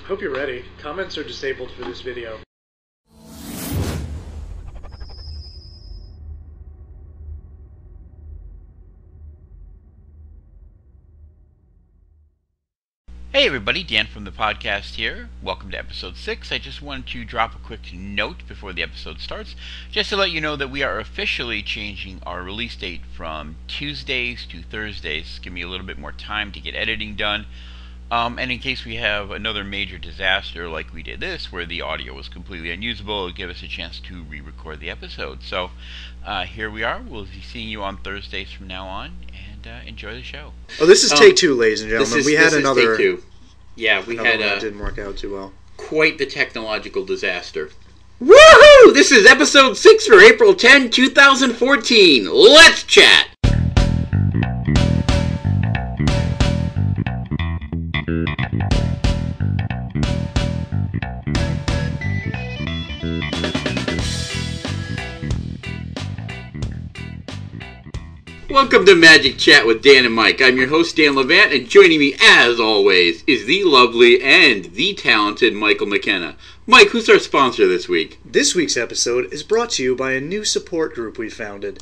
Hope you're ready. Comments are disabled for this video. Hey everybody, Dan from the podcast here. Welcome to episode 6. I just wanted to drop a quick note before the episode starts, just to let you know that we are officially changing our release date from Tuesdays to Thursdays. Give me a little bit more time to get editing done. And in case we have another major disaster like we did this, where the audio was completely unusable, it'll give us a chance to re-record the episode. So here we are. We'll be seeing you on Thursdays from now on, and enjoy the show. Oh, this is take two, ladies and gentlemen. We had another take two. Yeah, we had that didn't work out too well. Quite the technological disaster. Woohoo! This is episode 6 for April 10, 2014. Let's chat! Welcome to Magic Chat with Dan and Mike. I'm your host, Dan Levant, and joining me, as always, is the lovely and the talented Michael McKenna. Mike, who's our sponsor this week? This week's episode is brought to you by a new support group we founded.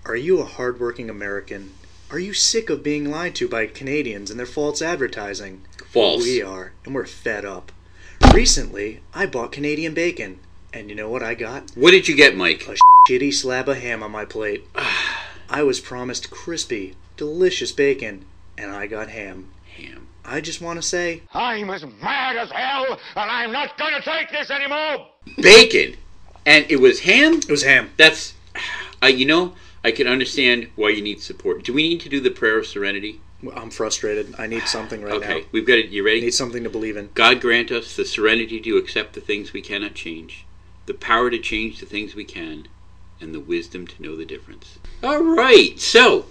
Are you a hardworking American? Are you sick of being lied to by Canadians and their false advertising? False. We are, and we're fed up. Recently, I bought Canadian bacon, and you know what I got? What did you get, Mike? A shitty slab of ham on my plate. I was promised crispy, delicious bacon, and I got ham. Ham. I just want to say, I'm as mad as hell, and I'm not going to take this anymore! Bacon! And it was ham? it was ham. That's, I can understand why you need support. Do we need to do the prayer of serenity? I'm frustrated. I need something right now. Okay, we've got it. You I ready? need something to believe in. God grant us the serenity to accept the things we cannot change, the power to change the things we can, and the wisdom to know the difference. All right, so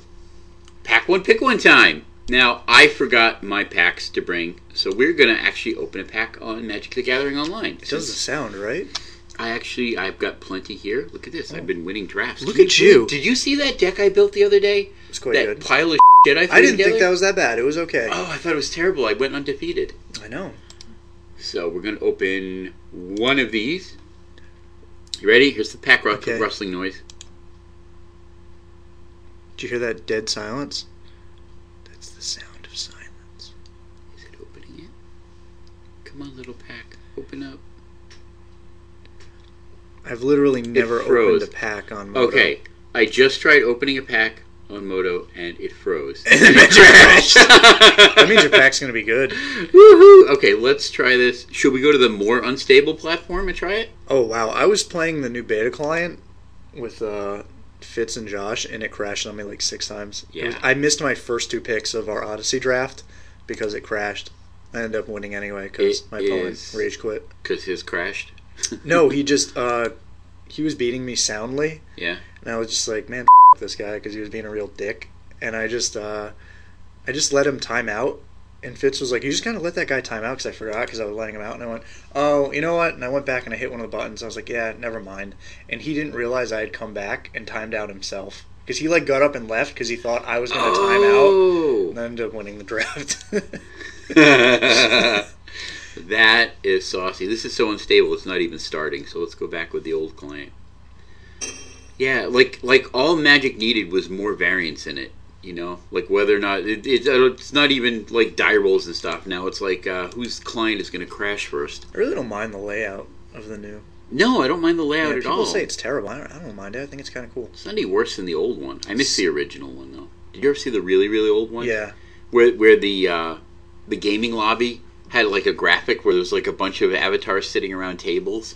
pack one, pick one time. Now, I forgot my packs to bring, so we're going to actually open a pack on Magic the Gathering Online. It doesn't sound right. I've got plenty here. Look at this. I've been winning drafts. Look at you. Did you see that deck I built the other day? It's quite that good. Pile of shit I threw I didn't together? think that was that bad. It was okay. Oh, I thought it was terrible. I went undefeated. I know. So we're going to open one of these. You ready? Here's the pack Okay. rustling noise. Did you hear that dead silence? That's the sound of silence. Is it opening it? Come on, little pack. Open up. I've literally never froze. opened a pack on Moto. Okay. I just tried opening a pack on Moto, and it froze. That means your pack's going to be good. Woohoo! Okay, let's try this. Should we go to the more unstable platform and try it? Oh, wow. I was playing the new beta client with Fitz and Josh, and it crashed on me like 6 times. Yeah. I missed my first 2 picks of our Odyssey draft because it crashed. I ended up winning anyway because my opponent rage quit. Because his crashed? No, he just, he was beating me soundly. Yeah. And I was just like, man, this guy, because he was being a real dick. And I just let him time out. And Fitz was like, you just kind of let that guy time out, because I forgot, because I was letting him out. And I went, oh, you know what? And I went back and I hit one of the buttons. I was like, yeah, never mind. And he didn't realize I had come back and timed out himself. Because he like got up and left because he thought I was going to time out. And I ended up winning the draft. That is saucy. This is so unstable, it's not even starting. So let's go back with the old client. Yeah, like all Magic needed was more variance in it. You know, like whether or not it's not even like die rolls and stuff. Now it's like whose client is going to crash first. I really don't mind the layout of the new. No, I don't mind the layout at all. People say it's terrible. I don't mind it. I think it's kind of cool. It's not any worse than the old one. I miss the original one though. Did you ever see the really, really old one? Yeah. Where the gaming lobby had like a graphic where there was like a bunch of avatars sitting around tables.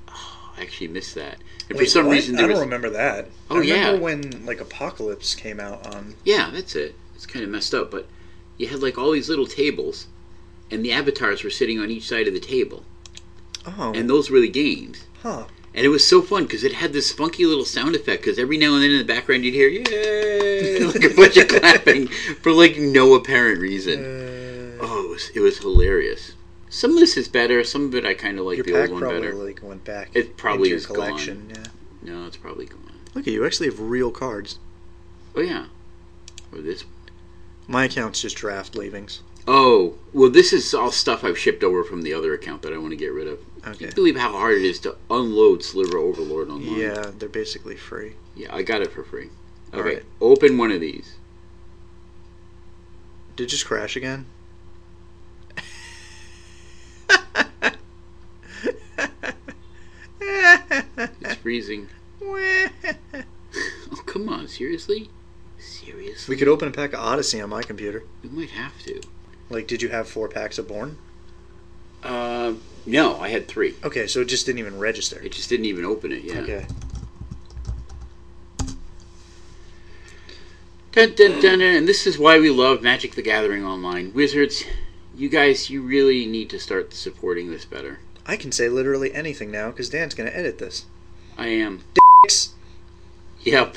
Oh, I actually missed that. And Wait, for some what? reason I don't remember that. Oh, I remember yeah. when like Apocalypse came out on. Yeah, that's it. It's kind of messed up, but you had like all these little tables, and the avatars were sitting on each side of the table. Oh. And those were the games. Huh. And it was so fun because it had this funky little sound effect. Because every now and then in the background you'd hear "yay" like a bunch of clapping for like no apparent reason. Oh, it was hilarious. Some of this is better. Some of it I kind of like the old one better. Your pack probably like went back. It probably into is your collection. gone. Yeah. No, it's probably gone. Look at you. Actually have real cards. Oh yeah. Or this one. My account's just draft leavings. Oh, well, this is all stuff I've shipped over from the other account that I want to get rid of. Okay. Can you believe how hard it is to unload Sliver Overlord online? Yeah, they're basically free. Yeah, I got it for free. Okay, Alright. open one of these. Did it just crash again? It's freezing. Oh, come on, seriously? Seriously? We could open a pack of Odyssey on my computer. We might have to. Like, did you have 4 packs of Born? No, I had 3. Okay, so it just didn't even register. It just didn't even open it, yeah. Okay. Dun, dun, dun, dun. And this is why we love Magic the Gathering Online. Wizards, you guys, you really need to start supporting this better. I can say literally anything now because Dan's going to edit this. I am. Dicks. Yep.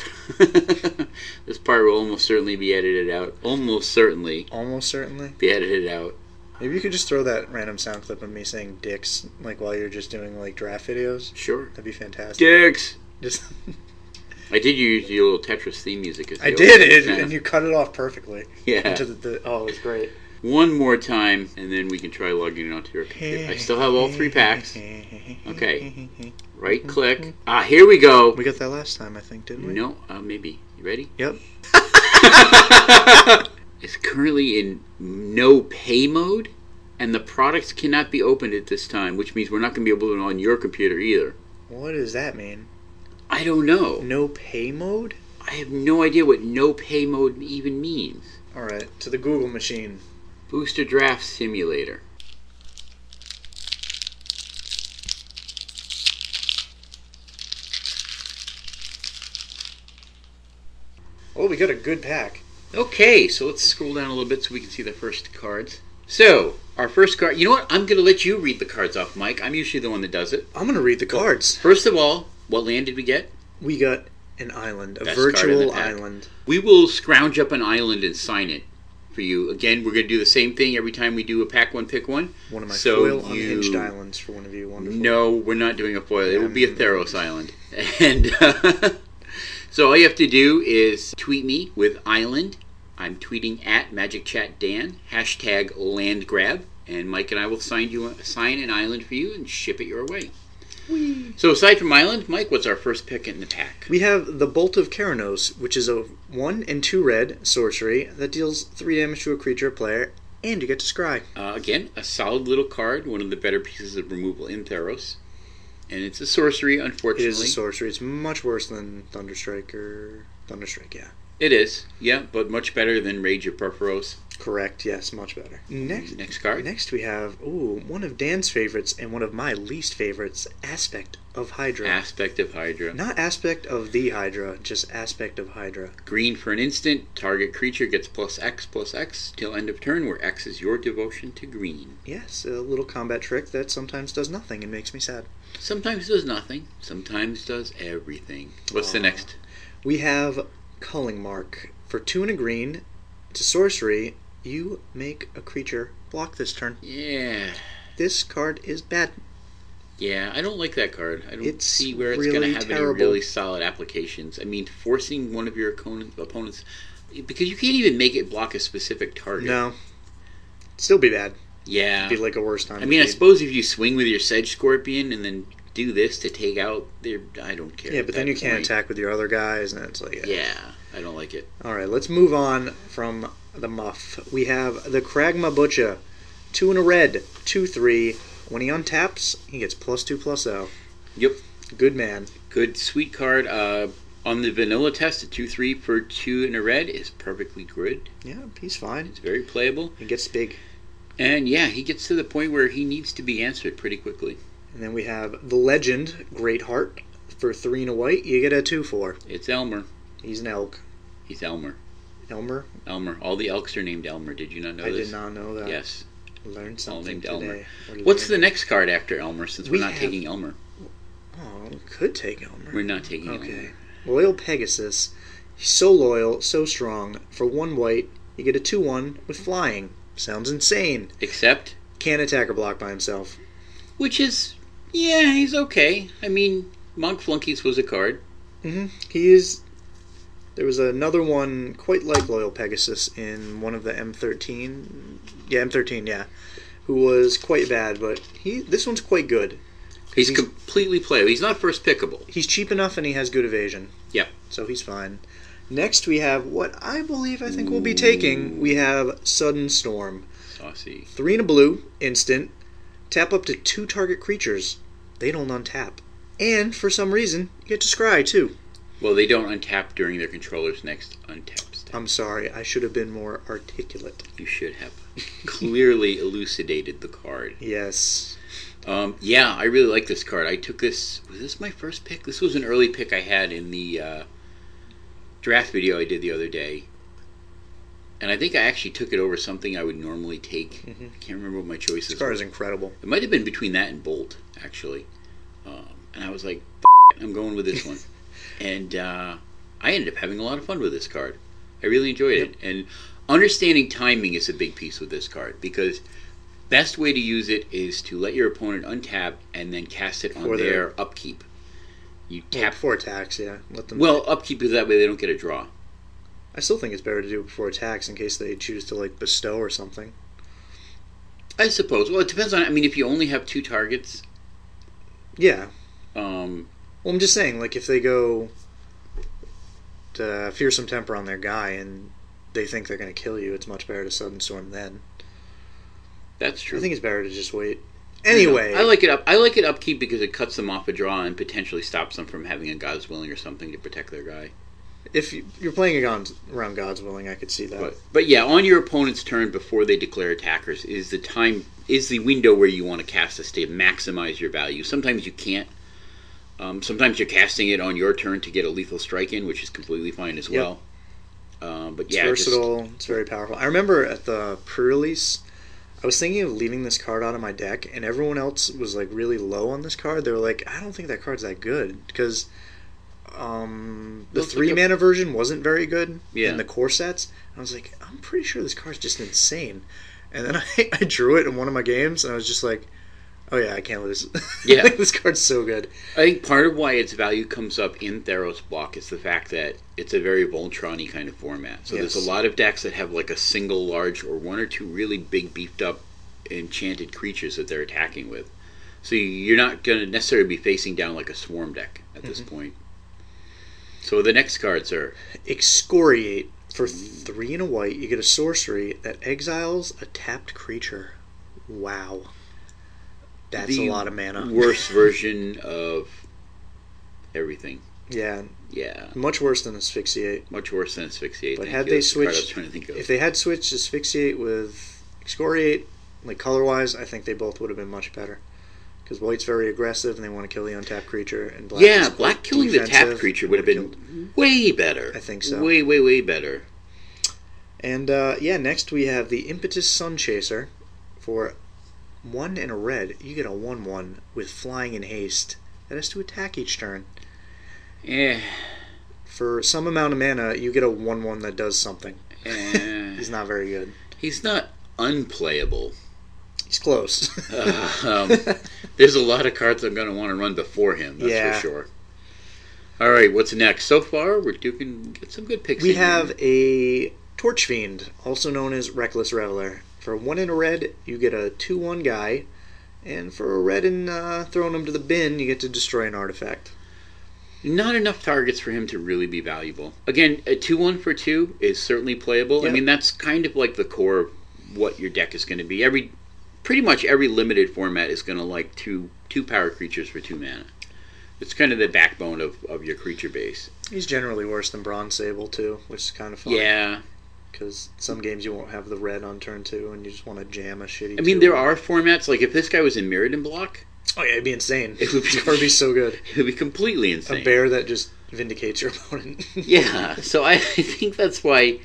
This part will almost certainly be edited out. Almost certainly Almost certainly. be edited out. Maybe you could just throw that random sound clip of me saying dicks, like while you're just doing like draft videos. Sure. That'd be fantastic. Dicks! Just I did use your little Tetris theme music. As the I did it, opening. and you cut it off perfectly. Yeah. Into oh, it was great. One more time, and then we can try logging it onto your computer. I still have all 3 packs. Okay. Right click. Ah, here we go. We got that last time, I think, didn't we? No, maybe. You ready? Yep. It's currently in no pay mode, and the products cannot be opened at this time, which means we're not going to be able to do it on your computer either. What does that mean? I don't know. No pay mode? I have no idea what no pay mode even means. Alright, to the Google machine. Booster Draft Simulator. Oh, we got a good pack. Okay, so let's scroll down a little bit so we can see the first cards. So, our first card... You know what? I'm going to let you read the cards off, Mike. I'm usually the one that does it. I'm going to read the cards. First of all, what land did we get? We got an island, a Best card in the virtual pack. island. We will scrounge up an island and sign it for you. Again, we're going to do the same thing every time we do a pack one, pick one. One of my So foil unhinged islands for one of you. Wonderful. No, we're not doing a foil. It will be a Theros island. And so all you have to do is tweet me with island. I'm tweeting at MagicChatDan, hashtag landgrab, and Mike and I will sign an island for you and ship it your way. Whee. So aside from island, Mike, what's our first pick in the pack? We have the Bolt of Keranos, which is a 1 and 2 red sorcery that deals 3 damage to a creature or player, and you get to scry. Again, a solid little card, one of the better pieces of removal in Theros. And it's a sorcery, unfortunately. It is a sorcery. It's much worse than Thunderstrike, yeah. It is, yeah, but much better than Rage of Purphoros. Correct, yes, much better. Next card. Next we have, one of Dan's favorites and one of my least favorites, Aspect of Hydra. Aspect of Hydra. Not Aspect of the Hydra, just Aspect of Hydra. Green for an instant. Target creature gets +X/+X till end of turn, where X is your devotion to green. Yes, a little combat trick that sometimes does nothing and makes me sad. Sometimes does nothing. Sometimes does everything. What's the next? We have Culling Mark. For 2 and a green, it's a sorcery. You make a creature block this turn. Yeah. This card is bad. Yeah, I don't like that card. I don't It's see where it's really going to have terrible. any really solid applications. I mean, forcing one of your opponents... Because you can't even make it block a specific target. No. Still be bad. Yeah. Be like a worse time. I mean, I suppose if you swing with your Sedge Scorpion and then do this to take out their... I don't care. Yeah, but then you can't attack with your other guys, and it's like... Yeah, I don't like it. Alright, let's move on from the muff. We have the Kragma Butcher. 2 and a red. 2/3. When he untaps, he gets +2/+0. Yep. Good man. Good, sweet card. On the vanilla test, a 2/3 for 2 and a red is perfectly good. Yeah, he's fine. It's very playable. He gets big. And yeah, he gets to the point where he needs to be answered pretty quickly. And then we have the Legend, Greatheart. For 3 and a white, you get a 2/4. It's Elmer. He's an elk. He's Elmer. Elmer? Elmer. All the elks are named Elmer. Did you not know I this? did not know that. Yes. Learned something named today. Elmer. Or What's the learned- next card after Elmer, since we're We not have- taking Elmer? Oh, we could take Elmer. We're not taking Okay. Elmer. Loyal Pegasus. He's so loyal, so strong. For 1 white, you get a 2/1 with flying. Sounds insane. Except, Can't attack or block by himself. which is, yeah, he's okay. I mean, Monk Flunkies was a card. He is There was another one quite like Loyal Pegasus in one of the M13. Yeah, M13, yeah. Who was quite bad, but this one's quite good. He's completely playable. He's not first pickable. He's cheap enough and he has good evasion. Yep. So he's fine. Next we have what I think we'll be taking. We have Sudden Storm. Saucy. 3 and a blue, instant. Tap up to 2 target creatures. They don't untap. And, for some reason, you get to scry, too. Well, they don't untap during their controller's next untap step. I'm sorry, I should have been more articulate. You should have clearly elucidated the card. Yes. Yeah, I really like this card. I took this... Was this my first pick? This was an early pick I had in the draft video I did the other day. And I think I actually took it over something I would normally take. I can't remember what my choices were. This card is incredible. It might have been between that and Bolt, actually. And I was like, it, I'm going with this one. And I ended up having a lot of fun with this card. I really enjoyed it. And understanding timing is a big piece with this card, because best way to use it is to let your opponent untap and then cast it on their upkeep. You tap before attacks, yeah. Let them. Well, upkeep is that way they don't get a draw. I still think it's better to do it before attacks in case they choose to bestow or something. I suppose. Well, it depends on. I mean, if you only have 2 targets. Yeah. Well, I'm just saying, if they go to Fearsome Temper on their guy and they think they're going to kill you, it's much better to Sudden Storm then. That's true. I think it's better to just wait. Anyway, I like it up. I like it upkeep because it cuts them off a draw and potentially stops them from having a God's Willing or something to protect their guy. If you're playing around God's Willing, I could see that. But yeah, on your opponent's turn before they declare attackers is the window where you want to cast this to maximize your value. Sometimes you can't. Sometimes you're casting it on your turn to get a lethal strike in, which is completely fine as well. But yeah, it's versatile. It's very powerful. I remember at the pre-release, I was thinking of leaving this card out of my deck, and everyone else was really low on this card. They were like, I don't think that card's that good, because the 3 mana version wasn't very good in the core sets. And I was like, I'm pretty sure this card's just insane. And then I drew it in one of my games, and I was just like, oh yeah, I can't lose. Yeah. This card's so good. I think part of why its value comes up in Theros block is the fact that it's a very Voltron-y kind of format. So there's a lot of decks that have a single large or 1 or 2 really big beefed up enchanted creatures that they're attacking with. So you're not going to necessarily be facing down a swarm deck at this point. So the next cards are... Excoriate. For 3 and a white, you get a sorcery that exiles a tapped creature. Wow. That's a lot of mana. Worst version of everything. Yeah. Yeah. Much worse than Asphyxiate. Much worse than Asphyxiate. But had they switched... If they had switched Asphyxiate with Excoriate, color-wise, I think they both would have been much better. Because white's very aggressive and they want to kill the untapped creature, and black black killing the tapped creature would have been way better. I think so. Way, way, way better. And next we have the Impetus Sun Chaser. For 1 and a red, you get a 1/1 with flying and haste. That has to attack each turn. Yeah. For some amount of mana, you get a 1/1 that does something. He's not very good. He's not unplayable. He's close. There's a lot of cards I'm going to want to run before him, that's for sure. All right, what's next? So far, we're get some good picks. We have a Torch Fiend, also known as Reckless Reveler. For 1 and a red, you get a 2/1 guy, and for a red and throwing him to the bin, you get to destroy an artifact. Not enough targets for him to really be valuable. Again, a 2/1 for 2 is certainly playable. Yep. I mean, that's kind of the core of what your deck is going to be. Pretty much every limited format is going to like two power creatures for 2 mana. It's kind of the backbone of your creature base. He's generally worse than Bronze Sable, too, which is kind of fun. Yeah. Because some games you won't have the red on turn 2, and you just want to jam a shitty... I mean, there are formats, if this guy was in Mirrodin block... Oh yeah, it'd be insane. It would be so good. It would be completely insane. A bear that just vindicates your opponent. Yeah, so I think that's why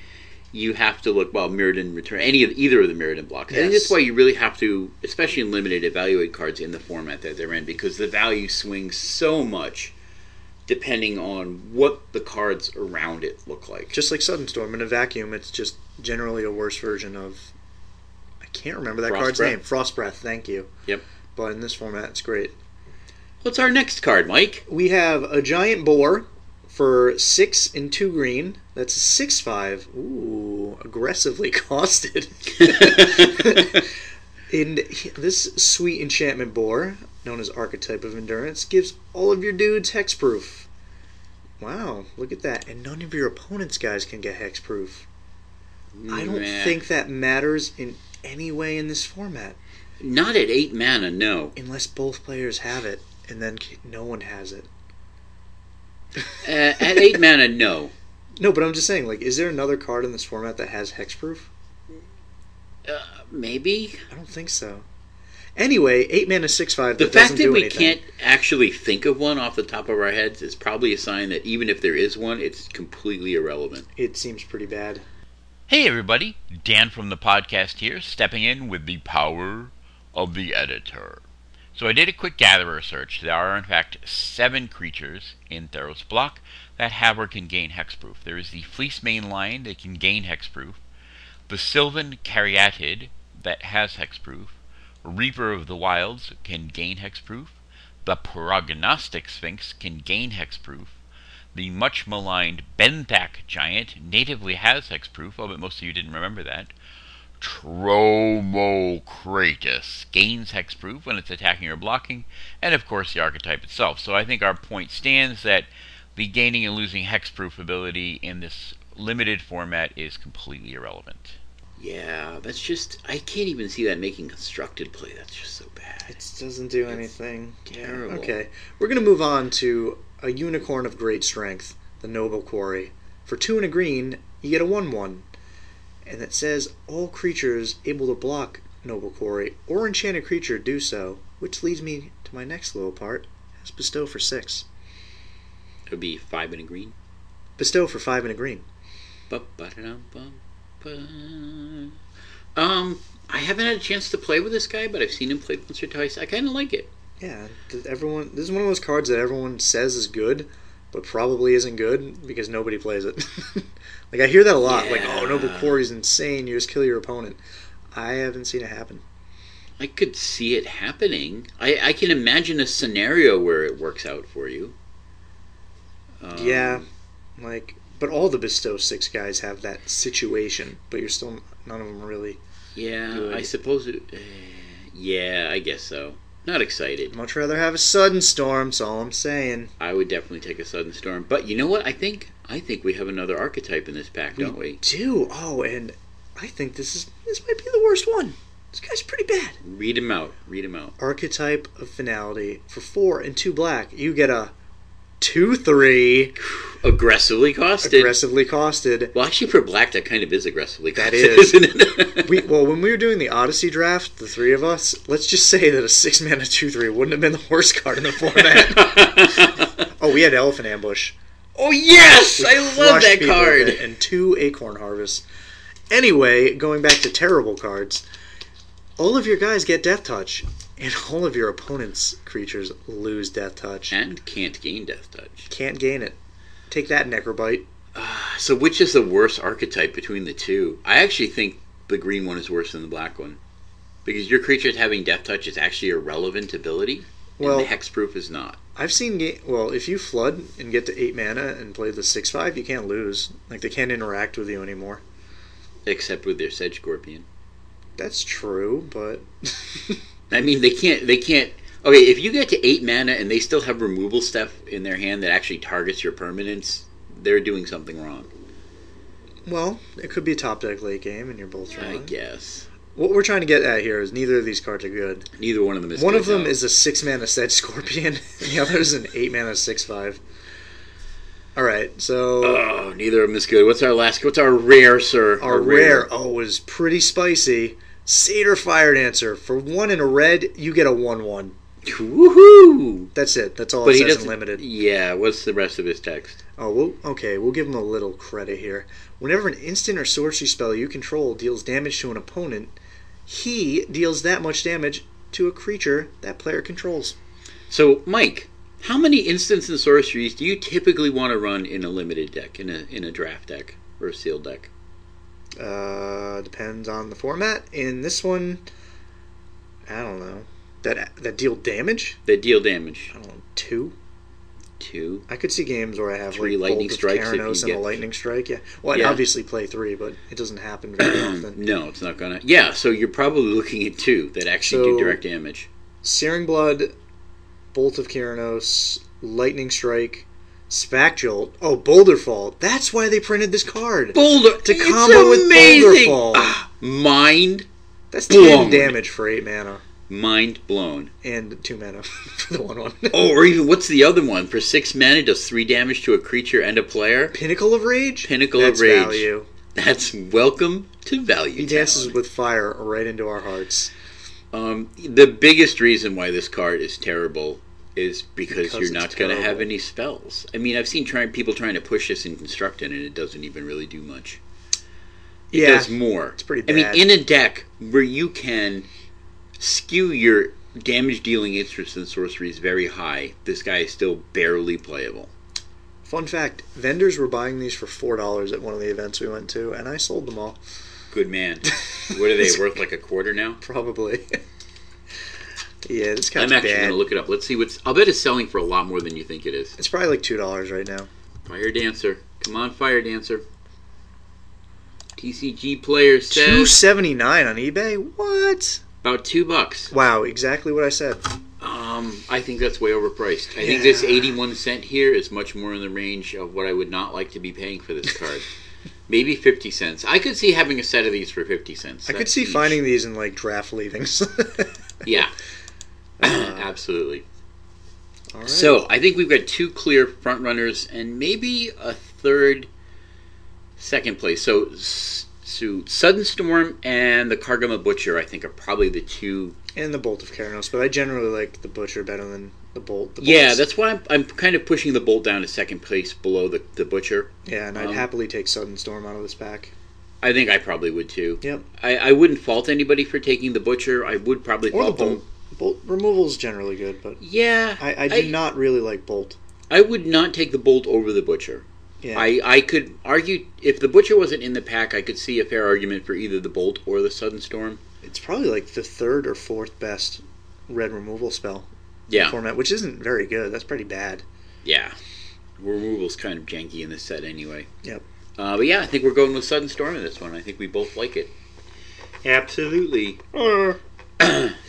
you have to look, Mirrodin Return, either of the Mirrodin blocks. Yes. I think that's why you really have to, especially in limited, evaluate cards in the format that they're in, because the value swings so much depending on what the cards around it look like. Just like Sudden Storm, in a vacuum, it's just generally a worse version of... I can't remember that card's name. Frost Breath, thank you. Yep. But in this format, it's great. What's our next card, Mike? We have a Giant Boar For 6 and 2 green, that's a 6/5. Ooh, aggressively costed. And this sweet enchantment boar, known as Archetype of Endurance, gives all of your dudes hexproof. Wow, look at that. And none of your opponent's guys can get hexproof. I don't think that matters in any way in this format. Not at 8 mana, no. Unless both players have it, and then no one has it. At 8 mana, no. No, but I'm just saying, like, is there another card in this format that has hexproof? Maybe. I don't think so. Anyway, 8 mana 6/5. The fact that we can't actually think of one off the top of our heads is probably a sign that even if there is one, it's completely irrelevant. It seems pretty bad. Hey everybody, Dan from the podcast here, stepping in with the power of the editor. So I did a quick gatherer search. There are in fact 7 creatures in Theros block that have or can gain hexproof. There is the Fleece main line that can gain hexproof, the Sylvan Caryatid that has hexproof, Reaper of the Wilds can gain hexproof, the Prognostic Sphinx can gain hexproof, the much maligned Benthak Giant natively has hexproof, oh, but most of you didn't remember that. Tromokratus gains hexproof when it's attacking or blocking, and of course the archetype itself. So I think our point stands that the gaining and losing hexproof ability in this limited format is completely irrelevant. Yeah, that's just... I can't even see that making constructed play. That's just so bad. It doesn't do anything. Terrible. Yeah, okay, we're going to move on to a unicorn of great strength, the Noble Quarry. For 2 and a green, you get a 1/1. And it says all creatures able to block Noble Quarry or enchanted creature do so, which leads me to my next little part. Has Bestow for 6. It would be 5 and a green. Bestow for 5 and a green. I haven't had a chance to play with this guy, but I've seen him play once or twice. I kind of like it. Yeah, this is one of those cards that everyone says is good, but probably isn't good because nobody plays it. Like, I hear that a lot. Yeah. Like, oh, Noble Quarry's insane. You just kill your opponent. I haven't seen it happen. I could see it happening. I can imagine a scenario where it works out for you. Yeah, like, but all the Bestow 6 guys have that situation, but none of them are really good. I suppose it... yeah, I guess so. Not excited. Much rather have a Sudden Storm, that's all I'm saying. I would definitely take a Sudden Storm. But you know what? I think we have another archetype in this pack, don't we? We do. Oh, and I think this might be the worst one. This guy's pretty bad. Read him out. Archetype of Finality. For 4 and 2 black, you get a 2/3. Aggressively costed. Well, actually, for black, that kind of is aggressively costed, that is. Isn't it? When we were doing the Odyssey draft, the 3 of us, let's just say that a 6 mana 2/3 wouldn't have been the worst card in the format. Oh, we had Elephant Ambush. Oh, yes! I love that card! And 2 Acorn Harvest. Anyway, going back to terrible cards, all of your guys get Death Touch, and all of your opponent's creatures lose Death Touch. And can't gain Death Touch. Can't gain it. Take that, Necrobite. So which is the worse archetype between the two? I actually think the green one is worse than the black one. Because your creatures having Death Touch is actually a relevant ability, and the hexproof is not. I've seen... if you flood and get to 8 mana and play the 6/5, you can't lose. Like, they can't interact with you anymore. Except with their Sedge Scorpion. That's true, but... I mean, they can't... Okay, if you get to 8 mana and they still have removal stuff in their hand that actually targets your permanents, they're doing something wrong. Well, it could be a top deck late game and you're both wrong. I guess. What we're trying to get at here is neither of these cards are good. Neither one of them is One good, of them no. is a 6 mana Sedge Scorpion, and the other is an 8 mana 6/5. Alright, so... Oh, neither of them is good. What's our rare, sir? Our rare, was pretty spicy. Satyr Fire Dancer. For 1 in a red, you get a 1/1. Woohoo! That's it. That's all it says in Limited. Yeah, what's the rest of his text? Oh, we'll give him a little credit here. Whenever an instant or sorcery spell you control deals damage to an opponent, he deals that much damage to a creature that player controls. So, Mike, how many instants and sorceries do you typically want to run in a limited deck, in a draft deck, or a sealed deck? Depends on the format. In this one, I don't know. That deal damage? That deal damage. I don't know, 2? 2. I could see games where I have 3 like lightning Bolt of strikes if you Keranos and a get- lightning strike. Yeah. Well, I'd Yeah. obviously play 3, but it doesn't happen very often. No, it's not gonna. Yeah, so you're probably looking at 2 that actually do So- direct damage. Searing Blood, Bolt of Keranos, Lightning Strike, Spack Jolt. Oh, Boulder Fall. That's why they printed this card. Boulder To it's combo with amazing. Boulder Fall. Mind That's 10 blown. damage for 8 mana. Mind blown. And 2 mana for the 1/1. Oh, or even what's the other one? For 6 mana, does 3 damage to a creature and a player. Pinnacle of Rage? Pinnacle That's of Rage. value. That's welcome to value. He dances with fire right into our hearts. The biggest reason why this card is terrible is because you're it's not going to have terrible. any spells. I mean, I've seen people trying to push this in Constructed, and it doesn't even really do much. It Yeah, does more. it's pretty I mean, bad. in a deck where you can skew your damage-dealing instants and sorceries very high, this guy is still barely playable. Fun fact, vendors were buying these for $4 at one of the events we went to, and I sold them all. Good man. What are they, worth like a quarter now? Probably. Yeah, this I'm guy's actually bad. going to look it up. Let's see what's... I'll bet it's selling for a lot more than you think it is. It's probably like $2 right now. Fire Dancer. Come on, Fire Dancer. TCG player says $2.79 on eBay? What? about $2. Wow, exactly what I said. I think that's way overpriced. I think this 81 cent here is much more in the range of what I would not like to be paying for this card. Maybe 50 cents. I could see having a set of these for 50 cents. I could see each. finding these in like draft leavings. Yeah. Absolutely. All right. So, I think we've got 2 clear front runners and maybe a third second place. So Sudden Storm and the Kargama Butcher, I think, are probably the 2. And the Bolt of Keranos, but I generally like the Butcher better than the Bolt. The Yeah, Bolt's- that's why I'm kind of pushing the Bolt down to second place below the Butcher. Yeah, and I'd happily take Sudden Storm out of this pack. I think I probably would too. Yep. I wouldn't fault anybody for taking the Butcher. I would probably Or the fault them. Bolt. Bolt removal's generally good, but Yeah. I do not really like Bolt. I would not take the Bolt over the Butcher. Yeah. I could argue, if the Butcher wasn't in the pack, I could see a fair argument for either the Bolt or the Sudden Storm. It's probably like the 3rd or 4th best red removal spell Yeah. format, which isn't very good. That's pretty bad. Yeah. Removal's kind of janky in this set anyway. Yep. But yeah, I think we're going with Sudden Storm in this one. I think we both like it. Absolutely.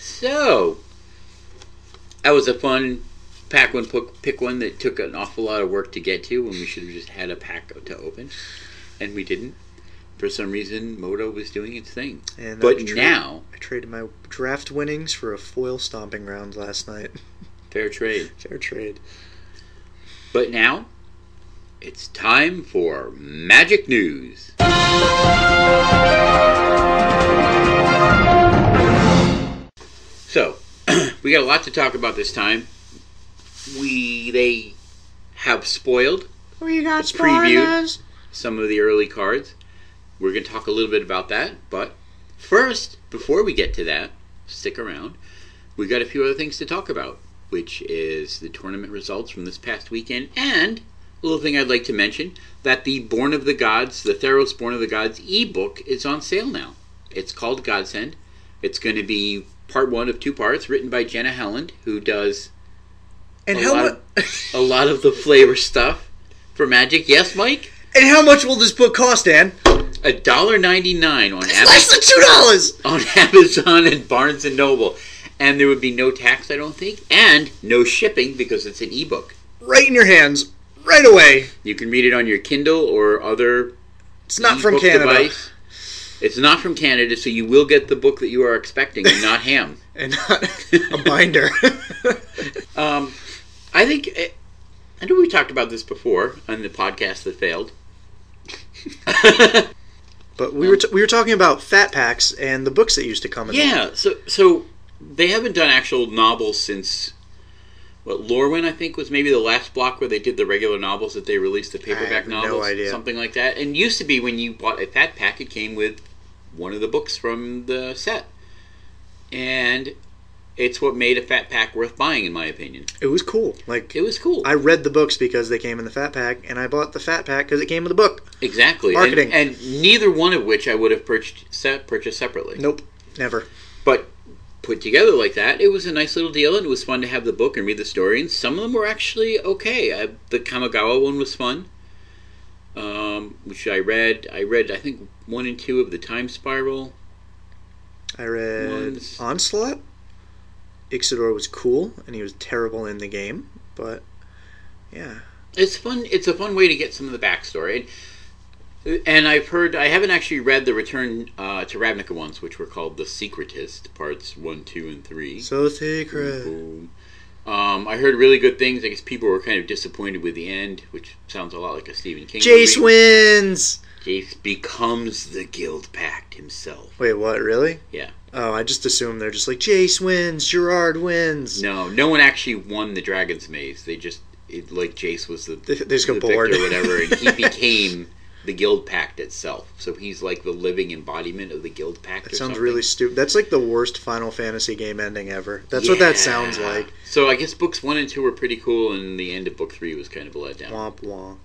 So, that was a fun pack one, pick one that took an awful lot of work to get to when we should have just had a pack to open. And we didn't. For some reason, Moto was doing its thing. And But I traded my draft winnings for a foil stomping ground last night. fair trade. Fair trade. But now, it's time for Magic News. So, we got a lot to talk about this time. They have spoiled, We got previewed some of the early cards. We're going to talk a little bit about that. But first, before we get to that, stick around. We got a few other things to talk about, which is the tournament results from this past weekend, and a little thing I'd like to mention, that the Born of the Gods, the Theros Born of the Gods ebook is on sale now. It's called Godsend. It's going to be part 1 of 2 parts, written by Jenna Helland, who does And a lot of the flavor stuff for Magic. Yes, Mike? And how much will this book cost, Dan? $1.99 on Less Amazon, than $2! on Amazon and Barnes & Noble. And there would be no tax, I don't think, and no shipping because it's an ebook. Right in your hands, right away. You can read it on your Kindle or other It's not from ebook Canada. device. It's not from Canada, so you will get the book that you are expecting and not ham. And not a binder. I think, I know we talked about this before on the podcast that failed. But we were talking about fat packs and the books that used to come in them. Yeah, so they haven't done actual novels since, Lorwyn, I think, was maybe the last block where they did the regular novels that they released, the paperback have no novels, idea. something like that. And it used to be when you bought a fat pack, it came with one of the books from the set. And it's what made a fat pack worth buying, in my opinion. It was cool. Like, It was cool. I read the books because they came in the fat pack, and I bought the fat pack because it came with the book. Exactly. Marketing. And neither one of which I would have purchased separately. Nope, never. But put together like that, it was a nice little deal, and it was fun to have the book and read the story, and some of them were actually okay. The Kamigawa one was fun, which I read. I think 1 and 2 of the Time Spiral. I read Onslaught. Ixidor was cool, and he was terrible in the game, but yeah. It's fun. It's a fun way to get some of the backstory. And I've heard, I haven't actually read the Return to Ravnica ones, which were called The Secretist, parts 1, 2, and 3. So secret. Boom. I heard really good things. I guess people were kind of disappointed with the end, which sounds a lot like a Stephen King Jace movie. wins! Jace becomes the Guild Pact himself. Wait, what, really? Yeah. Oh, I just assumed they're just like, Jace wins, Gerard wins. No one actually won the Dragon's Maze. They just, like Jace was the just got bored. victor or whatever, and he became the Guild Pact itself. So he's like the living embodiment of the Guild Pact. That sounds really stupid. That's like the worst Final Fantasy game ending ever. That's what that sounds like. So I guess books 1 and 2 were pretty cool, and the end of book 3 was kind of a letdown. Womp womp.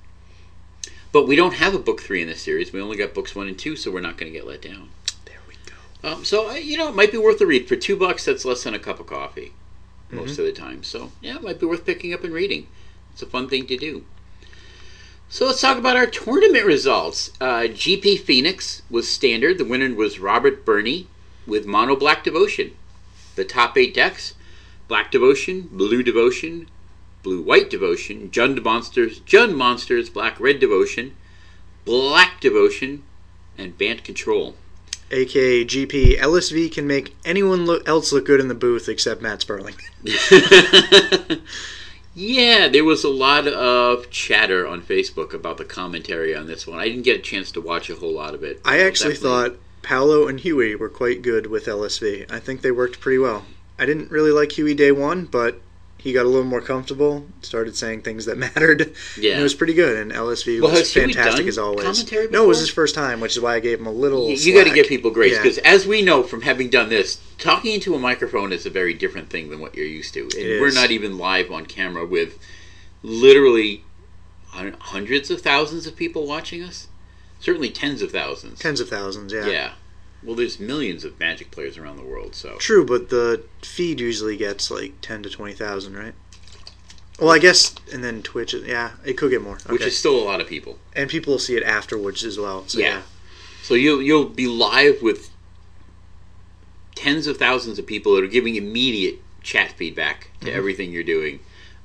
But we don't have a book 3 in this series. We only got books 1 and 2, so we're not going to get let down. There we go. So it might be worth a read. For $2, that's less than a cup of coffee most of the time. So yeah, it might be worth picking up and reading. It's a fun thing to do. So let's talk about our tournament results. GP Phoenix was standard. The winner was Robert Burney with Mono Black Devotion. The top 8 decks: Black Devotion, Blue Devotion, Blue White Devotion, Jund Monsters, Black Red Devotion, Black Devotion, and Bant Control. AKA GP, LSV can make anyone else look good in the booth except Matt Sperling. Yeah, there was a lot of chatter on Facebook about the commentary on this one. I didn't get a chance to watch a whole lot of it. I actually thought Paolo and Huey were quite good with LSV. I think they worked pretty well. I didn't really like Huey day one, but he got a little more comfortable, started saying things that mattered. Yeah. And it was pretty good, and LSV was fantastic as always. Commentary before? No, it was his first time, which is why I gave him a little You got to give people grace, because as we know from having done this, talking into a microphone is a very different thing than what you're used to. And we're not even live on camera with literally hundreds of thousands of people watching us. Certainly tens of thousands. Tens of thousands, yeah. Yeah. Well, there's millions of Magic players around the world, so... True, but the feed usually gets like 10 to 20,000, right? Well, I guess, and then Twitch, it could get more. Okay. Which is still a lot of people. And people will see it afterwards as well. So yeah. So you'll be live with tens of thousands of people that are giving immediate chat feedback to everything you're doing.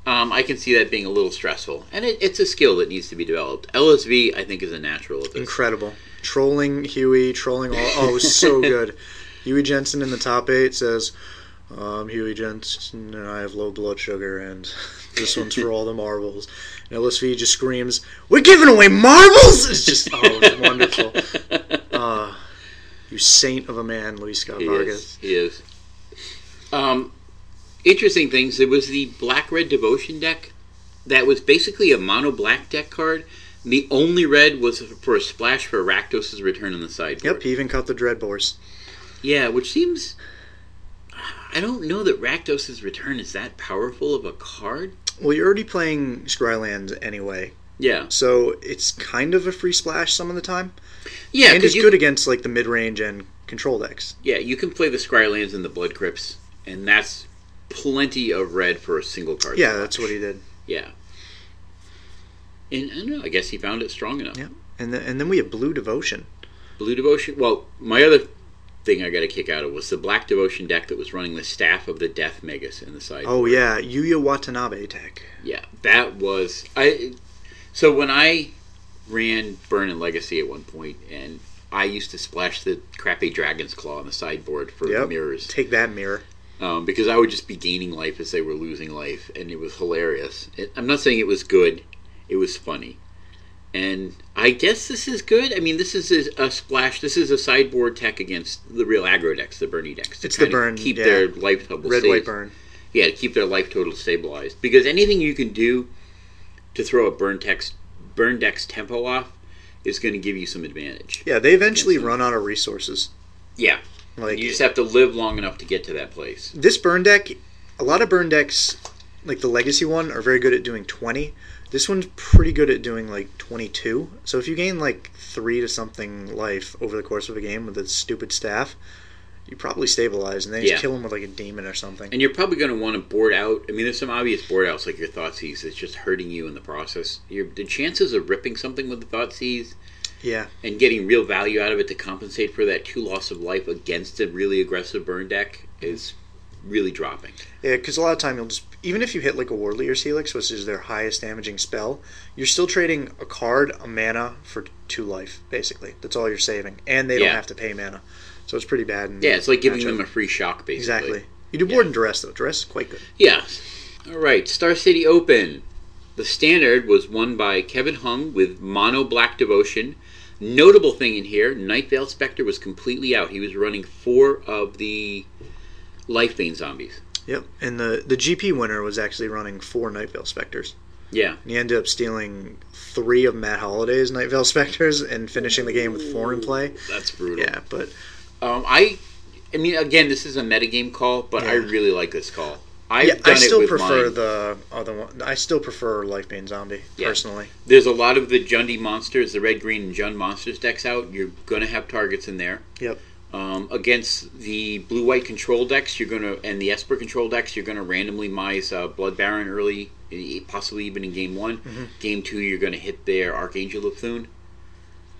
I can see that being a little stressful. And it's a skill that needs to be developed. LSV, I think, is a natural at this. Incredible. Trolling Huey, trolling all. Oh, it was so good. Huey Jensen in the top 8 says, Huey Jensen and I have low blood sugar, and this one's for all the marbles. And LSV just screams, "We're giving away marbles!" It's just, it was wonderful. You saint of a man, Luis Scott Vargas. He is. Interesting things. There was the Black Red Devotion deck that was basically a mono black deck card. The only red was for a splash for Rakdos' return on the sideboard. Yep, he even cut the Dreadbores. Yeah, which seems... I don't know that Rakdos' return is that powerful of a card. Well, you're already playing Scrylands anyway. Yeah. So it's kind of a free splash some of the time. Yeah, and it's good against like the mid-range and control decks. Yeah, you can play the Scrylands and the Blood Crypts, and that's plenty of red for a single card. Yeah, that's what he did. Yeah. And I don't know, I guess he found it strong enough. Yeah, and then we have Blue Devotion. Blue Devotion? Well, my other thing I got a kick out of was the Black Devotion deck that was running the Staff of the Death Megas in the side. Oh, yeah, Yuya Watanabe deck. Yeah, that was... So when I ran Burn and Legacy at one point, and I used to splash the crappy Dragon's Claw on the sideboard for mirrors. Take that, mirror. Because I would just be gaining life as they were losing life, and it was hilarious. I'm not saying it was good. It was funny. And I guess this is good. I mean, this is a splash. This is a sideboard tech against the real aggro decks, the Burny decks. It's the burn. Keep their life total red, white, burn. Yeah, to keep their life total stabilized. Because anything you can do to throw a burn deck's tempo off is going to give you some advantage. Yeah, they eventually run out of resources. Yeah. Like, you just have to live long enough to get to that place. This burn deck, a lot of burn decks, like the Legacy one, are very good at doing 20. This one's pretty good at doing like 22. So if you gain like 3 to something life over the course of a game with a stupid staff, you probably stabilize, and then you Yeah. just kill him with like a demon or something. And you're probably going to want to board out. I mean, there's some obvious board outs like your Thoughtseize that's just hurting you in the process. The chances of ripping something with the Thoughtseize Yeah. and getting real value out of it to compensate for that 2 loss of life against a really aggressive burn deck is really dropping. Yeah, because a lot of time you'll just, even if you hit like a Warleader's Helix, which is their highest damaging spell, you're still trading a card, a mana, for 2 life, basically. That's all you're saving. And they don't Yeah. have to pay mana. So it's pretty bad. Yeah, it's like giving matchup. them a free shock, basically. Exactly. You do board and Duress, though. Duress is quite good. Yeah. All right, Star City Open. The standard was won by Kevin Hung with Mono Black Devotion. Notable thing in here, Nightveil Spectre was completely out. He was running 4 of the Lifebane zombies. Yep. And the GP winner was actually running 4 Nightveil Spectres. Yeah. And he ended up stealing 3 of Matt Holliday's Nightveil Spectres and finishing the game with 4 in play. That's brutal. Yeah, but... I mean, again, this is a metagame call, but I really like this call. I still prefer the other one. I still prefer Lifebane Zombie, personally. There's a lot of the Jundi monsters, the red, green, and Jund monsters decks out. You're going to have targets in there. Yep. Against the blue-white control decks, and the Esper control decks, you're going to randomly mise Blood Baron early, possibly even in Game 1. Mm-hmm. Game 2, you're going to hit their Archangel of Thune.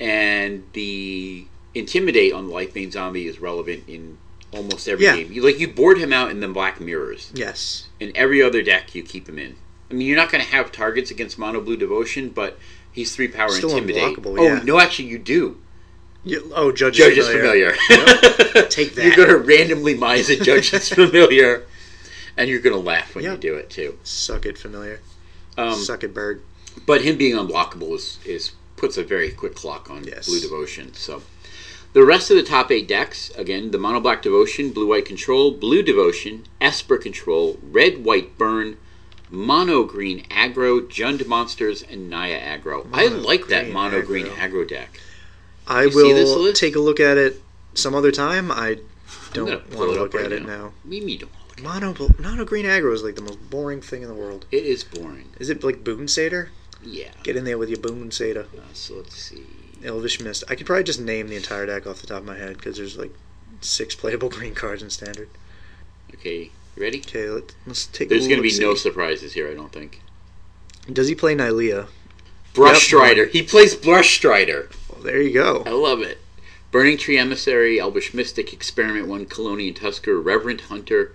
And the Intimidate on the Lifebane Zombie is relevant in almost every game. You board him out in the Black Mirrors. Yes. In every other deck, you keep him in. I mean, you're not going to have targets against Mono Blue Devotion, but he's 3 power Still Intimidate. unblockable, Oh, no, actually, you do. Judge is Familiar. Yep. Take that. You're going to randomly mise a Judge is Familiar, and you're going to laugh when you do it, too. Suck it, Familiar. Suck it, Bird. But him being unblockable is puts a very quick clock on Yes. Blue Devotion. So the rest of the top 8 decks, again, the Mono Black Devotion, Blue White Control, Blue Devotion, Esper Control, Red White Burn, Mono Green Aggro, Jund Monsters, and Naya Aggro. I like that Mono Green Aggro deck. I will take a look at it some other time. I don't want to look at it now. Maybe you don't want to look at it. Mono Green Aggro is like the most boring thing in the world. It is boring. Is it like Boon Satyr? Yeah. Get in there with your Boon Satyr. So let's see. Elvish Mist. I could probably just name the entire deck off the top of my head because there's like 6 playable green cards in Standard. Okay, you ready? Okay, let's take a look. There's going to be no surprises here, I don't think. Does he play Nylea? Brush Strider. He plays Brush Strider. Well, there you go. I love it. Burning Tree Emissary, Elvish Mystic, Experiment 1, Colonian Tusker, Reverent Hunter,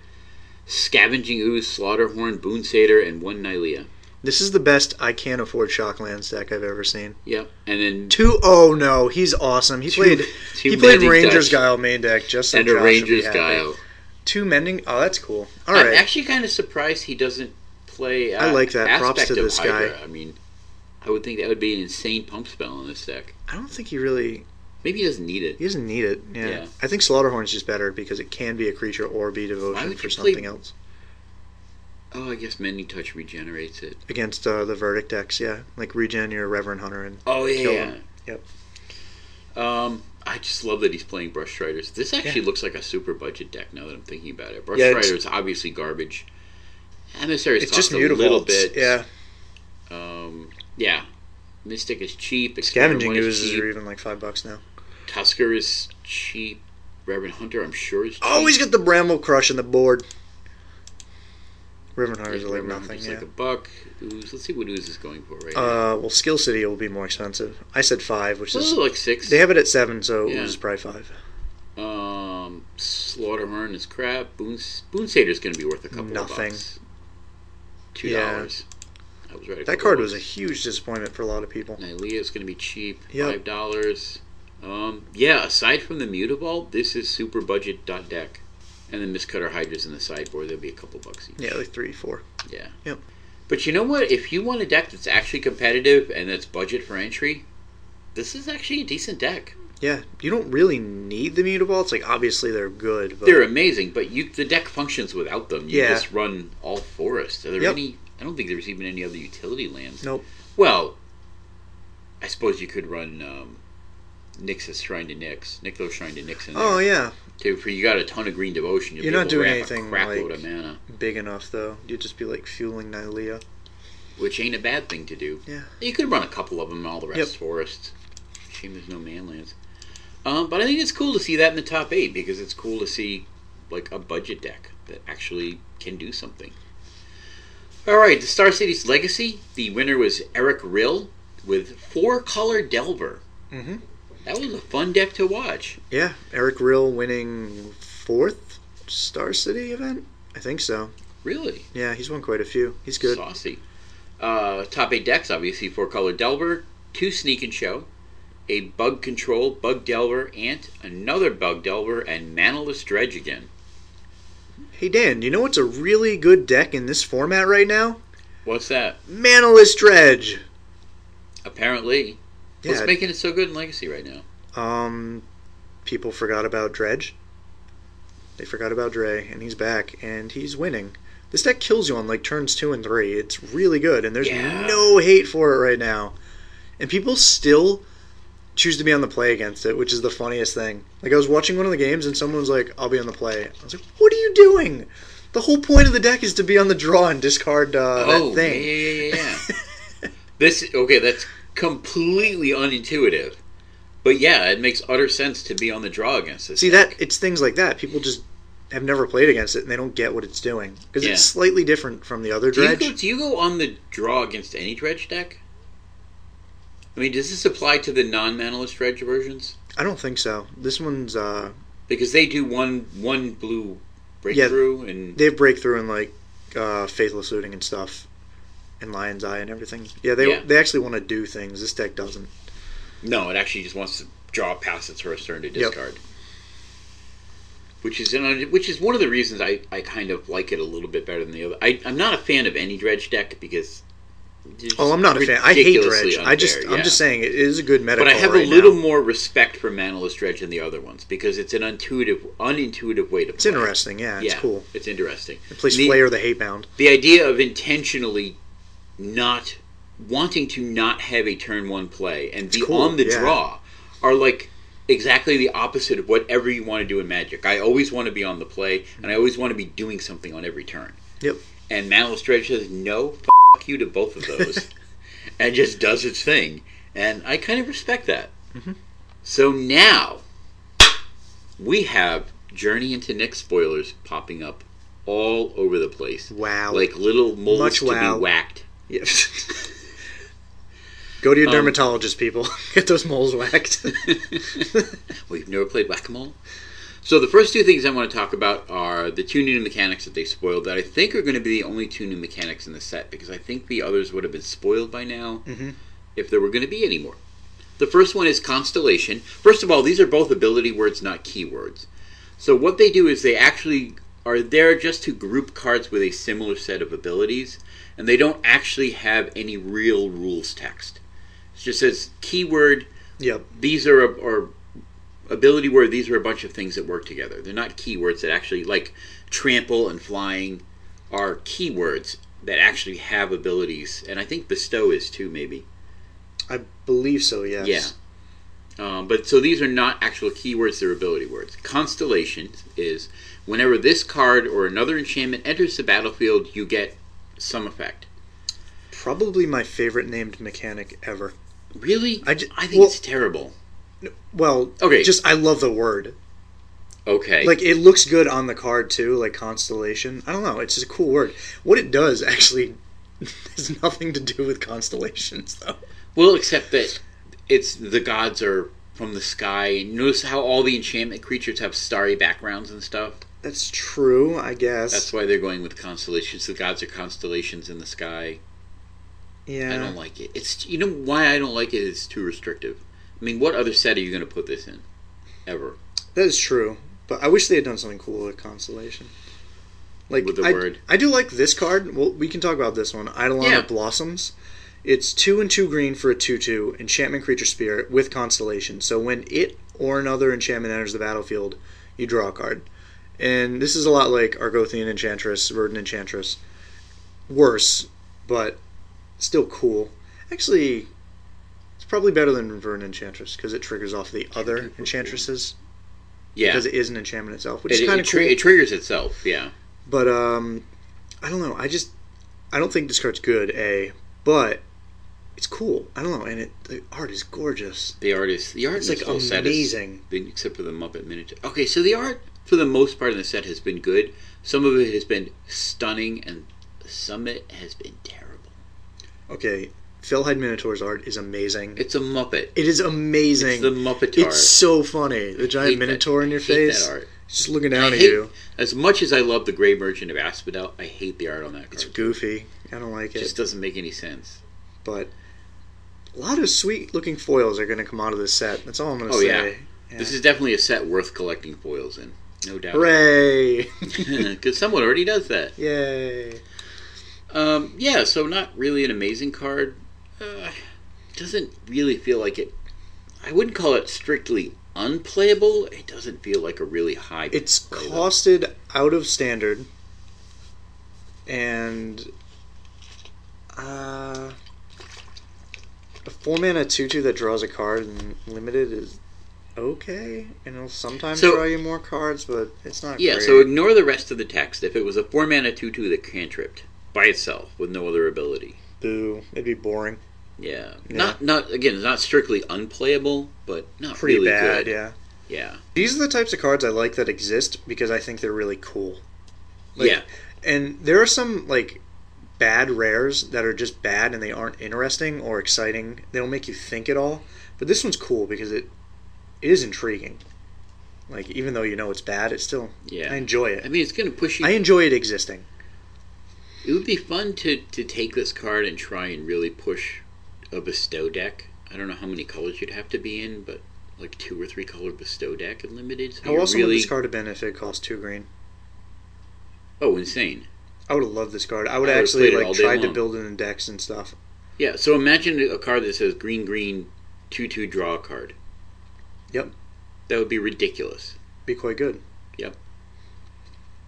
Scavenging Ooze, Slaughterhorn, Boon Satyr, and 1 Nylea. This is the best I can't afford Shocklands deck I've ever seen. Yep, and then Oh no, he's awesome. He played Ranger's Guile main deck just so and Josh a Ranger's would be happy. Guile. 2 Mending. Oh, that's cool. All I'm right. actually kind of surprised he doesn't play. I like that. Props Aspect to of this guy. Hydra. I mean, I would think that would be an insane pump spell in this deck. I don't think he really. Maybe he doesn't need it. He doesn't need it. Yeah. Yeah. I think Slaughterhorn's just better because it can be a creature or be Why devotion would for you something play- else. Oh, I guess Mending Touch regenerates it. Against the Verdict decks, yeah. Like regen your Reverend Hunter and Oh kill yeah. him. Yep. I just love that he's playing Brush Striders. This actually looks like a super budget deck now that I'm thinking about it. Brush Strider is obviously garbage. Emissaries It's just cost a little mutavaults. bit. Yeah. Yeah. Mystic is cheap. Scavenging Experiment Oozes cheap. are even like $5 now. Tusker is cheap. Reverend Hunter, I'm sure, is cheap. Oh, he's got the Bramble Crush in the board. Reverend Hunters are like Reverend nothing, Hunter's yeah. like a buck. Ooze. Let's see what Ooze is going for right now. Well, Skill City will be more expensive. I said 5, which is... like 6. They have it at 7, so Yeah. Ooze is probably 5. Slaughterhorn is crap. Boon Satyr's going to be worth a couple Nothing. of bucks. $2. Yeah. I was right. That card was a huge disappointment for a lot of people. Nylea is going to be cheap. Yep. $5. Yeah, aside from the Mutavault, this is super budget deck. And then Mistcutter Hydra's in the sideboard. There'll be a couple bucks each. Yeah, like 3, 4. Yeah. Yep. But you know what? If you want a deck that's actually competitive and that's budget for entry, this is actually a decent deck. Yeah, you don't really need the Mutavaults. Like, obviously they're good, but... They're amazing, but the deck functions without them. You Yeah. just run all forest. Are there Yep. any... I don't think there's even any other utility lands. Nope. Well, I suppose you could run Nyx's Shrine to Nyx. Nykthos Shrine to Nyx in there. Oh, yeah. You got a ton of green devotion. You're not doing wrap anything, a crap like- load of mana, Big enough, though. You'd just be, like, fueling Nylea. which ain't a bad thing to do. Yeah. You could run a couple of them and all the rest Yep. forest. Shame there's no manlands. But I think it's cool to see that in the top 8 because it's cool to see like a budget deck that actually can do something. All right, the Star City's Legacy. The winner was Eric Rill with 4-color Delver. Mm-hmm. That was a fun deck to watch. Yeah, Eric Rill winning 4th Star City event? I think so. Really? Yeah, he's won quite a few. He's good. Saucy. Top 8 decks, obviously, 4-color Delver, 2 Sneak and Show, a Bug Control, Bug Delver, Ant, another Bug Delver, and Manaless Dredge again. Hey Dan, you know what's a really good deck in this format right now? What's that? Manaless Dredge. Apparently. Yeah. What's making it so good in Legacy right now? People forgot about Dredge. They forgot about Dre, and he's back, and he's winning. This deck kills you on like turns 2 and 3. It's really good, and there's no hate for it right now. And people still choose to be on the play against it, which is the funniest thing. Like, I was watching one of the games, and someone was like, I'll be on the play. I was like, what are you doing? The whole point of the deck is to be on the draw and discard that thing. Yeah. That's completely unintuitive. But yeah, it makes utter sense to be on the draw against this deck. It's things like that. People just have never played against it, and they don't get what it's doing. Because it's slightly different from the other Dredge. Do you go on the draw against any Dredge deck? I mean, does this apply to the non-Manaless Dredge versions? I don't think so. This one's... because they do one blue breakthrough, and they have breakthrough and like Faithless Looting and stuff, and Lion's Eye and everything. Yeah, they actually want to do things. This deck doesn't. No, it actually just wants to draw past its first turn to discard. Yep. Which is one of the reasons I kind of like it a little bit better than the other. I'm not a fan of any Dredge deck because... I'm not a fan. I hate Dredge. I'm just saying it is a good meta. But I have a little more respect for Manaless Dredge than the other ones because it's an unintuitive way to play. It's interesting, yeah. It's cool. It's interesting. It plays Flayer the Hatebound. The idea of intentionally not wanting to not have a turn 1 play and be on the draw are like exactly the opposite of whatever you want to do in Magic. I always want to be on the play and I always want to be doing something on every turn. Yep. And Manaless Dredge says no. You to both of those and just does its thing, and I kind of respect that. Mm-hmm. So now we have Journey into Nyx spoilers popping up all over the place. Wow, like little moles to be whacked. Yes. Go to your dermatologist, people. Get those moles whacked. Well, you've never played whack-a-mole? So the first 2 things I want to talk about are the 2 new mechanics that they spoiled that I think are going to be the only 2 new mechanics in the set because I think the others would have been spoiled by now if there were going to be any more. The first one is Constellation. First of all, these are both ability words, not keywords. So what they do is they actually are there just to group cards with a similar set of abilities, and they don't actually have any real rules text. It just says keyword. Yep. These are or ability word, these are a bunch of things that work together. They're not keywords that actually, like trample and flying, are keywords that actually have abilities. And I think bestow is too, maybe. I believe so, yes. Yeah. But so these are not actual keywords, they're ability words. Constellation is whenever this card or another enchantment enters the battlefield, you get some effect. Probably my favorite named mechanic ever. Really? I think it's terrible. Well, okay. Just I love the word. Okay. Like, it looks good on the card, too, like Constellation. I don't know, it's just a cool word. What it does, actually, has nothing to do with constellations, though. Well, except that it's the gods are from the sky. Notice how all the enchantment creatures have starry backgrounds and stuff? That's true, I guess. That's why they're going with constellations. The gods are constellations in the sky. Yeah. I don't like it. It's you know why I don't like it? It's too restrictive. I mean, what other set are you going to put this in? Ever. That is true. But I wish they had done something cool with Constellation. Like, with the word. I do like this card. Well, we can talk about this one. Eidolon of Blossoms. It's 2 and 2 green for a 2/2 enchantment creature spirit with Constellation. So when it or another enchantment enters the battlefield, you draw a card. And this is a lot like Argothian Enchantress, Verdant Enchantress. Worse, but still cool. Actually, it's probably better than Verdant Enchantress because it triggers off the other enchantresses. Yeah. Because it is an enchantment itself, which is kind of cool. It triggers itself, yeah. But, I don't know. I don't think this card's good, A. But it's cool. I don't know, and the art is gorgeous. The art is It's like amazing. Except for the Muppet miniature. Okay, so the art for the most part in the set has been good. Some of it has been stunning, and some of it has been terrible. Okay, Philhead Minotaur's art is amazing. It's a Muppet. It is amazing. It's the Muppetar. It's so funny. The giant Minotaur in your face. That art. Just looking down at you. As much as I love the Grey Merchant of Asphodel, I hate the art on that card. It's goofy. I don't like it. It just doesn't make any sense. But a lot of sweet-looking foils are going to come out of this set. That's all I'm going to say. Yeah. This is definitely a set worth collecting foils in. No doubt. Hooray! Because someone already does that. Yay. Yeah, so not really an amazing card. Doesn't really feel like it. I wouldn't call it strictly unplayable. It doesn't feel like a really high. It's costed out of standard, and a 4-mana 2/2 that draws a card in limited is okay, and it'll sometimes draw you more cards, but it's not great. So ignore the rest of the text. If it was a 4-mana 2/2 that cantripped by itself with no other ability, boo, it'd be boring. Yeah. Not again, it's not strictly unplayable, but not pretty really bad, good. Yeah. These are the types of cards I like that exist because I think they're really cool. And there are some bad rares that are just bad and they aren't interesting or exciting. They don't make you think at all. But this one's cool because it is intriguing. Even though you know it's bad, it's still I enjoy it. I mean, it's going to push you. I enjoy it existing. It would be fun to take this card and try and really push a bestow deck. I don't know how many colors you'd have to be in, but 2 or 3 color bestow deck in limited. So how awesome would this card have been if it cost 2 green? Oh, insane. I would have loved this card. I would have actually tried to build it in decks and stuff. Yeah, so imagine a card that says green, 2/2 draw a card. Yep. That would be ridiculous. Be quite good. Yep.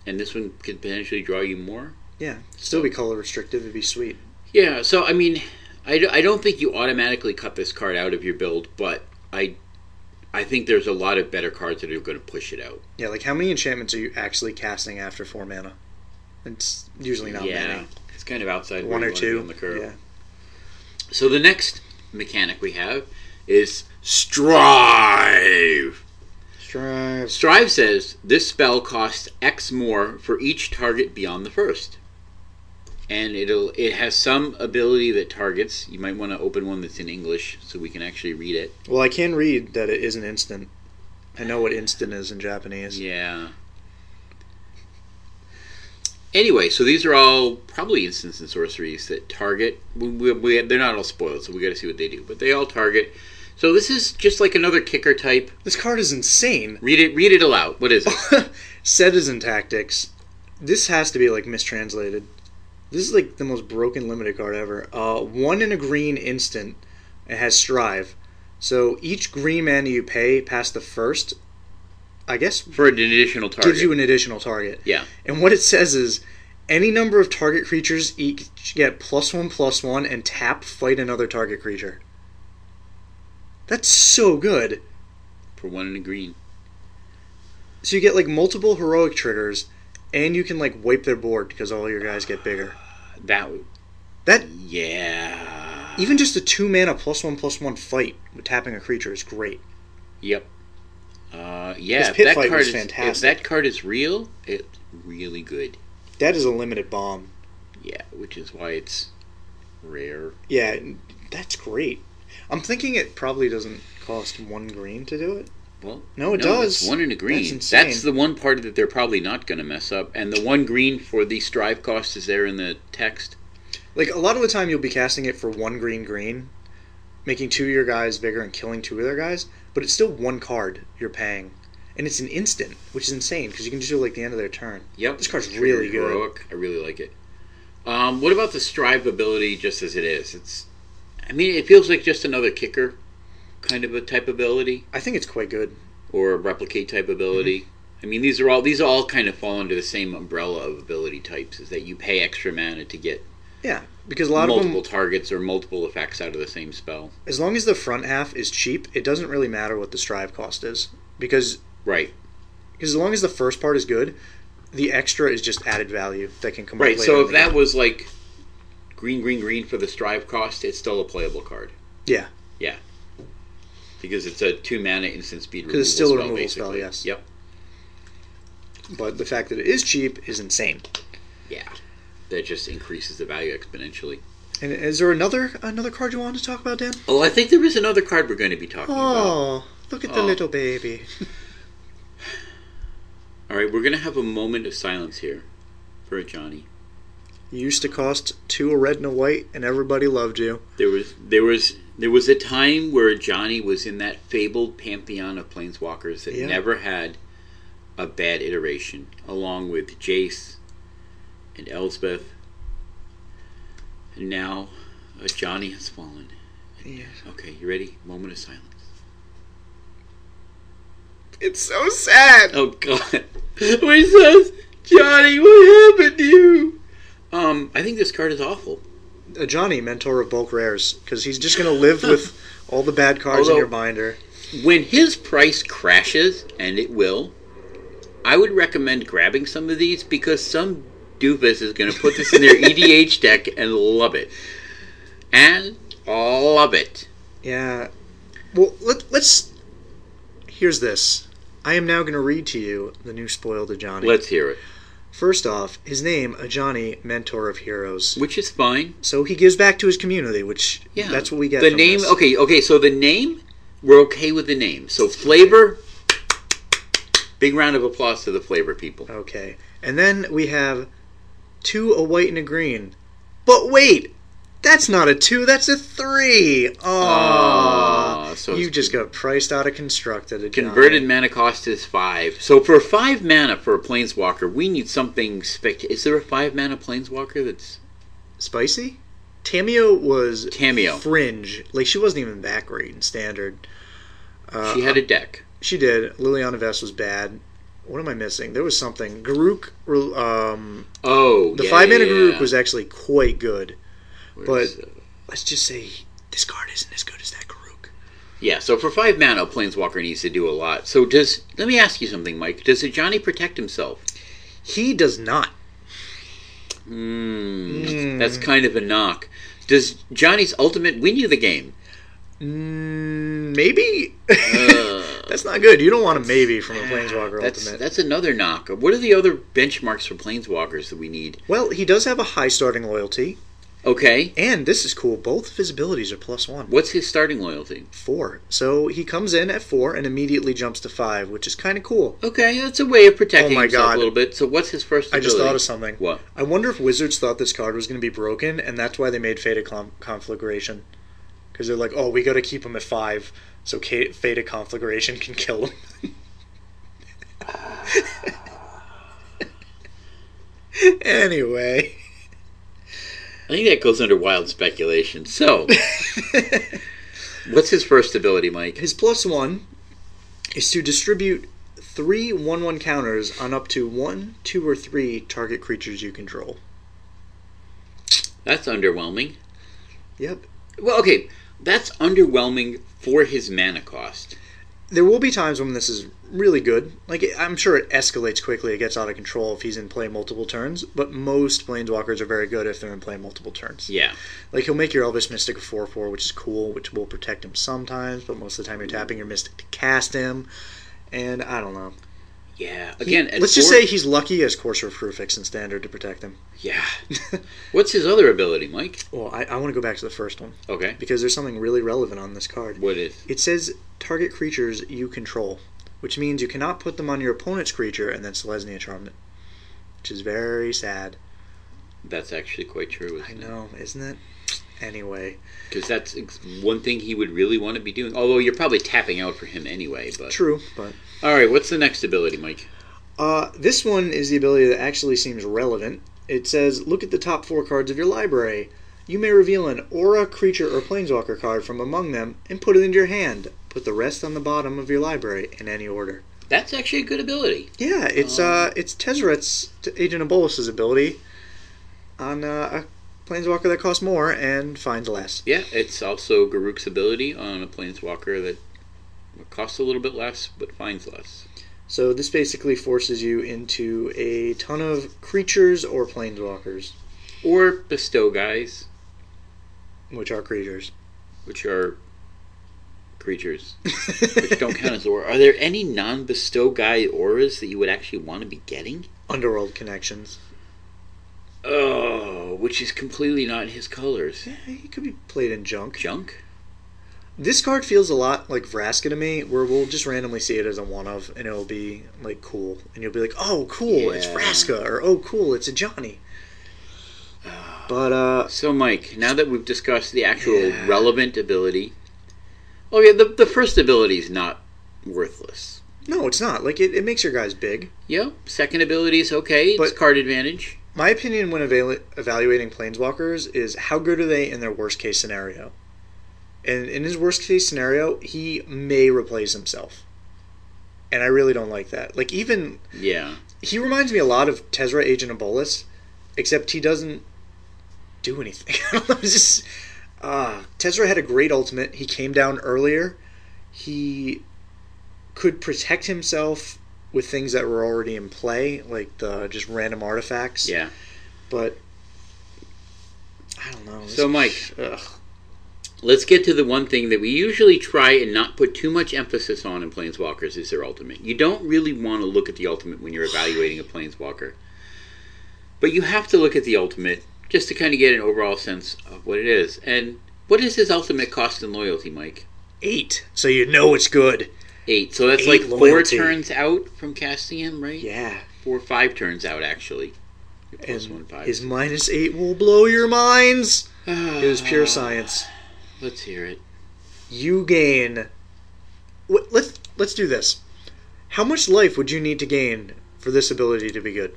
And this one could potentially draw you more? Yeah. Still be color restrictive. It'd be sweet. Yeah, so I mean, I don't think you automatically cut this card out of your build, but I think there's a lot of better cards that are going to push it out. Yeah, how many enchantments are you actually casting after 4 mana? It's usually not many. It's kind of outside 1 or 2 on the curve. Yeah. So the next mechanic we have is Strive. Strive says this spell costs X more for each target beyond the first. And it has some ability that targets. You might want to open one that's in English so we can actually read it. Well, I can read that it is an instant. I know what instant is in Japanese. Yeah. Anyway, so these are all probably instants and sorceries that target. They're not all spoiled, so we got to see what they do. But they all target. So this is just like another kicker type. This card is insane. Read it aloud. What is it? Citizen Tactics. This has to be mistranslated. This is the most broken limited card ever. 1 in a green instant. It has Strive. So each green mana you pay past the first, I guess, for an additional target, gives you an additional target. Yeah. And what it says is, any number of target creatures each get +1/+1 and tap fight another target creature. That's so good. For 1 in a green. So you get multiple heroic triggers, and you can wipe their board because all your guys get bigger. Yeah. Even just a 2 mana +1/+1 fight with tapping a creature is great. Yep. This pit fight was fantastic. If that card is real, it's really good. That is a limited bomb. Yeah, which is why it's rare. Yeah, that's great. I'm thinking it probably doesn't cost 1 green to do it. Well, no, it does. It's 1 in a green. That's insane. That's the one part that they're probably not going to mess up. And the 1 green for the Strive cost is there in the text. A lot of the time you'll be casting it for 1 green, making 2 of your guys bigger and killing 2 of their guys, but it's still 1 card you're paying. And it's an instant, which is insane, because you can just do the end of their turn. Yep. This card's really good. Heroic. I really like it. What about the Strive ability just as it is? It feels like just another kicker kind of a type ability. I think it's quite good. Or a replicate type ability. Mm-hmm. These all kind of fall under the same umbrella of ability types, is that you pay extra mana to get because a lot of them, multiple targets or multiple effects out of the same spell. As long as the front half is cheap, it doesn't really matter what the Strive cost is. Because as long as the first part is good, the extra is just added value that can come right. later So in if the that game. was green for the strive cost, it's still a playable card. Yeah. Yeah. Because it's a 2 mana instant speed removal Because it's still a spell, removal basically. spell, yes. Yep. But the fact that it is cheap is insane. Yeah. That just increases the value exponentially. And is there another card you wanted to talk about, Dan? Oh, I think there is another card we're going to be talking about. Oh, look at the little baby. All right, we're going to have a moment of silence here for Johnny. You used to cost 2 a red and a white, and everybody loved you. There was a time where Johnny was in that fabled pantheon of planeswalkers that never had a bad iteration, along with Jace and Elspeth. And now Johnny has fallen. Yeah. Okay, you ready? Moment of silence. It's so sad. Oh God! My son, Johnny, what happened to you? I think this card is awful. Johnny, mentor of bulk rares, because he's just going to live with all the bad cards in your binder. When his price crashes, and it will, I would recommend grabbing some of these because some doofus is going to put this in their EDH deck and love it. And love it. Yeah. Well, let's... Here's this. I am now going to read to you the new spoil to Johnny. Let's hear it. First off, his name, Johnny, mentor of heroes. Which is fine. So he gives back to his community, which that's what we get the from name. this. Okay, so the name, we're okay with the name. So flavor, big round of applause to the flavor people. Okay. And then we have 2 a white and a green. But wait! That's not a 2, that's a 3! Oh, so you just got priced out of Constructed. Converted mana cost is 5. So for 5 mana for a Planeswalker, we need something spectacular. Is there a 5 mana Planeswalker that's... Spicy? Tameo was... Tameo. Fringe. Like, she wasn't even that great in Standard. She had a deck. She did. Liliana Vest was bad. What am I missing? There was something. Garruk... the 5 mana Garruk was actually quite good. But let's just say this card isn't as good as that Garruk. Yeah, so for 5 mana, a Planeswalker needs to do a lot. So let me ask you something, Mike. Does Johnny protect himself? He does not. That's kind of a knock. Does Johnny's ultimate win you the game? Maybe? That's not good. You don't want a maybe from a Planeswalker ultimate. That's another knock. What are the other benchmarks for Planeswalkers that we need? Well, he does have a high starting loyalty. Okay. And this is cool. Both of his abilities are +1. What's his starting loyalty? 4. So he comes in at 4 and immediately jumps to 5, which is kind of cool. Okay, that's a way of protecting himself a little bit. So what's his first ability? I just thought of something. What? I wonder if Wizards thought this card was going to be broken, and that's why they made Fated Conflagration. Because they're like, oh, we got to keep him at 5, so Fated Conflagration can kill him. Anyway... I think that goes under wild speculation. So, what's his first ability, Mike? His +1 is to distribute 3 1/1 counters on up to 1, 2, or 3 target creatures you control. That's underwhelming. Yep. Well, okay, that's underwhelming for his mana cost. There will be times when this is really good. Like, I'm sure it escalates quickly. It gets out of control if he's in play multiple turns. But most Planeswalkers are very good if they're in play multiple turns. Yeah. Like, he'll make your Elvish Mystic a 4/4, which is cool, which will protect him sometimes. But most of the time you're tapping your Mystic to cast him. And I don't know. Yeah. Again, let's just say he's lucky as Courser of Prefix in Standard to protect him. Yeah. What's his other ability, Mike? Well, I want to go back to the first one. Okay. Because there's something really relevant on this card. What is? It says target creatures you control, which means you cannot put them on your opponent's creature and then Selesnya charm it, which is very sad. That's actually quite true. I know, isn't it? Anyway. Because that's one thing he would really want to be doing. Although you're probably tapping out for him anyway. But true, but... Alright, what's the next ability, Mike? This one is the ability that actually seems relevant. It says, look at the top 4 cards of your library. You may reveal an aura, creature, or planeswalker card from among them and put it into your hand. Put the rest on the bottom of your library in any order. That's actually a good ability. Yeah, it's Tezzeret's Agent of Bolus's ability on a planeswalker that costs more and finds less. Yeah, it's also Garruk's ability on a planeswalker that costs a little bit less but finds less. So this basically forces you into a ton of creatures or planeswalkers. Or bestow guys, Which are creatures. which are creatures, which don't count as aura. Are there any non-bestow guy auras that you would actually want to be getting? Underworld connections. Oh, which is completely not his colors. Yeah, he could be played in junk. Junk? This card feels a lot like Vraska to me, where we'll just randomly see it as a one-of, and it'll be, like, cool. And you'll be like, oh, cool, it's Yeah. Vraska, or oh, cool, it's a Johnny. But, So, Mike, now that we've discussed the actual Yeah. relevant ability... Oh, yeah, the first ability is not worthless. no, it's not. Like, it makes your guys big. Yep, second ability is okay. It's But- card advantage. My opinion when evaluating Planeswalkers is how good are they in their worst-case scenario? And in his worst-case scenario, he may replace himself. And I really don't like that. Like, even... Yeah. He reminds me a lot of Tezra, Agent of Bolas, except he doesn't do anything. I don't know, it's just... Tezra had a great ultimate. He came down earlier. He could protect himself with things that were already in play, like the just random artifacts. Yeah. But I don't know. So, Mike, Ugh. let's get to the one thing that we usually try and not put too much emphasis on in Planeswalkers is their ultimate. You don't really want to look at the ultimate when you're evaluating a Planeswalker. But you have to look at the ultimate just to kind of get an overall sense of what it is. And what is his ultimate cost in loyalty, Mike? 8, so you know it's good. 8. So that's 8 like 4 loyalty. turns out from casting him, right? Yeah. 4 or 5 turns out, actually. Your plus And 1, 5. his -8 will blow your minds. It is pure science. Let's hear it. You gain... Let's do this. How much life would you need to gain for this ability to be good?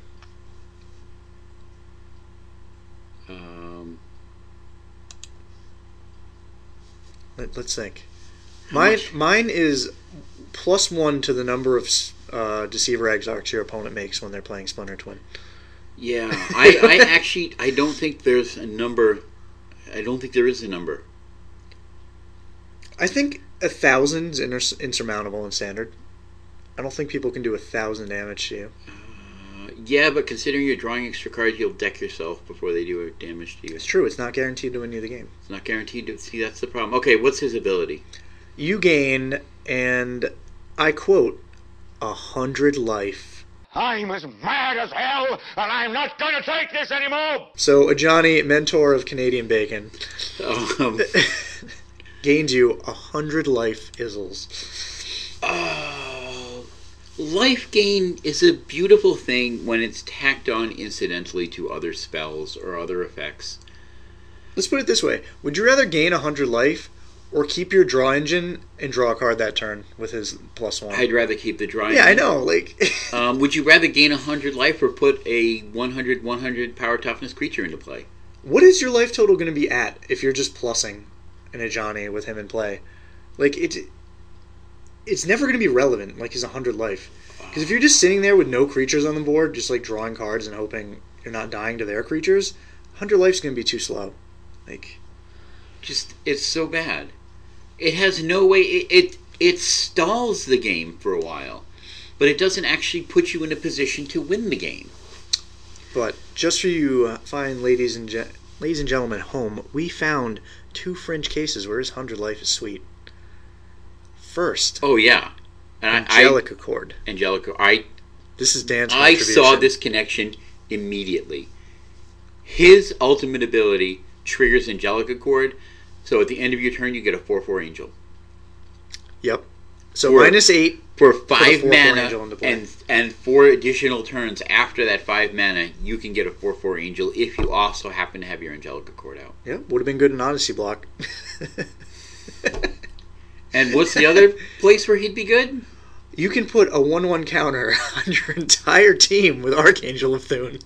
Let's think. much? Mine is +1 to the number of Deceiver Exarchs your opponent makes when they're playing Splinter Twin. Yeah, I actually, I don't think there's a number. I don't think there is a number. I think 1,000's insurmountable in Standard. I don't think people can do 1,000 damage to you. Yeah, but considering you're drawing extra cards, you'll deck yourself before they do damage to you. It's true. It's not guaranteed to win you the game. It's not guaranteed to. See, that's the problem. Okay, what's his ability? You gain, and I quote, 100 life. I'm as mad as hell, and I'm not going to take this anymore! So a Johnny, mentor of Canadian Bacon, gains you 100 life Izzles. Oh, life gain is a beautiful thing when it's tacked on incidentally to other spells or other effects. Let's put it this way. Would you rather gain 100 life or keep your draw engine and draw a card that turn with his +1? I'd rather keep the drawing. Yeah, I know. Like, Would you rather gain 100 life or put a 100 power toughness creature into play? what is your life total going to be at if you're just plussing in a Johnny with him in play? Like, it's never going to be relevant, like his 100 life. Because if you're just sitting there with no creatures on the board, just like drawing cards and hoping you're not dying to their creatures, 100 life's going to be too slow. Like, Just, it's so bad. It has no way. It stalls the game for a while, but it doesn't actually put you in a position to win the game. but just for you fine ladies and gentlemen at home, we found 2 fringe cases where his 100 life is sweet. First, Oh yeah, and Angelic Accord. Angelica. This is Dan's I contribution. saw this connection immediately. His ultimate ability triggers Angelic Accord, so at the end of your turn you get a 4/4 angel. Yep. So Or- -8. For Put a 5 4/4 mana angel into play. and 4 additional turns after that 5 mana, you can get a 4/4 angel if you also happen to have your Angelic Accord out. Yep, would have been good in Odyssey block. And what's the other place where he'd be good? You can put a 1/1 counter on your entire team with Archangel of Thune.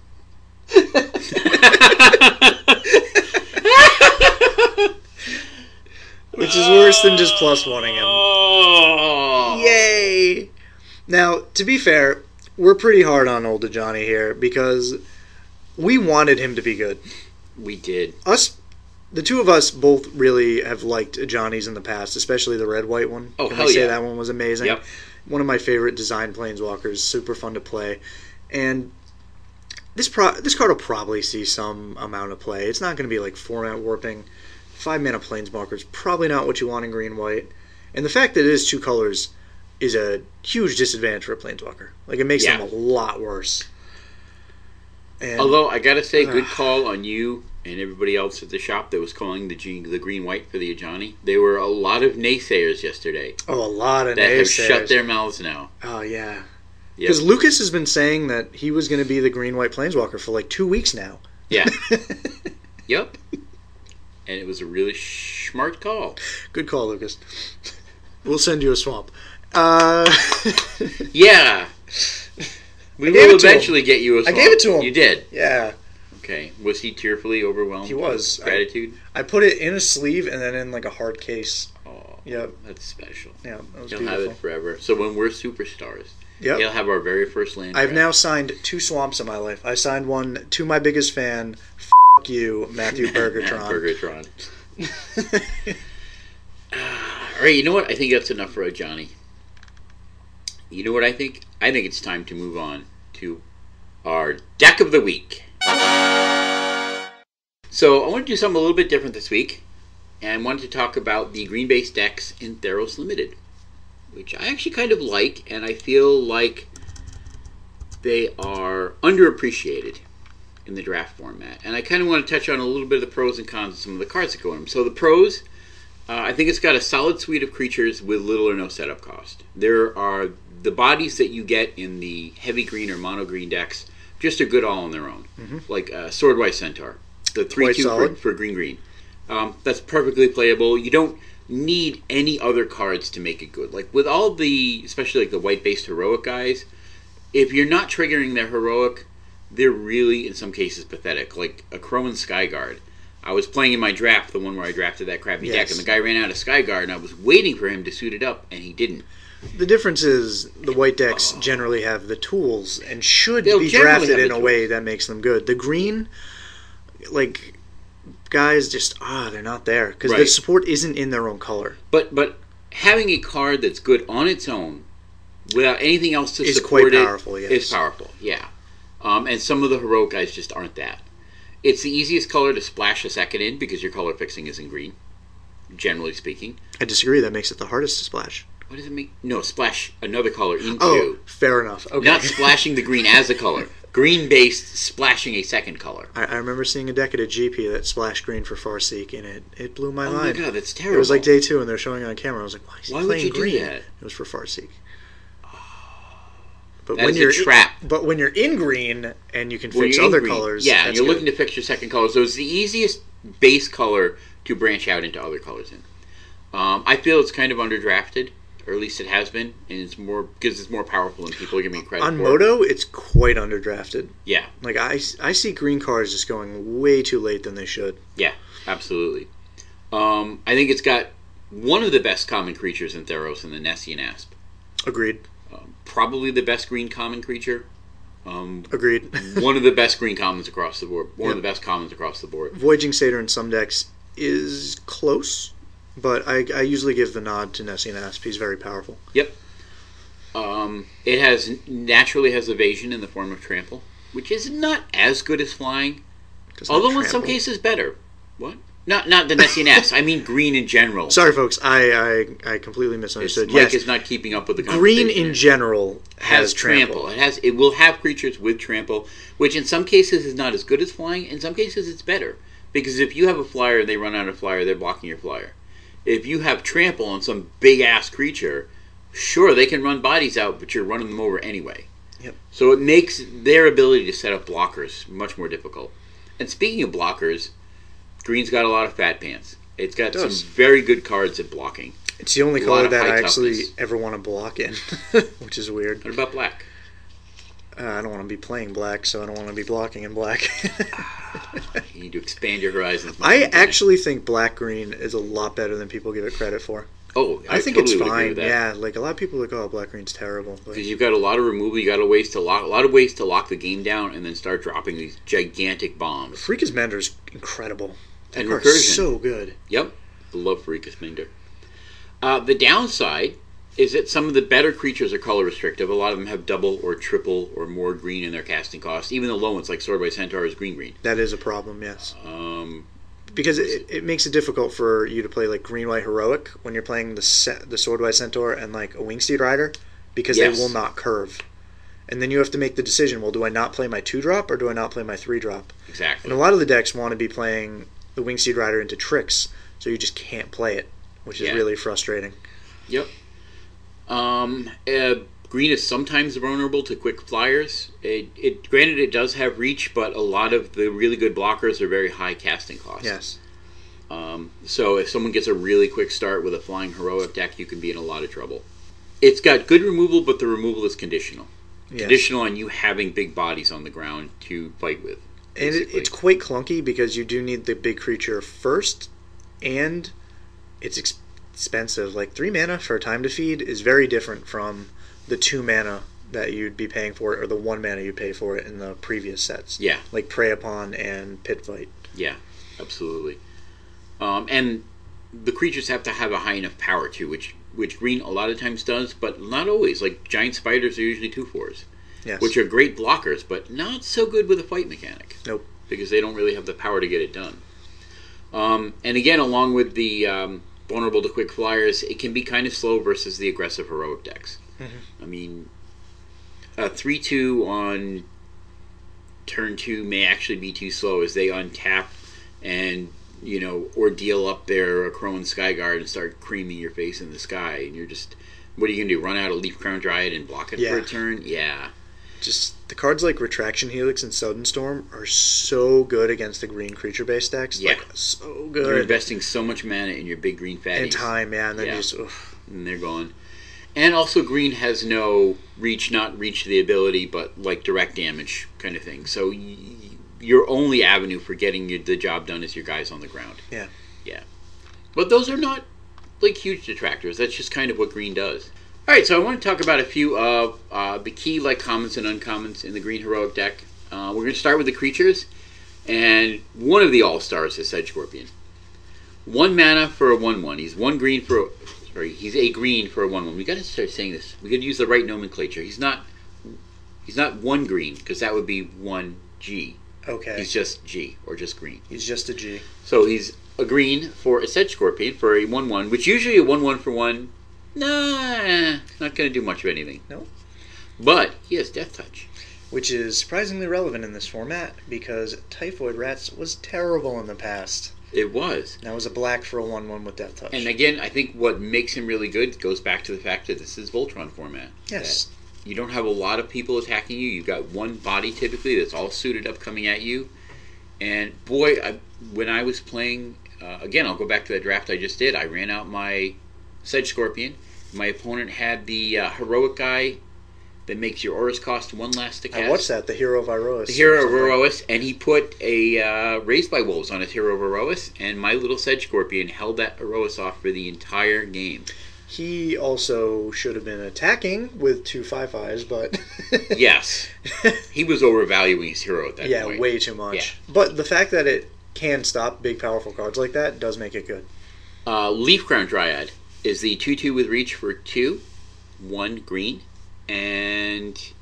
Which is worse than just +1ing him. Oh. Yay! Now, to be fair, we're pretty hard on old Johnny here because we wanted him to be good. We did. The two of us both really have liked Johnny's in the past, especially the red-white one. Oh, Can hell we say yeah. that one was amazing? Yep. One of my favorite design planeswalkers, super fun to play. And This card will probably see some amount of play. It's not going to be like 4-mana warping. 5-mana Planeswalker is probably not what you want in green-white. And the fact that it is 2 colors is a huge disadvantage for a Planeswalker. Like, it makes them a lot worse. And, although, I gotta say, good call on you and everybody else at the shop that was calling the green-white for the Ajani. There were a lot of naysayers yesterday. Oh, a lot of naysayers. That have shut their mouths now. Oh, yeah. Because Lucas has been saying that he was going to be the green-white Planeswalker for like 2 weeks now. Yeah. Yep. And it was a really smart call. Good call, Lucas. We'll send you a swamp. Yeah. We will eventually get you a swamp. I gave it to him. You did? Yeah. Okay. Was he tearfully overwhelmed? He was. With gratitude? I put it in a sleeve and then in like a hard case. Oh, yep. That's special. Yeah, that was He'll beautiful. have it forever. So when we're superstars, yep. he'll have our very first land. I've now signed 2 swamps in my life. I signed one to my biggest fan, F*** you, Matthew Bergertron. Bergertron. All right, you know what? I think that's enough for Ajani. You know what I think? I think it's time to move on to our deck of the week. So I want to do something a little bit different this week, and I wanted to talk about the green-based decks in Theros Limited, which I actually kind of like, and I feel like they are underappreciated in the draft format. And I kind of want to touch on a little bit of the pros and cons of some of the cards that go in them. So the pros, I think it's got a solid suite of creatures with little or no setup cost. There are the bodies that you get in the heavy green or mono green decks, just are good all on their own. Mm-hmm. Like Swordwise Centaur, the 3/2 for green. That's perfectly playable. You don't need any other cards to make it good. Like with all the, especially like the white-based heroic guys, if you're not triggering their heroic, they're really, in some cases, pathetic. Like a Crowan Skyguard. I was playing in my draft, the one where I drafted that crappy deck, and the guy ran out of Skyguard, and I was waiting for him to suit it up, and he didn't. The difference is the white decks generally have the tools and should be drafted in a way that makes them good. The green, like, guys just, they're not there. Because the support isn't in their own color. But having a card that's good on its own, without anything else to is support quite powerful, it, yes. is powerful, yeah. And some of the heroic guys just aren't that. It's the easiest color to splash a second in because your color fixing is in green, generally speaking. I disagree. That makes it the hardest to splash. What does it make? No, splash another color into. Oh, fair enough. Okay. Not splashing the green as a color. Green-based splashing a second color. I remember seeing a deck at a GP that splashed green for Farseek, and it blew my mind. Oh my god, that's terrible. It was like day 2, and they're showing it on camera. I was like, why is he playing would you green? do that? It was for Farseek. But when you're a trap. But when you're in green and you can fix other colors, yeah, and you're looking to fix your second color, so it's the easiest base color to branch out into other colors in. I feel it's kind of underdrafted, or at least it has been, and it's more because it's more powerful than people are giving it credit on for. On Moto, it's quite underdrafted. Yeah, like I see green cards just going way too late than they should. Yeah, absolutely. I think it's got one of the best common creatures in Theros in the Nessian Asp. Agreed. Probably the best green common creature. Agreed. One of the best green commons across the board. One of the best commons across the board. Voyaging Satyr in some decks is close, but I usually give the nod to Nessian Asp. He's very powerful. Yep. It naturally has evasion in the form of trample, which is not as good as flying, although in some cases better. What? Not the Nessian Asp. I mean green in general. Sorry, folks. I completely misunderstood. Mike is not keeping up with the Green conversation. in general has trample. It will have creatures with trample, which in some cases is not as good as flying. In some cases, it's better because if you have a flyer and they run out of flyer, they're blocking your flyer. If you have trample on some big ass creature, sure they can run bodies out, but you're running them over anyway. Yep. So it makes their ability to set up blockers much more difficult. And speaking of blockers. Green's got a lot of fat pants. It's got some very good cards at blocking. It's the only color that I actually ever want to block in, which is weird. What about black? I don't want to be playing black, so I don't want to be blocking in black. You need to expand your horizons. I actually think black-green is a lot better than people give it credit for. Oh, I think totally it's fine. Yeah, like a lot of people are like, oh, black-green's terrible. Because you've got a lot of removal, you got a lot of ways to lock the game down, and then start dropping these gigantic bombs. Freakus Mender's incredible. And recursion. So good. Yep. I love Freakus Mender. The downside is that some of the better creatures are color restrictive. A lot of them have double or triple or more green in their casting cost. Even the low ones, like Sword by Centaur, is green. That is a problem, yes. Because it makes it difficult for you to play like green-white heroic when you're playing the Sword by Centaur and like a Wingsteed Rider, because they will not curve. And then you have to make the decision, well, do I not play my 2-drop or do I not play my 3-drop? Exactly. And a lot of the decks want to be playing the Wingsteed Rider into tricks, so you just can't play it, which is really frustrating. Yep. Green is sometimes vulnerable to quick flyers. Granted, it does have reach, but a lot of the really good blockers are very high casting costs. Yes. So if someone gets a really quick start with a flying heroic deck, you can be in a lot of trouble. It's got good removal, but the removal is conditional. Yes. Conditional on you having big bodies on the ground to fight with. And it's quite clunky because you do need the big creature first, and it's expensive. Like 3 mana for a Time to Feed is very different from the 2 mana that you'd be paying for it, or the 1 mana you pay for it in the previous sets. Yeah. Like Prey Upon and Pit Fight. Yeah, absolutely. And the creatures have to have a high enough power too, which green a lot of times does, but not always. Like giant spiders are usually 2/4s, which are great blockers, but not so good with a fight mechanic. Nope. Because they don't really have the power to get it done. And again, along with the vulnerable to quick flyers, it can be kind of slow versus the aggressive heroic decks. Mm-hmm. I mean, a 3/2 on turn 2 may actually be too slow as they untap and ordeal up their Crone Skyguard and start creaming your face in the sky, and you're just, what are you gonna do? Run out a Leaf Crown Dryad and block it for a turn? Yeah. Just the cards like Retraction Helix and Sudden Storm are so good against the green creature-based decks. Yeah, like, so good. You're investing so much mana in your big green fatties. And time, and then and they're gone. And also, green has no reach, not reach the ability, but like direct damage kind of thing. So your only avenue for getting the job done is your guys on the ground. Yeah. Yeah. But those are not like huge detractors. That's just kind of what green does. All right, so I want to talk about a few of the key like commons and uncommons in the green heroic deck. We're going to start with the creatures, and one of the all-stars is Sedge Scorpion. 1 mana for a 1/1. He's he's a green for a 1/1. We got to start saying this. We got to use the right nomenclature. He's not 1 green, because that would be 1 G. Okay. Going just G, or just green. He's just a G. So he's a green for a Sedge Scorpion for a 1/1, which usually a 1/1 for 1. Nah, not going to do much of anything. No. But he has Death Touch. Which is surprisingly relevant in this format, because Typhoid Rats was terrible in the past. It was. That was a black for a 1/1 with Death Touch. And again, I think what makes him really good goes back to the fact that this is Voltron format. Yes. You don't have a lot of people attacking you. You've got one body typically that's all suited up coming at you. And boy, when I was playing, again, I'll go back to that draft I just did. I ran out my Sedge Scorpion. My opponent had the heroic guy that makes your auras cost 1 less to cast. What's that? The Hero of Iroas. The Hero of Iroas, and he put a Raised by Wolves on his Hero of Iroas, and my little Sedge Scorpion held that Iroas off for the entire game. He also should have been attacking with 2 5/5s, but... Yes. He was overvaluing his hero at that point. Yeah, way too much. Yeah. But the fact that it can stop big, powerful cards like that does make it good. Leaf Crown Dryad is the 2/2 with reach for 2, 1 green, and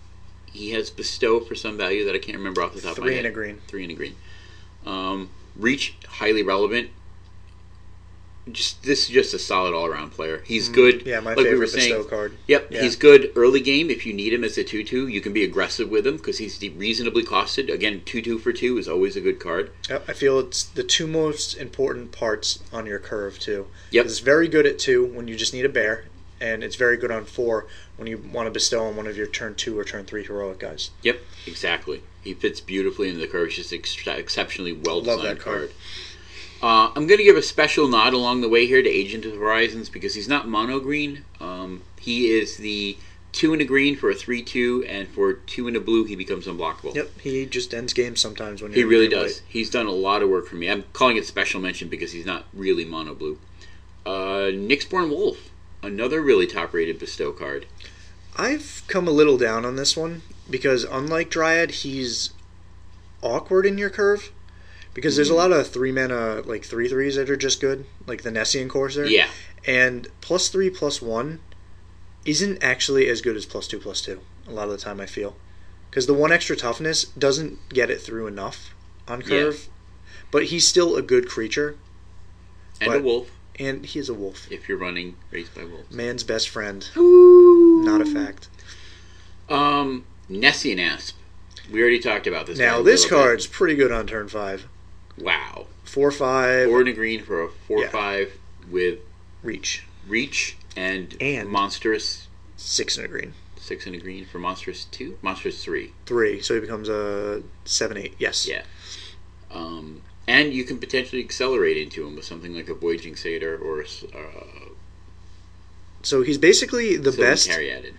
he has Bestow for some value that I can't remember off the top of my head. 3 and a green. 3 and a green. Reach, highly relevant. This is just a solid all-around player. He's good. Yeah, my like favorite Bestow card. Yep, yeah. He's good early game if you need him as a 2/2. You can be aggressive with him because he's reasonably costed. Again, 2/2 for 2 is always a good card. I feel it's the 2 most important parts on your curve, too. Yep. It's very good at 2 when you just need a bear, and it's very good on 4 when you want to bestow on one of your turn 2 or turn 3 heroic guys. Yep, exactly. He fits beautifully into the curve. It's just exceptionally well-designed Love that card. I'm going to give a special nod along the way here to Agent of Horizons because he's not mono green. He is the 2 and a green for a 3/2, and for 2 and a blue, he becomes unblockable. Yep, he just ends games sometimes when he really does. He's done a lot of work for me. I'm calling it special mention because he's not really mono blue. Nyxborn Wolf, another really top-rated Bestow card. I've come a little down on this one because unlike Dryad, he's awkward in your curve. Because there's a lot of 3 mana, like 3/3s that are just good, like the Nessian Courser. Yeah. And +3/+1 isn't actually as good as +2/+2 a lot of the time, I feel. Because the 1 extra toughness doesn't get it through enough on curve. Yeah. But he's still a good creature. And a wolf. And he is a wolf. If you're running Raised by Wolves. Man's best friend. Ooh. Not a fact. Nessian Asp. We already talked about this. Now, this card's pretty good on turn 5. Wow. 4/5. 4 and a green for a 4/5 with Reach. And monstrous. 6 and a green. 6 and a green for monstrous 2? Monstrous 3. 3, so he becomes a 7/8. Yes. Yeah. And you can potentially accelerate into him with something like a Voyaging Satyr or so he's basically the best. Caryatid.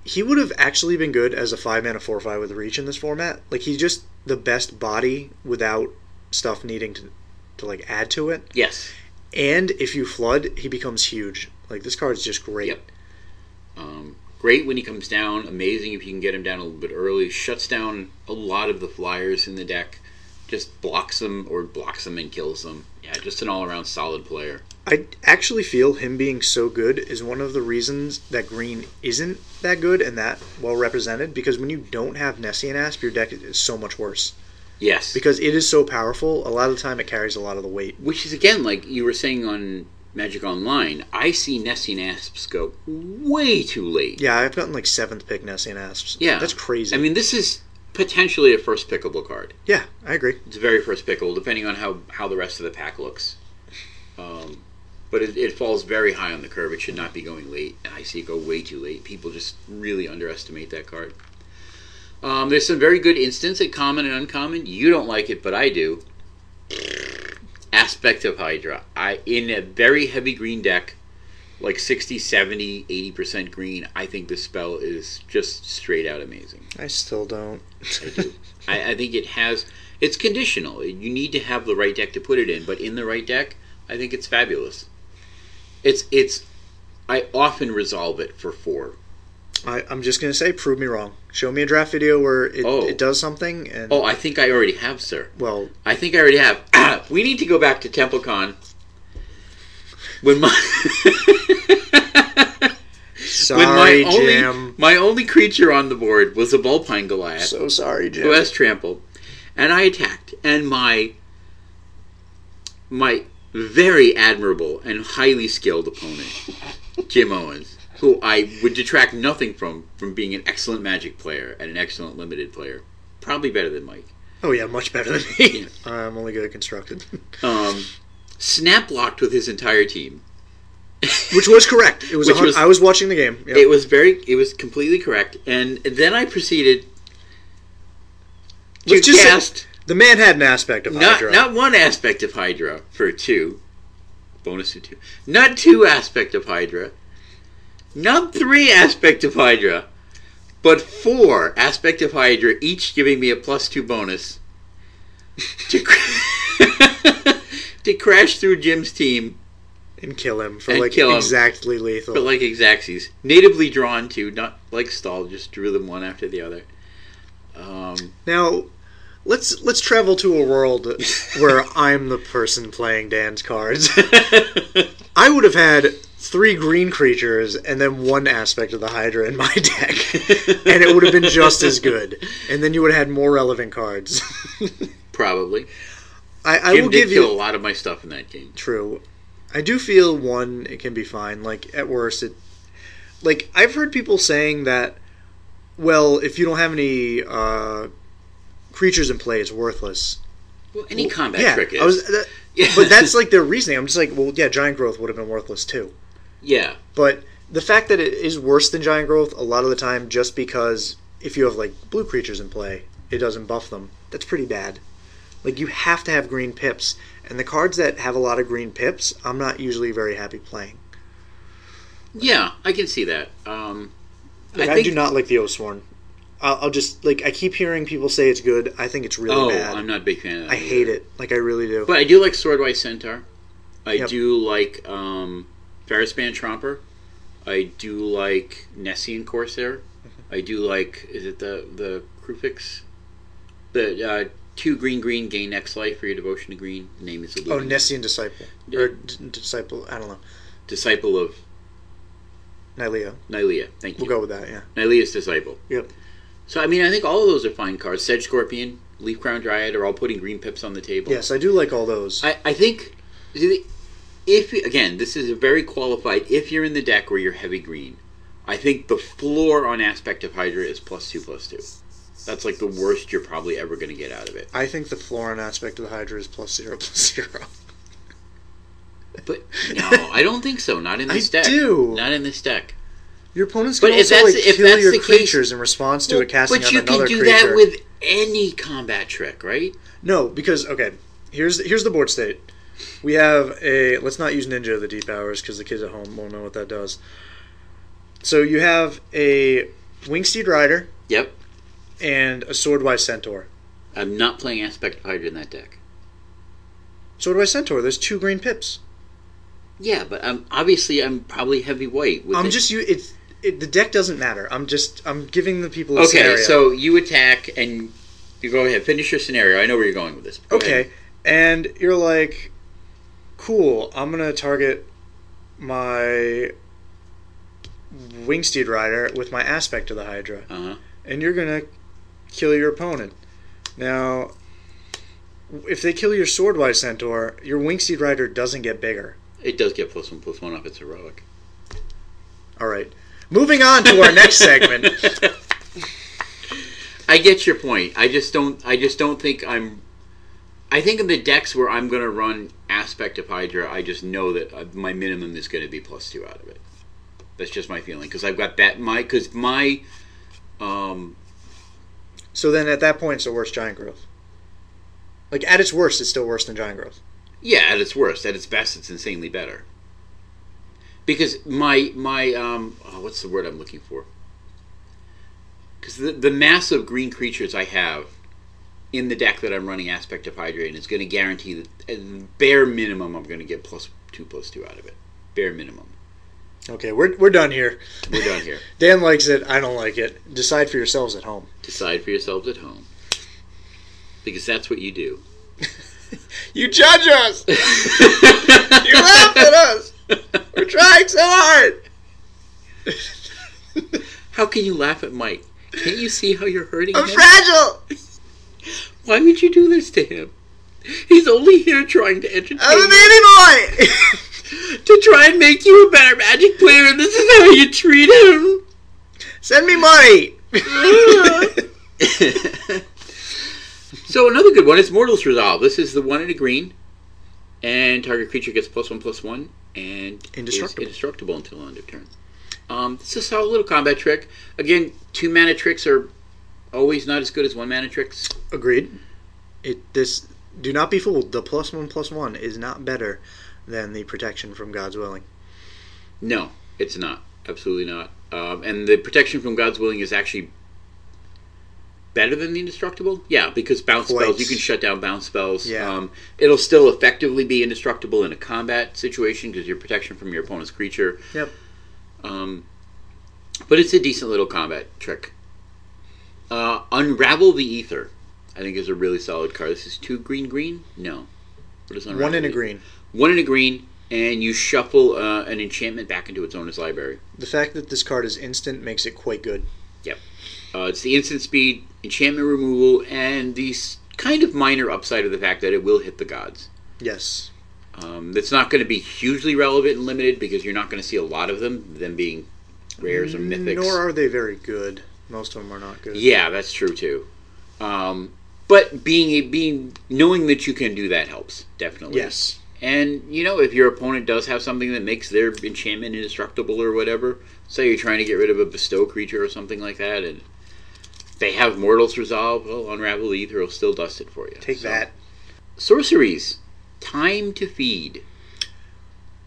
He would have actually been good as a 5-mana 4/5 with Reach in this format. Like, he's just the best body without stuff needing to like add to it. Yes. And if you flood, he becomes huge. Like, this card's just great. Yep. Great when he comes down. Amazing if you can get him down a little bit early. Shuts down a lot of the flyers in the deck. Just blocks them and kills them. Yeah, just an all-around solid player. I actually feel him being so good is one of the reasons that green isn't that good and that well represented, because when you don't have Nessian Asp, your deck is so much worse. Yes. Because it is so powerful, a lot of the time it carries a lot of the weight. Which is, again, like you were saying on Magic Online, I see Nessian Asps go way too late. Yeah, I've gotten like 7th pick Nessian Asps. Yeah. That's crazy. I mean, this is potentially a first pickable card. Yeah, I agree. It's a very first pickable, depending on how the rest of the pack looks. But it falls very high on the curve. It should not be going late. I see it go way too late. People just really underestimate that card. There's some very good instants at common and uncommon. You don't like it, but I do. Aspect of Hydra. In a very heavy green deck, like 60, 70, 80% green, I think this spell is just straight out amazing. I still don't. I do. I think it's conditional. You need to have the right deck to put it in, but in the right deck, I think it's fabulous. I often resolve it for 4. I'm just going to say, prove me wrong. Show me a draft video where it does something. And I think I already have, sir. Well, I think I already have. We need to go back to TempleCon. When my only creature on the board was a Vulpine Goliath. So sorry, Jim. Who has trample. And I attacked. And my very admirable and highly skilled opponent, Jim Owens, who I would detract nothing from being an excellent Magic player and an excellent Limited player. Probably better than Mike. Oh yeah, much better than me. Yeah. I'm only good at Constructed. Snap blocked with his entire team. Which was correct. It was. I was watching the game. Yep. It was completely correct. And then I proceeded to cast. The man had an aspect of Hydra. Not one aspect of Hydra for 2. Bonus to 2. Not 2 aspect of Hydra. Not 3 aspect of Hydra. But 4 aspect of Hydra, each giving me a +2 bonus to crash through Jim's team. And kill him for exactly lethal. But like Exacxies. Natively drawn to, not like stalled, just drew them one after the other. Now, let's travel to a world where I'm the person playing Dan's cards. I would have had 3 green creatures and then 1 aspect of the Hydra in my deck. And it would have been just as good. And then you would have had more relevant cards. Probably. I Jim will did give kill you a lot of my stuff in that game. True. I do feel 1, it can be fine. Like, at worst, I've heard people saying that, well, if you don't have any creatures in play, it's worthless. Well, any combat trick is. But that's like their reasoning. I'm just like, well, yeah, Giant Growth would have been worthless too. Yeah. But the fact that it is worse than Giant Growth a lot of the time, just because if you have like blue creatures in play, it doesn't buff them. That's pretty bad. Like, you have to have green pips. And the cards that have a lot of green pips, I'm not usually very happy playing. Yeah, I can see that. I do not like the Oathsworn. I'll just, I keep hearing people say it's good. I think it's really bad. I'm not a big fan of that. I hate it. I really do. But I do like Swordwise Centaur. I do like Ferrispan Tromper. I do like Nessian Corsair. I do like, is it the Krufix? The 2 green gain X life for your devotion to green. The name is Nessian Disciple. Or Disciple, I don't know. Disciple of Nylea. Thank you. We'll go with that, yeah. Nylea's Disciple. Yep. So, I mean, I think all of those are fine cards. Sedge Scorpion, Leaf Crown Dryad are all putting green pips on the table. Yes, I do like all those. I think, again, this is a very qualified, if you're in the deck where you're heavy green, I think the floor on Aspect of Hydra is +2/+2. That's like the worst you're probably ever going to get out of it. I think the floor on Aspect of the Hydra is +0/+0. But, no, I don't think so. Not in this deck. I do. Not in this deck. Your opponents can also kill your creatures in response to a casting on another creature. But you can do that with any combat trick, right? No, because, okay, here's the board state. We have a... Let's not use Ninja of the Deep Hours, because the kids at home won't know what that does. So you have a Wingsteed Rider. Yep. And a Swordwise Centaur. I'm not playing Aspect of Hydra in that deck. Swordwise Centaur, there's 2 green pips. Yeah, but obviously I'm probably heavy white. The deck doesn't matter. I'm giving the people a scenario. Okay, so you attack and you go ahead. Finish your scenario. I know where you're going with this. Go ahead. And you're like, cool, I'm going to target my Wingsteed Rider with my Aspect of the Hydra. Uh-huh. And you're going to kill your opponent. Now, if they kill your Swordwise Centaur, your Wingsteed Rider doesn't get bigger. It does get +1/+1 off its heroic. All right. Moving on to our next segment. I get your point. I just don't think I think in the decks where I'm going to run Aspect of Hydra, I just know that my minimum is going to be +2 out of it. That's just my feeling because I've got that So then at that point it's the worst Giant Growth. Like at its worst it's still worse than Giant Growth. Yeah, at its worst. At its best it's insanely better. Because my what's the word I'm looking for? Because the mass of green creatures I have in the deck that I'm running Aspect of Hydra in is going to guarantee that at bare minimum I'm going to get +2/+2 out of it. Bare minimum. Okay, we're done here. We're done here. Dan likes it. I don't like it. Decide for yourselves at home. Decide for yourselves at home. Because that's what you do. You judge us! You laugh at us! We're trying so hard! How can you laugh at Mike? Can't you see how you're hurting him? I'm fragile! Why would you do this to him? He's only here trying to entertain I'm a you. baby boy! To try and make you a better Magic player, and this is how you treat him? Send me money! So another good one is Mortal's Resolve. This is the 1 in a green, and target creature gets +1/+1, and indestructible. is indestructible until end of turn. It's a solid little combat trick. Again, 2 mana tricks are always not as good as 1 mana tricks. Agreed. Do not be fooled. The +1/+1 is not better than the protection from God's Willing. No, it's not. Absolutely not. And the protection from God's Willing is actually better than the indestructible? Yeah, because bounce spells, you can shut down bounce spells. Yeah. It'll still effectively be indestructible in a combat situation because your protection from your opponent's creature. Yep. But it's a decent little combat trick. Unravel the Ether, I think, is a really solid card. This is 2 green? No. What is Unravel? 1 in a green. 1 in a green, and you shuffle an enchantment back into its owner's library. The fact that this card is instant makes it quite good. Yep. It's the instant speed, enchantment removal, and the kind of minor upside of the fact that it will hit the gods. Yes. It's not going to be hugely relevant and limited because you're not going to see a lot of them being rares or mythics. Nor are they very good. Most of them are not good. Yeah, that's true too. But knowing that you can do that helps, definitely. Yes. And, if your opponent does have something that makes their enchantment indestructible or whatever, say you're trying to get rid of a bestow creature or something like that, and they have Mortal's Resolve, well, Unravel the Ether will still dust it for you. Take that. Sorceries. Time to Feed.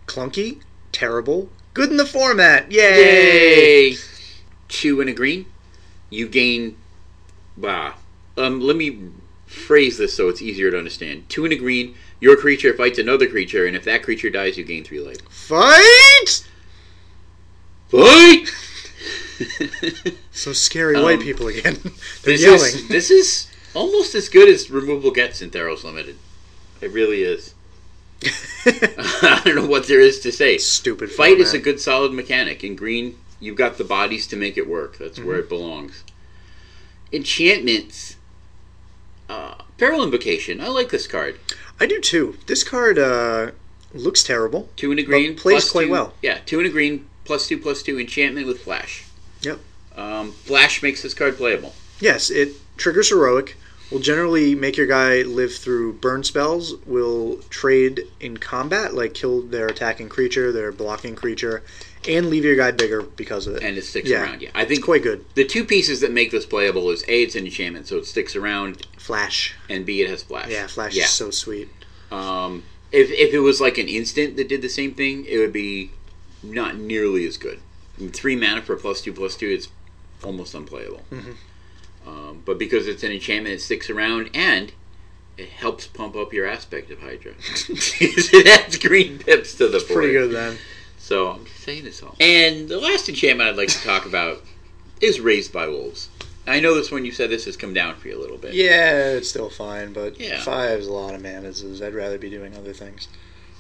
Clunky, terrible, good in the format. Yay! 2 in a green. You gain... let me phrase this so it's easier to understand. 2 in a green, your creature fights another creature, and if that creature dies, you gain 3 life. Fight! Fight! So scary white people again. They're yelling. This is almost as good as removal gets in Theros Limited. It really is. I don't know what there is to say. Stupid Fight format. is a good, solid mechanic. In Green, you've got the bodies to make it work. That's where it belongs. Enchantments. Peril Invocation. I like this card. I do too. This card looks terrible. 2 and a green. But plays plus quite 2, well. Yeah, 2 and a green, +2/+2 enchantment with flash. Yep. Flash makes this card playable. Yes, it triggers heroic. Will generally make your guy live through burn spells. Will trade in combat, like kill their attacking creature, their blocking creature, and leave your guy bigger because of it. And it sticks around. Yeah, I think it's quite good. The two pieces that make this playable is A, it's an enchantment, so it sticks around. Flash. And B, it has flash. Yeah, flash is so sweet. If it was like an instant that did the same thing, it would be not nearly as good. I mean, 3 mana for +2/+2, it's almost unplayable. But because it's an enchantment, it sticks around, and it helps pump up your aspect of Hydra. It adds green pips to the board. Pretty good then. So I'm just saying this all. And the last enchantment I'd like to talk about is Raised by Wolves. I know this one, you said this has come down for you a little bit. Yeah, it's still fine, but 5 is a lot of manas. I'd rather be doing other things.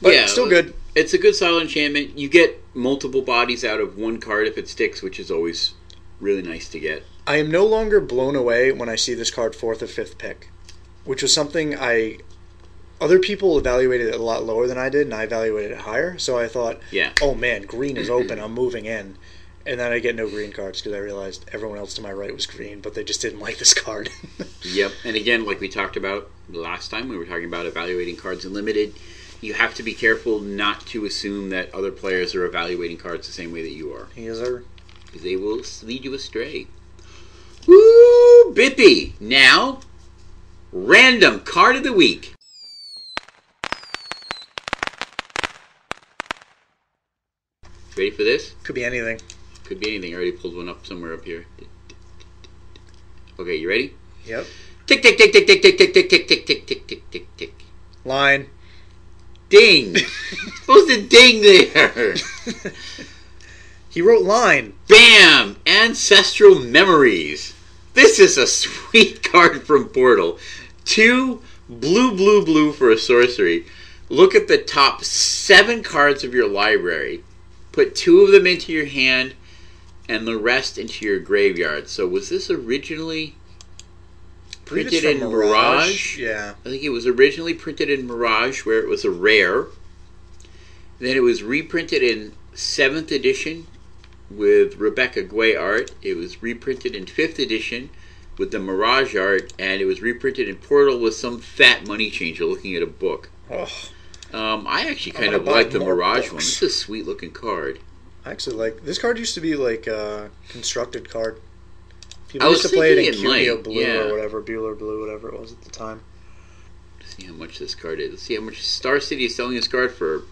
But it's still good. It's a good solid enchantment. You get multiple bodies out of one card if it sticks, which is always really nice to get. I am no longer blown away when I see this card 4th or 5th pick, which was something other people evaluated it a lot lower than I did, and I evaluated it higher. So I thought, oh man, green is open, I'm moving in. And then I get no green cards because I realized everyone else to my right was green, but they just didn't like this card. Yep, and again, like we talked about last time, we were talking about evaluating cards in Limited. You have to be careful not to assume that other players are evaluating cards the same way that you are. Yes, sir. Because they will lead you astray. Woo, Bippy! Now, random card of the week. Ready for this? Could be anything. Could be anything. I already pulled one up somewhere up here. Okay, you ready? Yep. Tick, tick, tick, tick, tick, tick, tick, tick, tick, tick, tick, tick, tick, tick, tick. Line. Ding! Supposed to ding there. He wrote line. Bam! Ancestral Memories. This is a sweet card from Portal. 2 blue, blue, blue for a sorcery. Look at the top 7 cards of your library. Put 2 of them into your hand and the rest into your graveyard. So was this originally printed in Mirage? Yeah. I think it was originally printed in Mirage, where it was a rare. Then it was reprinted in 7th edition with Rebecca Guay art. It was reprinted in 5th edition with the Mirage art, and it was reprinted in Portal with some fat money changer looking at a book. Oh. I actually kind of like the Mirage one. It's a sweet looking card. I actually like this card. Used to be like a constructed card. People used to play it in Cubio Blue or whatever, Bueller Blue, whatever it was at the time. Let's see how much this card is. Let's see how much Star City is selling this card for.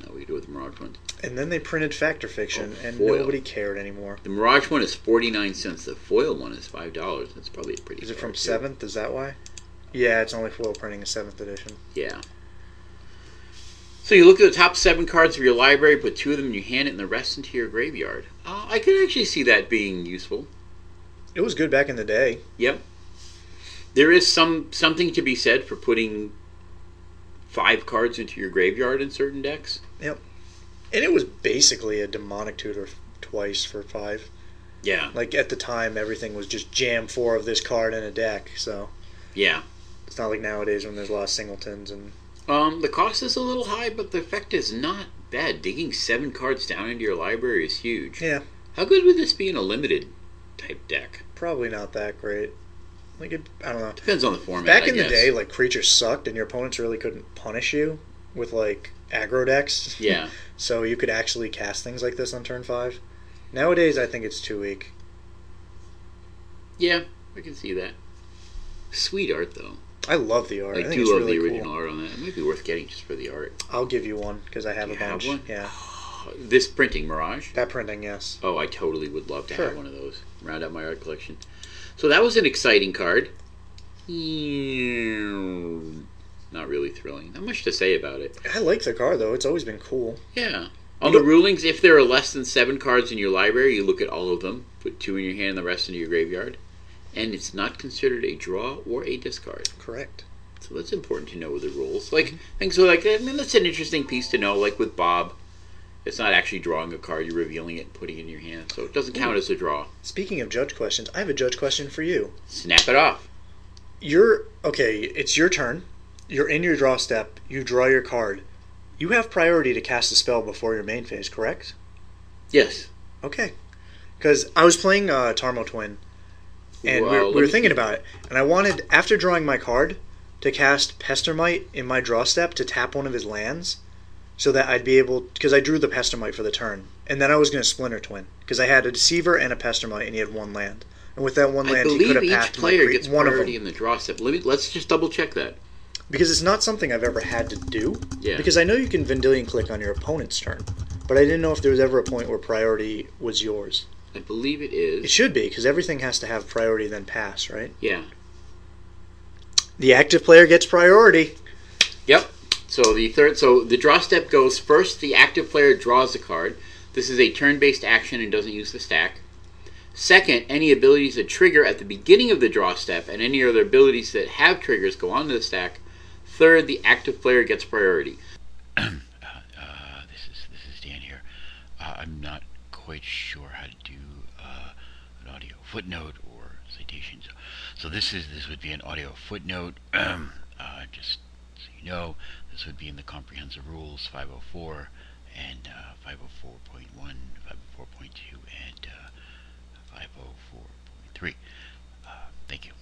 No, we can do it with the Mirage one. And then they printed Factor Fiction, and nobody cared anymore. The Mirage one is 49 cents. The foil one is $5. That's probably a pretty. Is it from 7th? Is that why? Yeah, it's only foil printing in 7th edition. Yeah. So you look at the top 7 cards of your library, put 2 of them in your hand, and the rest into your graveyard. I could actually see that being useful. It was good back in the day. Yep. There is something to be said for putting 5 cards into your graveyard in certain decks. Yep. And it was basically a demonic tutor twice for 5. Yeah. Like at the time, everything was just jam 4 of this card in a deck. So. Yeah. It's not like nowadays when there's a lot of singletons and. The cost is a little high, but the effect is not bad. Digging 7 cards down into your library is huge. Yeah. How good would this be in a limited type deck? Probably not that great. Like I don't know. Depends on the format. Back in the day, like creatures sucked, and your opponents really couldn't punish you with like aggro decks. Yeah. So you could actually cast things like this on turn 5. Nowadays, I think it's too weak. Yeah, I can see that. Sweet art, though. I love the art. I do love the original art on that. It might be worth getting just for the art. I'll give you one because I have a bunch. Have one? Yeah. This printing, Mirage? That printing, yes. Oh, I totally would love to have one of those. Round out my art collection. So that was an exciting card. Not really thrilling. Not much to say about it. I like the card, though. It's always been cool. Yeah. On the rulings, if there are less than 7 cards in your library, you look at all of them, put 2 in your hand and the rest into your graveyard. And it's not considered a draw or a discard. Correct. So that's important to know the rules. Like things so like I mean that's an interesting piece to know. Like with Bob, it's not actually drawing a card; you're revealing it and putting it in your hand, so it doesn't count as a draw. Speaking of judge questions, I have a judge question for you. Snap it off. It's your turn. You're in your draw step. You draw your card. You have priority to cast a spell before your main phase, correct? Yes. Okay. Because I was playing Tarmo Twin, and we were thinking about it, and I wanted, after drawing my card, to cast Pestermite in my draw step to tap one of his lands, so that I'd be able, because I drew the Pestermite for the turn, and then I was going to Splinter Twin, because I had a Deceiver and a Pestermite, and he had one land. And with that one land, he could have passed each player gets one priority of them. in the draw step. Let's just double check that. Because it's not something I've ever had to do. Yeah. Because I know you can Vendilion Click on your opponent's turn, but I didn't know if there was ever a point where priority was yours. I believe it is. It should be, because everything has to have priority then pass, right? Yeah. The active player gets priority. Yep. So the draw step goes first. The active player draws a card. This is a turn-based action and doesn't use the stack. Second, any abilities that trigger at the beginning of the draw step and any other abilities that have triggers go onto the stack. Third, the active player gets priority. This is Dan here. I'm not quite sure how to do an audio footnote or citation. So this would be an audio footnote. Just so you know, this would be in the comprehensive rules 504 and 504.1, 504.2, and 504.3. Thank you.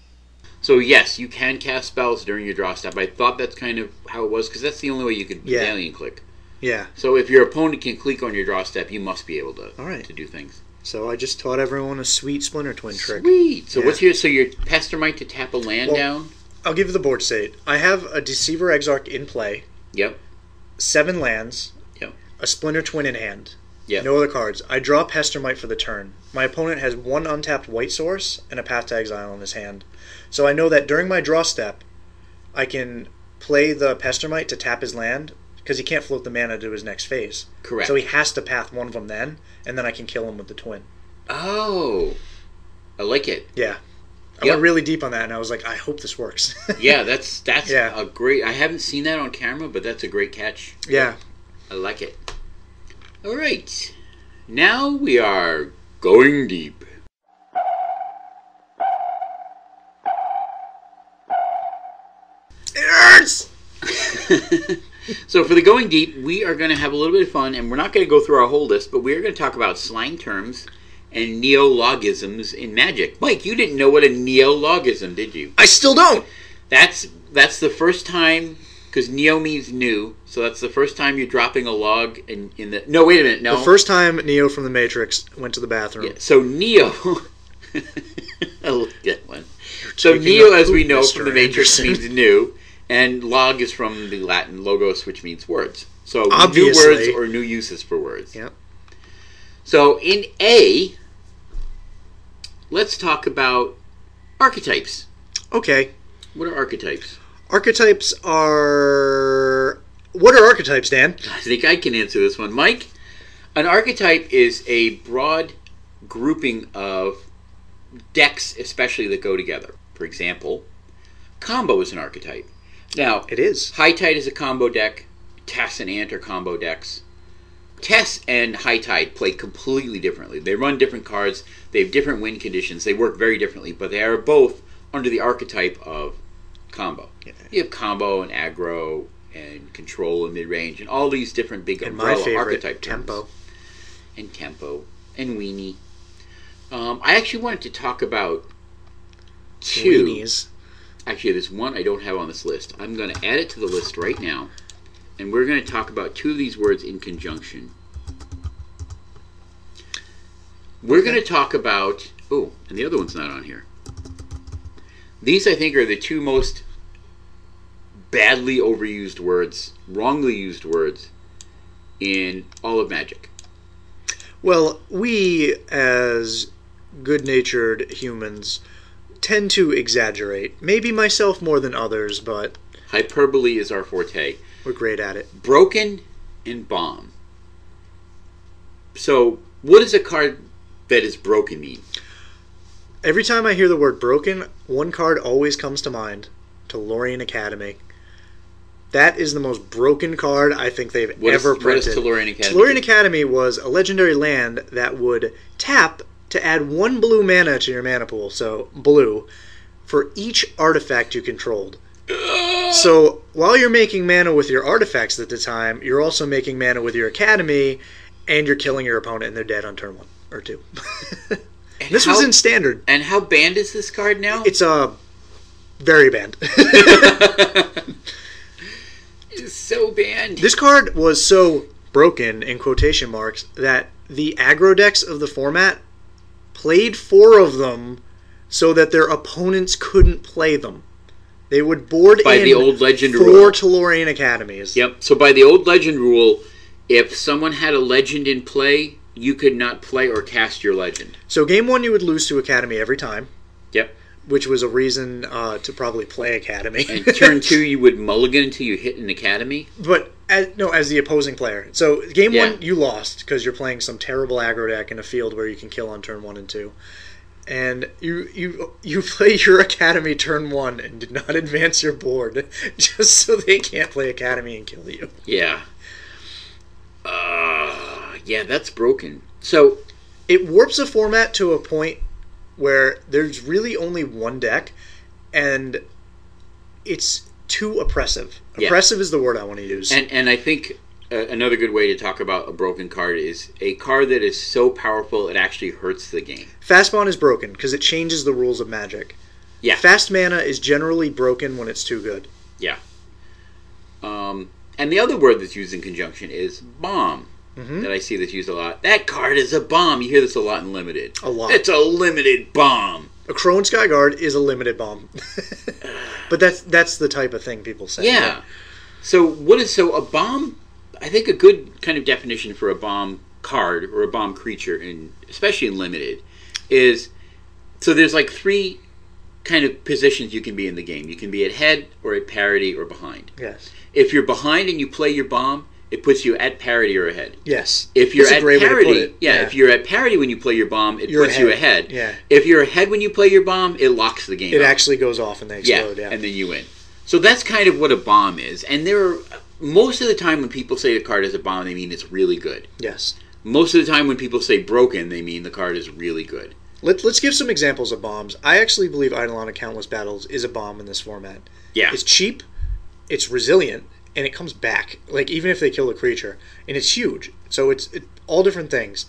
So yes, you can cast spells during your draw step. I thought that's kind of how it was, because that's the only way you could Medallion Click. Yeah. So if your opponent can click on your draw step, you must be able to to do things. So I just taught everyone a sweet Splinter Twin trick. Sweet. So what's your Pestermite to tap a land down? I'll give you the board state. I have a Deceiver Exarch in play. Yep. 7 lands. Yep. A Splinter Twin in hand. Yep. No other cards. I draw Pestermite for the turn. My opponent has 1 untapped white source and a Path to Exile in his hand. So I know that during my draw step, I can play the Pestermite to tap his land, because he can't float the mana to his next phase. Correct. So he has to path one of them then, and then I can kill him with the twin. Oh. I like it. Yeah. I went really deep on that, and I was like, I hope this works. Yeah, that's a great... I haven't seen that on camera, but that's a great catch. Yeah. I like it. All right. Now we are going deep. It hurts! So for the going deep, we are going to have a little bit of fun, and we're not going to go through our whole list, but we are going to talk about slang terms and neologisms in Magic. Mike, you didn't know what a neologism, did you? I still don't! That's the first time, because neo means new, so that's the first time you're dropping a log in the... No, wait a minute, no. The first time Neo from the Matrix went to the bathroom. Yeah, so neo... I like that one. So neo, as we know from the Matrix, means new, and log is from the Latin logos, which means words. So obviously, new words or new uses for words. Yep. So in A, let's talk about archetypes. Okay. What are archetypes? Archetypes are... What are archetypes, Dan? I think I can answer this one. Mike, an archetype is a broad grouping of decks, especially that go together. For example, combo is an archetype. Now, it is. High Tide is a combo deck. Tess and Ant are combo decks. Tess and High Tide play completely differently. They run different cards. They have different win conditions. They work very differently, but they are both under the archetype of combo. Yeah. You have combo and aggro and control and mid-range and all these different big umbrella archetype terms. Tempo. And tempo. And weenie. I actually wanted to talk about two. Weenies. Actually, there's one I don't have on this list. I'm going to add it to the list right now. And we're going to talk about two of these words in conjunction. We're going to talk about... Oh, and the other one's not on here. These, I think, are the two most badly overused words, wrongly used words, in all of Magic. Well, we, as good-natured humans, tend to exaggerate. Maybe myself more than others, but... Hyperbole is our forte. We're great at it. Broken and bomb. So, what does a card that is broken mean? Every time I hear the word broken, one card always comes to mind. Tellurian Academy. That is the most broken card I think they've ever printed. What is Tellurian Academy? Tellurian Academy was a legendary land that would tap to add 1 blue mana to your mana pool, so blue, for each artifact you controlled. So while you're making mana with your artifacts at the time, you're also making mana with your Academy, and you're killing your opponent and they're dead on turn 1 or 2. This was in Standard. And how banned is this card now? It's very banned. It's so banned. This card was so broken, in quotation marks, that the aggro decks of the format played 4 of them so that their opponents couldn't play them. They would board by in the old legend 4 rule. Tellurian Academies. Yep. So by the old legend rule, if someone had a legend in play, you could not play or cast your legend. So game 1 you would lose to Academy every time. Yep. Which was a reason to probably play Academy. And turn 2 you would mulligan until you hit an Academy. But as the opposing player. So game Yeah. 1 you lost because you're playing some terrible aggro deck in a field where you can kill on turn 1 and 2. And you play your Academy turn 1 and did not advance your board just so they can't play Academy and kill you. Yeah. Yeah, that's broken. So it warps a format to a point where there's really only one deck, and it's too oppressive. Yeah. Oppressive is the word I want to use. And I think another good way to talk about a broken card is a card that is so powerful it actually hurts the game. Fast Bond is broken because it changes the rules of Magic. Yeah. Fast mana is generally broken when it's too good. Yeah. And the other word that's used in conjunction is bomb. Mm-hmm. That I see that's used a lot. That card is a bomb. You hear this a lot in Limited. A lot. It's a limited bomb. A Crone Skyguard is a limited bomb. But that's the type of thing people say. Yeah. So a bomb? I think a good kind of definition for a bomb card or a bomb creature, especially in Limited, is so there's like 3 kind of positions you can be in the game. You can be at head or at parity or behind. Yes. If you're behind and you play your bomb, it puts you at parity or ahead. Yes. If you're That's at a great way to put parity, it. if you're at parity when you play your bomb, it puts you ahead. Yeah. If you're ahead when you play your bomb, it locks the game. It up. actually goes off and they explode. Yeah. And then you win. So that's kind of what a bomb is. And most of the time when people say the card is a bomb, they mean it's really good. Yes. Most of the time when people say broken, they mean the card is really good. Let's give some examples of bombs. I actually believe Eidolon of Countless Battles is a bomb in this format. Yeah. It's cheap, it's resilient, and it comes back. Like, even if they kill a creature. And it's huge. So it's all different things.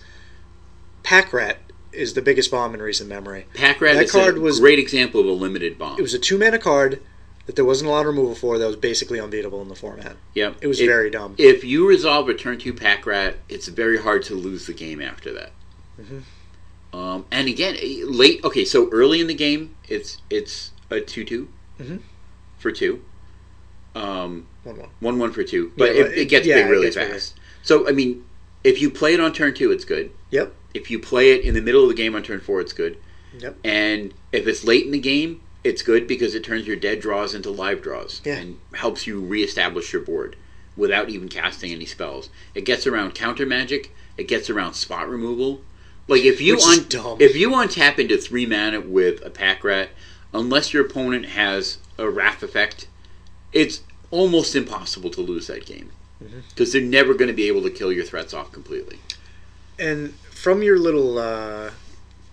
Pack Rat is the biggest bomb in recent memory. Pack Rat is a great example of a limited bomb. It was a 2-mana card that there wasn't a lot of removal for that was basically unbeatable in the format. Yep. It was very dumb. If you resolve a turn 2 Pack Rat, it's very hard to lose the game after that. Mm-hmm. And again, late. Okay, so early in the game, it's a 2/2 for 2. 1/1. 1/1 for 2, but Yeah, it gets big really bigger. fast. So I mean, if you play it on turn 2, it's good. Yep. If you play it in the middle of the game on turn 4, it's good. Yep. And if it's late in the game, it's good because it turns your dead draws into live draws and helps you reestablish your board without even casting any spells. It gets around counter magic. It gets around spot removal. Like if you untap into 3 mana with a Pack Rat, unless your opponent has a Wrath effect, it's almost impossible to lose that game because they're never going to be able to kill your threats off completely. And from your little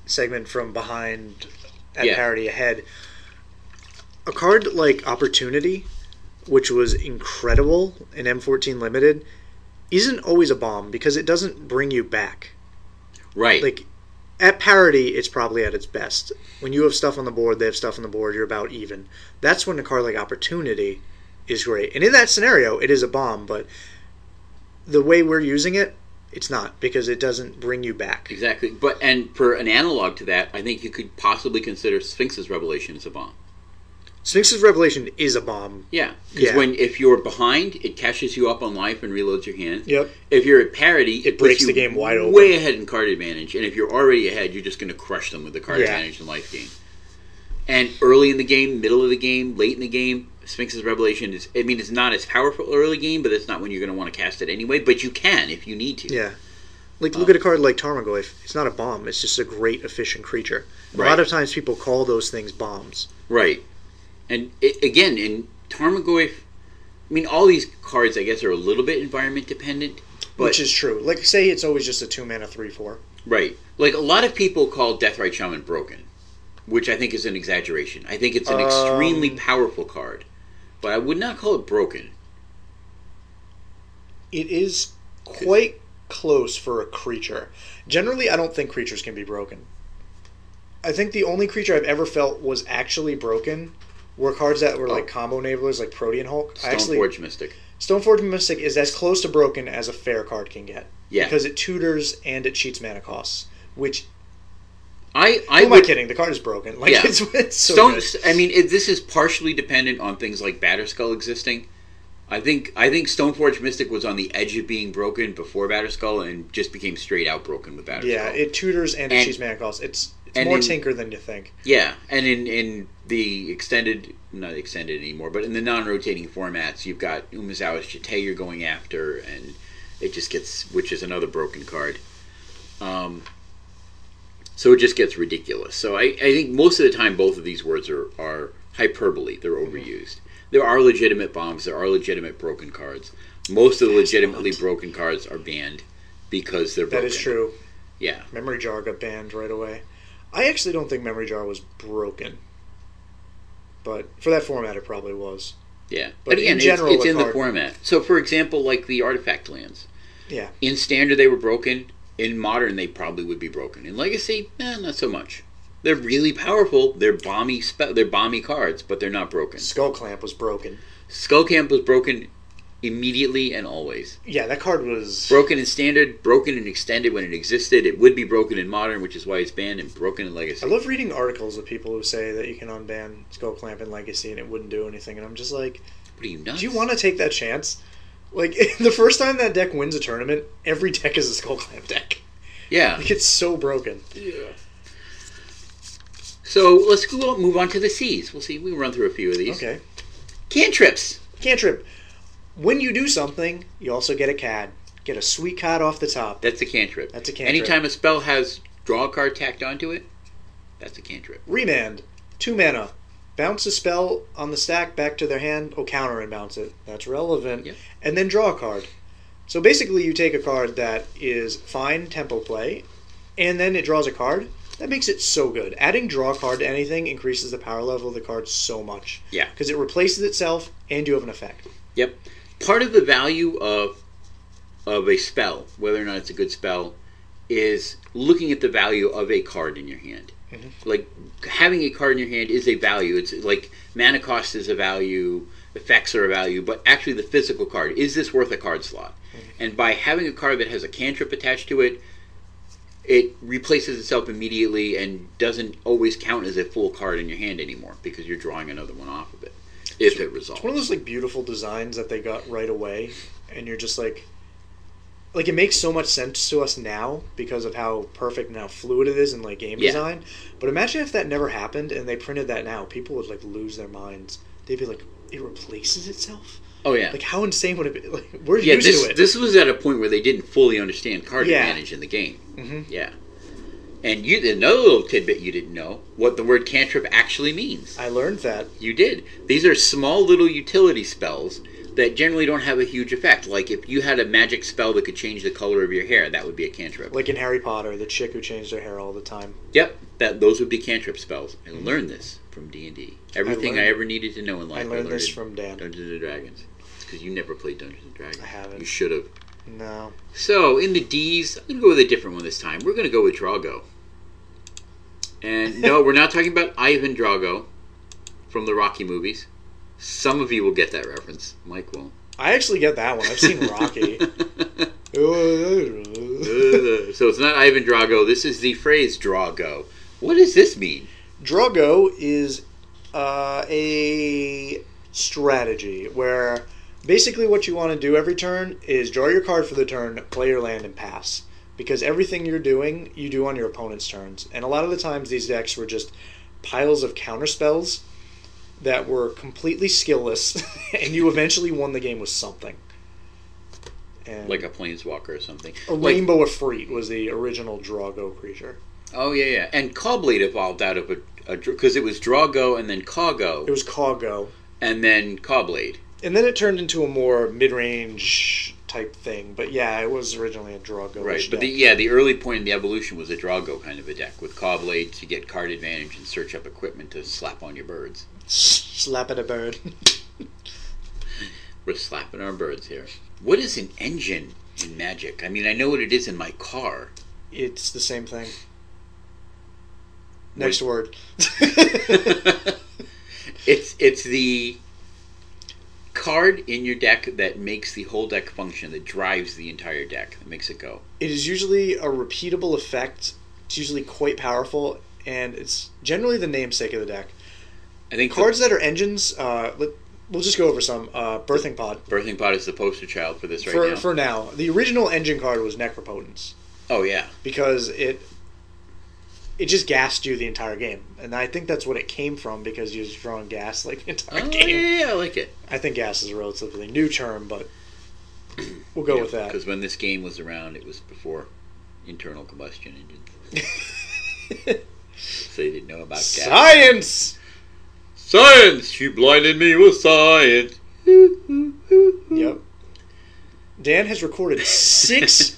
segment from behind at parity ahead, a card like Opportunity, which was incredible in M14 Limited, isn't always a bomb because it doesn't bring you back. Right. Like, at parity, it's probably at its best. When you have stuff on the board, they have stuff on the board, you're about even. That's when a card like Opportunity is great. And in that scenario, it is a bomb, but the way we're using it, it's not, because it doesn't bring you back. Exactly. And for an analog to that, I think you could possibly consider Sphinx's Revelation as a bomb. Sphinx's Revelation is a bomb. Yeah, because if you're behind, it catches you up on life and reloads your hand. Yep. If you're at parity, it breaks puts you the game wide open. Way ahead in card advantage. And if you're already ahead, you're just going to crush them with the card advantage and life gain. And early in the game, middle of the game, late in the game, Sphinx's Revelation is, I mean, it's not as powerful early game, but it's not when you're going to want to cast it anyway. But you can if you need to. Yeah. Like, look at a card like Tarmogoyf. It's not a bomb. It's just a great, efficient creature. A lot of times people call those things bombs. Right. And again, in Tarmogoyf, I mean, all these cards, I guess, are a little bit environment dependent. But, which is true. Like, say it's always just a 2-mana 3/4. Right. Like, a lot of people call Deathrite Shaman broken, which I think is an exaggeration. I think it's an extremely powerful card, but I would not call it broken. It is quite close for a creature. Generally, I don't think creatures can be broken. I think the only creature I've ever felt was actually broken were cards that were like combo enablers, like Protean Hulk. Stoneforge Mystic. Stoneforge Mystic is as close to broken as a fair card can get. Yeah. Because it tutors and it cheats mana costs, which... Who am am I kidding? The card is broken. Like, yeah. it's so good. I mean, this is partially dependent on things like Batterskull existing. I think Stoneforge Mystic was on the edge of being broken before Batterskull and just became straight out broken with Batterskull. Yeah, it tutors and it cheats mana costs. It's more tinker than you think. Yeah, and in the extended, not extended anymore, but in the non-rotating formats, you've got Umezawa's Chite you're going after, and it just gets, which is another broken card. So it just gets ridiculous. So I think most of the time both of these words are hyperbole. They're overused. There are legitimate bombs. There are legitimate broken cards. Most of the legitimately broken cards are banned because they're broken. That is true. Yeah. Memory Jar got banned right away. I actually don't think Memory Jar was broken. But for that format, it probably was. Yeah. But again, in general, it's in the format. So, for example, like the Artifact lands. Yeah. In Standard, they were broken. In Modern, they probably would be broken. In Legacy, not so much. They're really powerful. They're bomby cards, but they're not broken. Skull Clamp was broken. Skull Clamp was broken immediately and always. Yeah, that card was... broken in Standard, broken in Extended when it existed. It would be broken in Modern, which is why it's banned, and broken in Legacy. I love reading articles of people who say that you can unban Skull Clamp in Legacy and it wouldn't do anything, and I'm just like... What are you, nuts? Do you want to take that chance? Like, the first time that deck wins a tournament, every deck is a Skull Clamp deck. Yeah. Like, it's so broken. Yeah. So, let's move on to the Cs. We'll see. We can run through a few of these. Okay. Cantrips. Cantrip. When you do something, you also get a CAD. Get a sweet card off the top. That's a cantrip. That's a cantrip. Anytime a spell has draw a card tacked onto it, that's a cantrip. Remand. 2 mana. Bounce a spell on the stack back to their hand. Counter and bounce it. That's relevant. Yep. And then draw a card. So basically you take a card that is fine tempo play, and then it draws a card. That makes it so good. Adding draw a card to anything increases the power level of the card so much. Yeah. Because it replaces itself, and you have an effect. Yep. Part of the value of a spell, whether or not it's a good spell, is looking at the value of a card in your hand. Mm-hmm. Like, having a card in your hand is a value. It's like mana cost is a value, effects are a value, but actually the physical card, is this worth a card slot? Mm-hmm. And by having a card that has a cantrip attached to it, it replaces itself immediately and doesn't always count as a full card in your hand anymore because you're drawing another one off of it, if it resolves. It's one of those like beautiful designs that they got right away, and you're just like it makes so much sense to us now because of how perfect and how fluid it is in like game design. But imagine if that never happened and they printed that now, people would like lose their minds. They'd be like, it replaces itself? Oh yeah. Like how insane would it be? Like we're used to it. This was at a point where they didn't fully understand card advantage in the game. Mm-hmm. Yeah. And another little tidbit you didn't know, what the word cantrip actually means. I learned that. You did. These are small little utility spells that generally don't have a huge effect. Like if you had a magic spell that could change the color of your hair, that would be a cantrip. Like in Harry Potter, the chick who changed her hair all the time. Yep, those would be cantrip spells. I learned this from D&D. Everything I ever needed to know in life. I learned this from Dan. Dungeons and Dragons. It's because you never played Dungeons and Dragons. I haven't. You should have. No. So in the D's, I'm going to go with a different one this time. We're going to go with Drago. And no, we're not talking about Ivan Drago from the Rocky movies. Some of you will get that reference. Mike won't. I actually get that one. I've seen Rocky. So it's not Ivan Drago. This is the phrase Drago. What does this mean? Drago is a strategy where basically what you want to do every turn is draw your card for the turn, play your land, and pass. Because everything you're doing, you do on your opponent's turns. And a lot of the times these decks were just piles of counter spells that were completely skillless, and you eventually won the game with something. And like a Planeswalker or something. A Rainbow Efreet was the original Drago creature. Oh, yeah. And Cawblade evolved out of because it was Drago and then Cawgo. It was Cawgo. And then Cawblade. And then it turned into a more mid-range type thing. But yeah, it was originally a Drago. Right, but the early point in the evolution was a Drago kind of a deck with Cawblade to get card advantage and search up equipment to slap on your birds. Slap at a bird. We're slapping our birds here. What is an engine in Magic? I mean, I know what it is in my car. It's the same thing. Next word. It's the card in your deck that makes the whole deck function, that drives the entire deck, that makes it go. It is usually a repeatable effect. It's usually quite powerful, and it's generally the namesake of the deck. I think cards that are engines. We'll just go over some. Birthing Pod. Birthing Pod is the poster child for this now. For now, the original engine card was Necropotence. Oh yeah, because it just gassed you the entire game, and I think that's what it came from, because you was drawing gas like the entire game. Yeah, I like it. I think gas is a relatively new term, but we'll go with that. Because when this game was around, it was before internal combustion engines. So they didn't know about gas. Science! Science! She blinded me with science. Yep. Dan has recorded 6...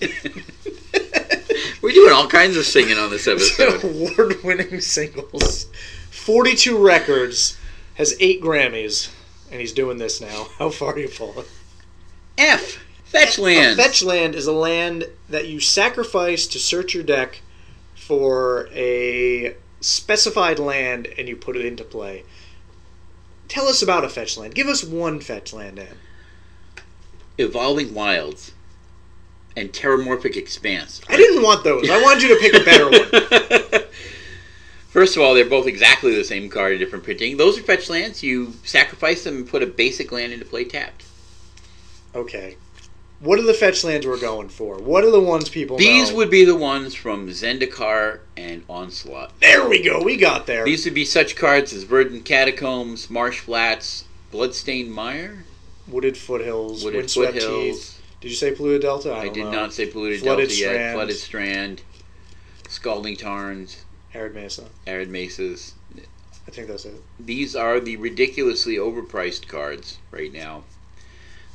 We're doing all kinds of singing on this episode. Award-winning singles. 42 records. Has 8 Grammys. And he's doing this now. How far are you falling? F. Fetch land. A fetch land is a land that you sacrifice to search your deck for a specified land, and you put it into play. Tell us about a fetch land. Give us one fetch land, Dan. Evolving Wilds and Terramorphic Expanse. I didn't want those. I wanted you to pick a better one. First of all, they're both exactly the same card in different printing. Those are fetch lands. You sacrifice them and put a basic land into play tapped. Okay. What are the fetch lands we're going for? What are the ones people know? These would be the ones from Zendikar and Onslaught. There we go. We got there. These would be such cards as Verdant Catacombs, Marsh Flats, Bloodstained Mire, Wooded Foothills, Wooded Windswept Foothills. Teeth. Did you say Polluted Delta? I did know. not say Polluted Flooded Delta yet. Strands. Flooded Strand, Scalding Tarns, Arid Mesa. Arid Mesas. I think that's it. These are the ridiculously overpriced cards right now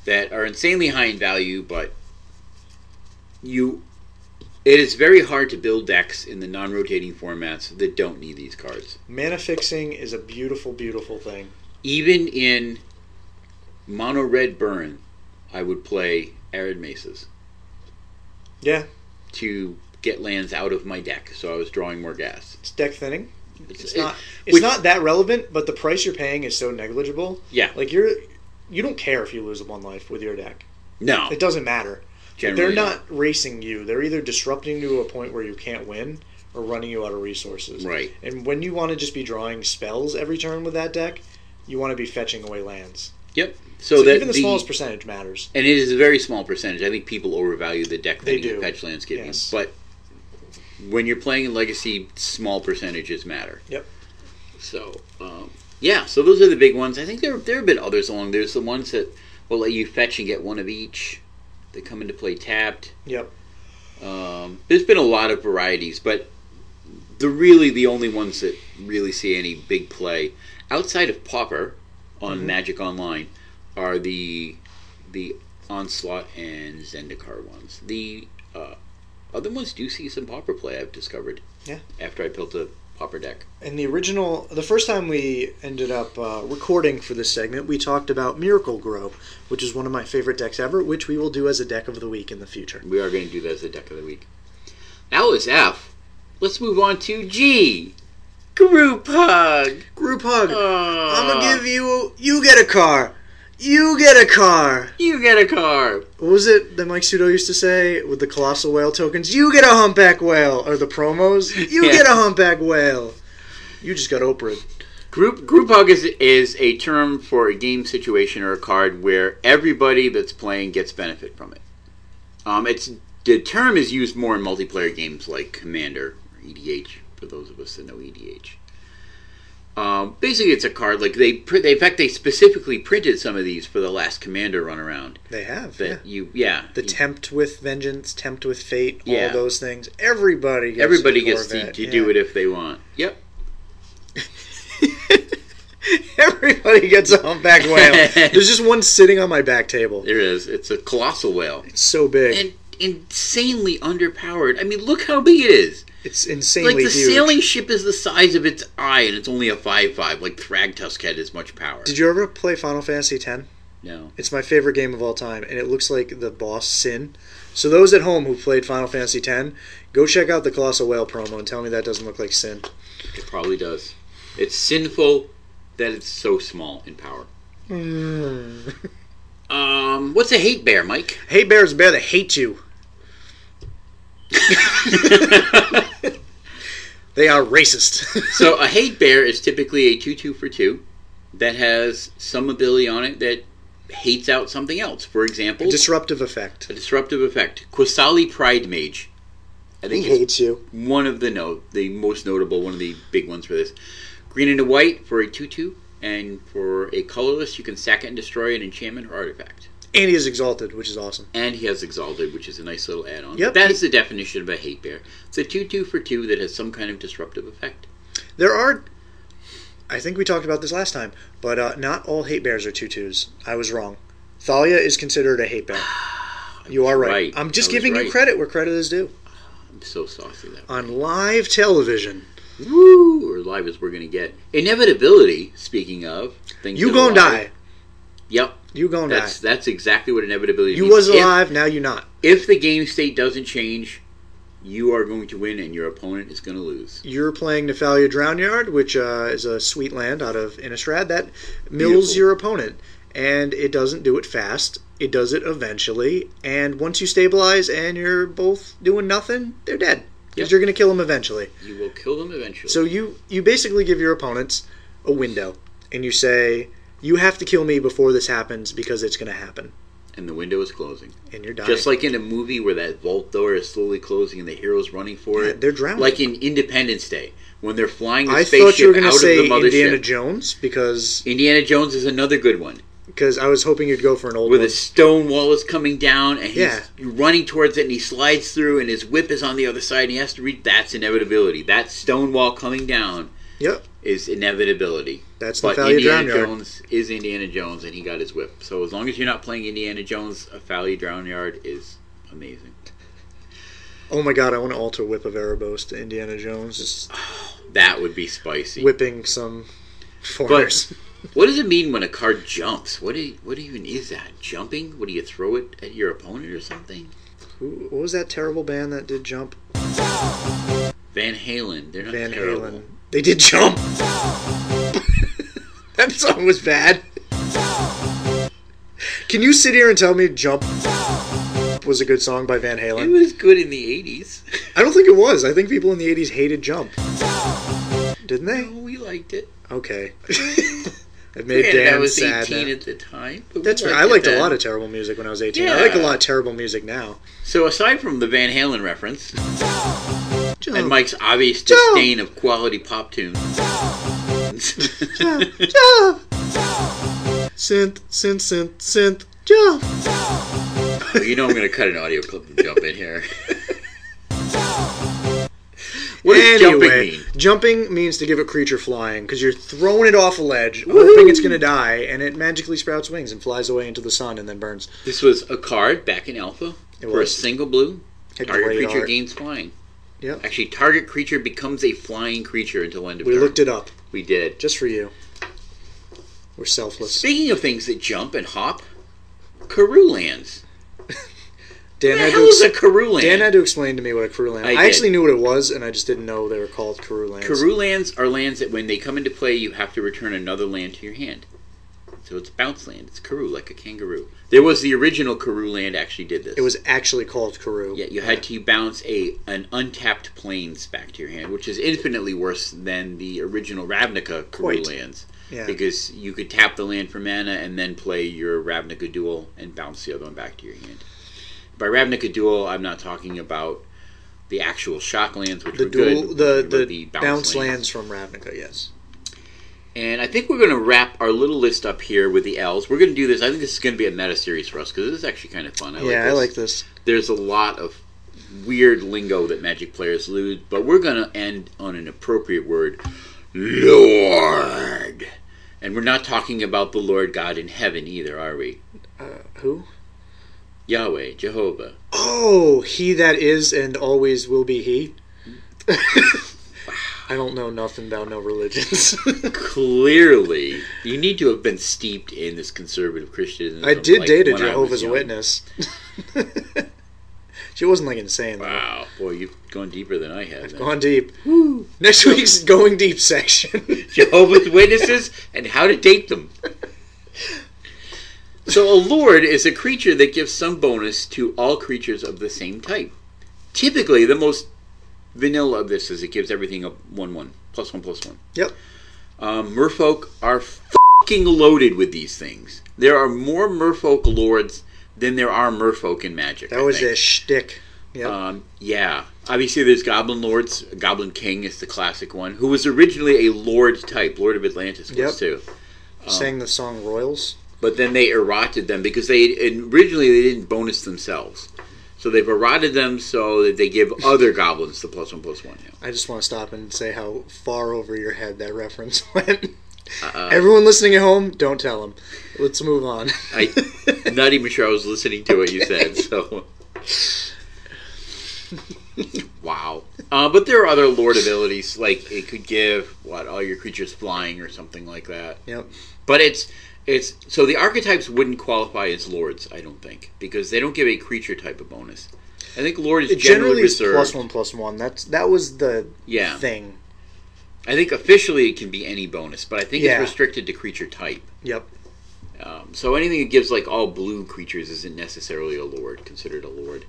that are insanely high in value, but it is very hard to build decks in the non-rotating formats that don't need these cards. Mana fixing is a beautiful, beautiful thing. Even in mono red burn, I would play Arid Mesas. Yeah. To get lands out of my deck, so I was drawing more gas. It's deck thinning. It's not that relevant, but the price you're paying is so negligible. Yeah. Like you don't care if you lose 1 life with your deck. No. It doesn't matter. Generally they're not racing you. They're either disrupting you to a point where you can't win or running you out of resources. Right. And when you want to just be drawing spells every turn with that deck, you want to be fetching away lands. Yep. So that even the smallest percentage matters. And it is a very small percentage. I think people overvalue the deck they that do. Fetch lands give Yes. you. But when you're playing in Legacy, small percentages matter. Yep. So, yeah, so those are the big ones. I think there have been others along. There's the ones that will let you fetch and get one of each. They come into play tapped. Yep. There's been a lot of varieties, but the only ones that really see any big play outside of Pauper on Magic Online are the Onslaught and Zendikar ones. The other ones do see some Pauper play, I've discovered. Yeah. After I built a Pauper deck. And the first time we ended up recording for this segment, we talked about Miracle Grow, which is one of my favorite decks ever, which we will do as a deck of the week in the future. We are going to do that as a deck of the week. That was F. Let's move on to G. Group Hug. Group Hug. I'm going to give you get a car. You get a car. You get a car. What was it that Mike Sudo used to say with the Colossal Whale tokens? You get a Humpback Whale. Or the promos. You get a Humpback Whale. You just got Oprah. Group Hug is a term for a game situation or a card where everybody that's playing gets benefit from it. The term is used more in multiplayer games like Commander or EDH, for those of us that know EDH. Basically, it's a card. Like in fact, they specifically printed some of these for the last Commander run around. They have. That Tempt with Vengeance, Tempt with Fate, Yeah. all those things. Everybody gets to do it if they want. Yep. Everybody gets a humpback whale. There's just one sitting on my back table. There is. It's a colossal whale. It's so big. And insanely underpowered. I mean, look how big it is. It's insanely like the huge. sailing ship is the size of its eye, and it's only a 5/5. Like Thragtusk had as much power. Did you ever play Final Fantasy X? No. It's my favorite game of all time, and it looks like the boss Sin. So those at home who played Final Fantasy X, go check out the Colossal Whale promo and tell me that doesn't look like Sin. It probably does. It's sinful that it's so small in power. What's a hate bear, Mike? Hate bear is a bear that hates you. They are racist. So a hate bear is typically a 2/2 for 2 that has some ability on it that hates out something else. For example, A disruptive effect. Quasali Pride Mage. I think He it's hates you. one of the most notable, one of the big ones for this. Green and a white for a 2/2, and for a colorless, you can sack it and destroy an enchantment or artifact. And he is exalted, which is awesome. And he has Exalted, which is a nice little add-on. Yep. But that is the definition of a hate bear. It's a 2/2 for 2 that has some kind of disruptive effect. There are... I think we talked about this last time, but not all hate bears are 2/2s. I was wrong. Thalia is considered a hate bear. You are right. I'm just giving you credit where credit is due. I'm so saucy that way. On live television. Woo! Or live as we're going to get. Inevitability, speaking of. Things You that gonna are alive. die. Yep. You gonna die. That's exactly what inevitability You means. was alive, now you not. If the game state doesn't change, you are going to win and your opponent is going to lose. You're playing Nephalia Drownyard, which is a sweet land out of Innistrad that mills Beautiful. your opponent. And it doesn't do it fast. It does it eventually. And once you stabilize and you're both doing nothing, they're dead. Because Yep. you're going to kill them eventually. You will kill them eventually. So you basically give your opponents a window. And you say, you have to kill me before this happens because it's going to happen. And the window is closing. And you're dying. Just like in a movie where that vault door is slowly closing and the hero's running for it. They're drowning. Like in Independence Day, when they're flying the I spaceship thought you were going out to say of the mothership. Indiana Jones because Indiana Jones is another good one. I was hoping you'd go for an old Where one. the stone wall is coming down and he's Yeah. running towards it and he slides through and his whip is on the other side and he has to reach. That's inevitability. That stone wall coming down Yep. is inevitability. That's But Nephalia Indiana Drownyard. Jones is Indiana Jones and he got his whip. So as long as you're not playing Indiana Jones, Nephalia Drownyard is amazing. Oh my god, I want to alter Whip of Erebos to Indiana Jones. Just That would be spicy. whipping some foreigners. What does it mean when a card jumps? What even is that? Jumping? What do you throw it at your opponent or something? What was that terrible band that did jump? Van Halen. They're not Van terrible. Halen. They did jump! That song was bad. Can you sit here and tell me Jump was a good song by Van It Halen? was good in the 80s. I don't think it was. I think people in the 80s hated Jump. Didn't they? No, we liked it. Okay. I've made Granted, I Dan was sad 18 now. at the time. But That's right. I liked a lot of terrible music when I was 18. I like a lot of terrible music now. So aside from the Van Halen reference Jump. and Mike's obvious Jump. disdain of quality pop tunes, Jump, jump. Synth, jump. well, you know I'm going to cut an audio clip and jump in here. What does jumping mean? Jumping means to give a creature flying, because you're throwing it off a ledge, hoping it's going to die, and it magically sprouts wings and flies away into the sun and then burns. This was a card back in Alpha. It For a was. single blue, Had target great creature art. gains flying. Yep. Actually, target creature becomes a flying creature until end of We turn. looked it up, We did. just for you. We're selfless. Speaking of things that jump and hop, Karoo lands. Dan What the had, hell is a Karoo land? Dan had to explain to me what a Karoo land. I I did. actually knew what it was, and I just didn't know they were called Karoo lands. Karoo lands are lands that when they come into play, you have to return another land to your hand. So it's bounce land. It's Karoo, like a kangaroo. There was the original Karoo land actually did this. It was actually called Karoo. Yeah, you had to bounce an untapped plains back to your hand, which is infinitely worse than the original Ravnica Karoo Quite. lands. Yeah. Because you could tap the land for mana and then play your Ravnica Duel and bounce the other one back to your hand. By Ravnica Duel, I'm not talking about the actual shock lands, which The were good. dual, I'm talking the about bounce lands from Ravnica, yes. And I think we're going to wrap our little list up here with the L's. We're going to do this. I think this is going to be a meta series for us because this is actually kind of fun. I like this. There's a lot of weird lingo that Magic players lose, but we're going to end on an appropriate word. Lord. And we're not talking about the Lord God in heaven either, are we? Who? Yahweh, Jehovah. Oh, he that is and always will be he? I don't know nothing about no religions. Clearly, you need to have been steeped in this conservative Christianism. I did date a Jehovah's Witness. She wasn't insane though. Wow, boy, you've gone deeper than I have. I've gone deep. Woo. Next week's Going Deep section. Jehovah's Witnesses and how to date them. So a lord is a creature that gives some bonus to all creatures of the same type. Typically, the most vanilla of this is it gives everything a 1/1, +1/+1. Yep. Merfolk are fucking loaded with these things. There are more merfolk lords than there are merfolk in Magic. That was a shtick. Yep. Yeah. Obviously, there's Goblin Lords. Goblin King is the classic one, who was originally a Lord type. Lord of Atlantis was too. Sang the song Royals. But then they errated them because originally they didn't bonus themselves. So they've errated them so that they give other goblins the +1/+1. Yeah. I just want to stop and say how far over your head that reference went. Everyone listening at home, don't tell them. Let's move on. I'm not even sure I was listening to what you said. So, wow. But there are other Lord abilities, like it could give all your creatures flying or something like that. Yep. But it's so the archetypes wouldn't qualify as lords, I don't think, because they don't give a creature type of bonus. I think lord is generally reserved. +1/+1. That was the thing. I think officially it can be any bonus, but I think it's restricted to creature type. Yep. So anything that gives all blue creatures isn't necessarily considered a lord.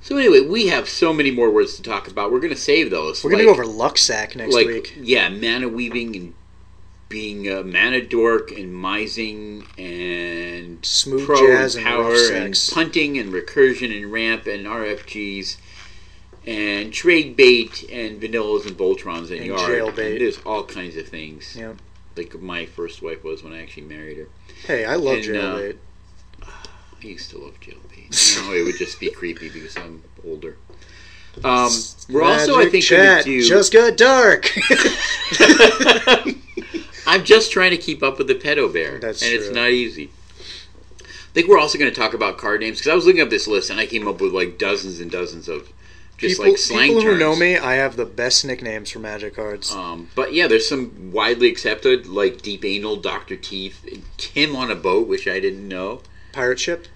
So anyway, we have so many more words to talk about. We're going to save those. We're going to go over Luxac next week. Yeah, mana weaving and being mana dork and mising and smooth pro jazz and power and punting and recursion and ramp and RFGs and trade bait and vanillas and Voltrons and yard. Jailbait. And there's all kinds of things. Yeah. Like my first wife was when I actually married her. Hey, I love jailbait. I used to love jailbait. Now it would just be creepy because I'm older. We're also, I think, going to do... just got dark. I'm just trying to keep up with the pedo bear. That's true. It's not easy. I think we're also going to talk about card names because I was looking up this list and I came up with dozens and dozens of just slang people terms. Who know me, I have the best nicknames for Magic cards. But yeah, there's some widely accepted like Deep Anal, Dr. Teeth, Tim on a Boat, which I didn't know. Pirate Ship?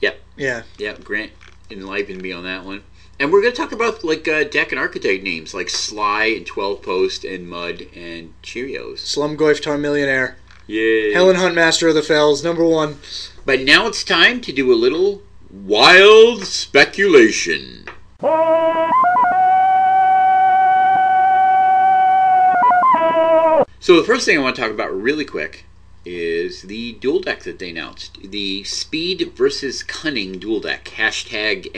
Yep. Yeah. Yep, Grant enlivened me on that one. And we're going to talk about deck and archetype names like Sly and 12 Post and Mud and Cheerios. Slumgoyf Millionaire. Yay. Helen Hunt, Master of the Fells, #1. But now it's time to do a little wild speculation. So the first thing I want to talk about really quick is the dual deck that they announced. The Speed versus Cunning dual deck. #MTGSVC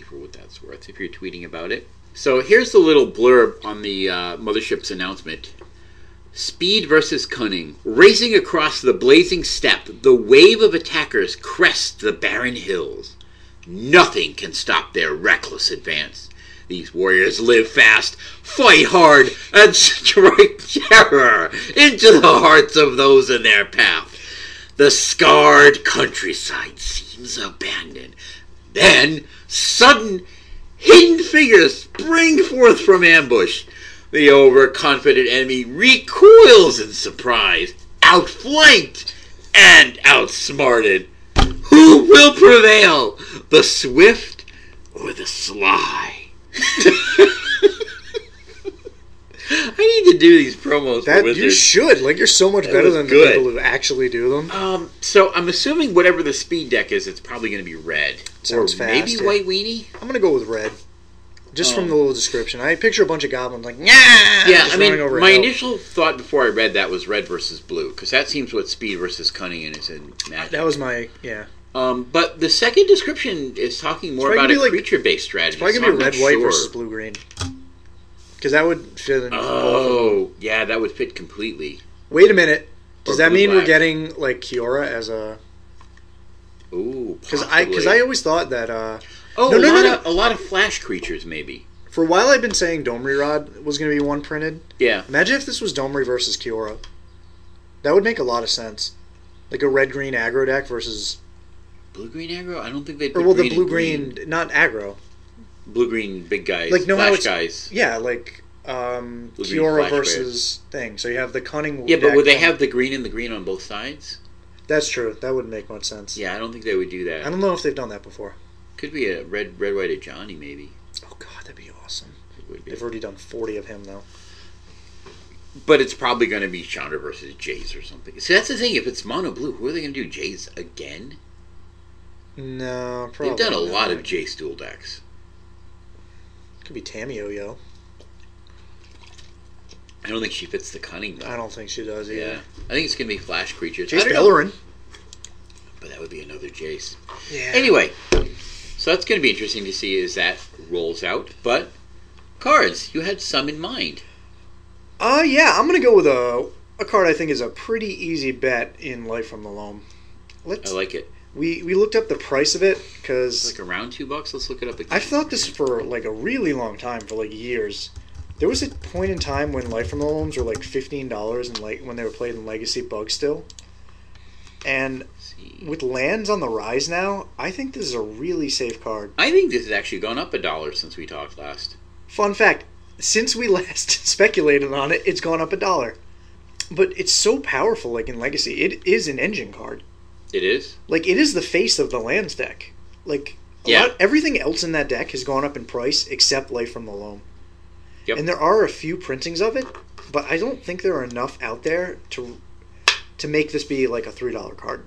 for what that's worth if you're tweeting about it. So here's the little blurb on the Mothership's announcement. Speed versus Cunning. Racing across the blazing steppe, the wave of attackers crest the barren hills. Nothing can stop their reckless advance. These warriors live fast, fight hard, and strike terror into the hearts of those in their path. The scarred countryside seems abandoned. Then, sudden, hidden figures spring forth from ambush. The overconfident enemy recoils in surprise, outflanked and outsmarted. Who will prevail, the swift or the sly? I need to do these promos for Wizards. You should. You're so much better than the people who actually do them. So I'm assuming whatever the speed deck is, it's probably going to be red. Sounds or fast. Maybe white weenie? I'm going to go with red. Just from the little description. I picture a bunch of goblins yeah! Yeah, I mean, my initial thought before I read that was red versus blue, because that seems what speed versus cunning is in Magic. That was my, but the second description is talking more about a creature-based strategy. It's probably going to be red, white versus blue-green. Because that would fit in both of them. Oh, yeah, that would fit completely. Wait a minute. Does Or that mean blue-black. we're getting, like, Kiora as a... Ooh, Because possibly. I always thought that... Oh, No. a lot of flash creatures, maybe. For a while I've been saying Domri Rod was going to be one printed. Yeah. Imagine if this was Domri versus Kiora. That would make a lot of sense. Like a red-green aggro deck versus... Blue-green aggro? I don't think they'd Or, put well, the green and blue-green... Not aggro. Blue-green big guys, Like, know how flash it's... guys. Yeah, like... Blue-green Kiora flash versus thing. So you have the Cunning... Yeah, but deck would they and- have the green and the green on both sides? That's true. That wouldn't make much sense. Yeah, I don't think they would do that. I don't know if they've done that before. Could be a red, white, or Johnny, maybe. Oh, God, that'd be awesome. It would be. They've already done 40 of him, though. But it's probably going to be Chandra versus Jace or something. See, that's the thing. If it's mono blue, who are they going to do? Jace again? No, probably They've done a not. lot of Jace dual decks. Could be Tamio, yo. I don't think she fits the cunning, though. I don't think she does either. Yeah. I think it's going to be flash creatures. Jace I don't know. Bellerin. But that would be another Jace. Yeah. Anyway, so that's going to be interesting to see as that rolls out. But cards, you had some in mind. Yeah, I'm going to go with a card I think is a pretty easy bet in Life from the Loam. I like it. We looked up the price of it It's because like around $2. Let's look it up again. I've thought this for like a really long time, for like years. There was a point in time when Life from the Loams were like $15 and like when they were played in Legacy Bug still. And Let's see. with lands on the rise now, I think this is a really safe card. I think this has actually gone up $1 since we talked last. Fun fact, since we last speculated on it, it's gone up $1. But it's so powerful, like in Legacy. It is an engine card. It is? Like, it is the face of the lands deck. Like, everything else in that deck has gone up in price except Life from the Loam. Yep. And there are a few printings of it, but I don't think there are enough out there to make this be like a $3 card.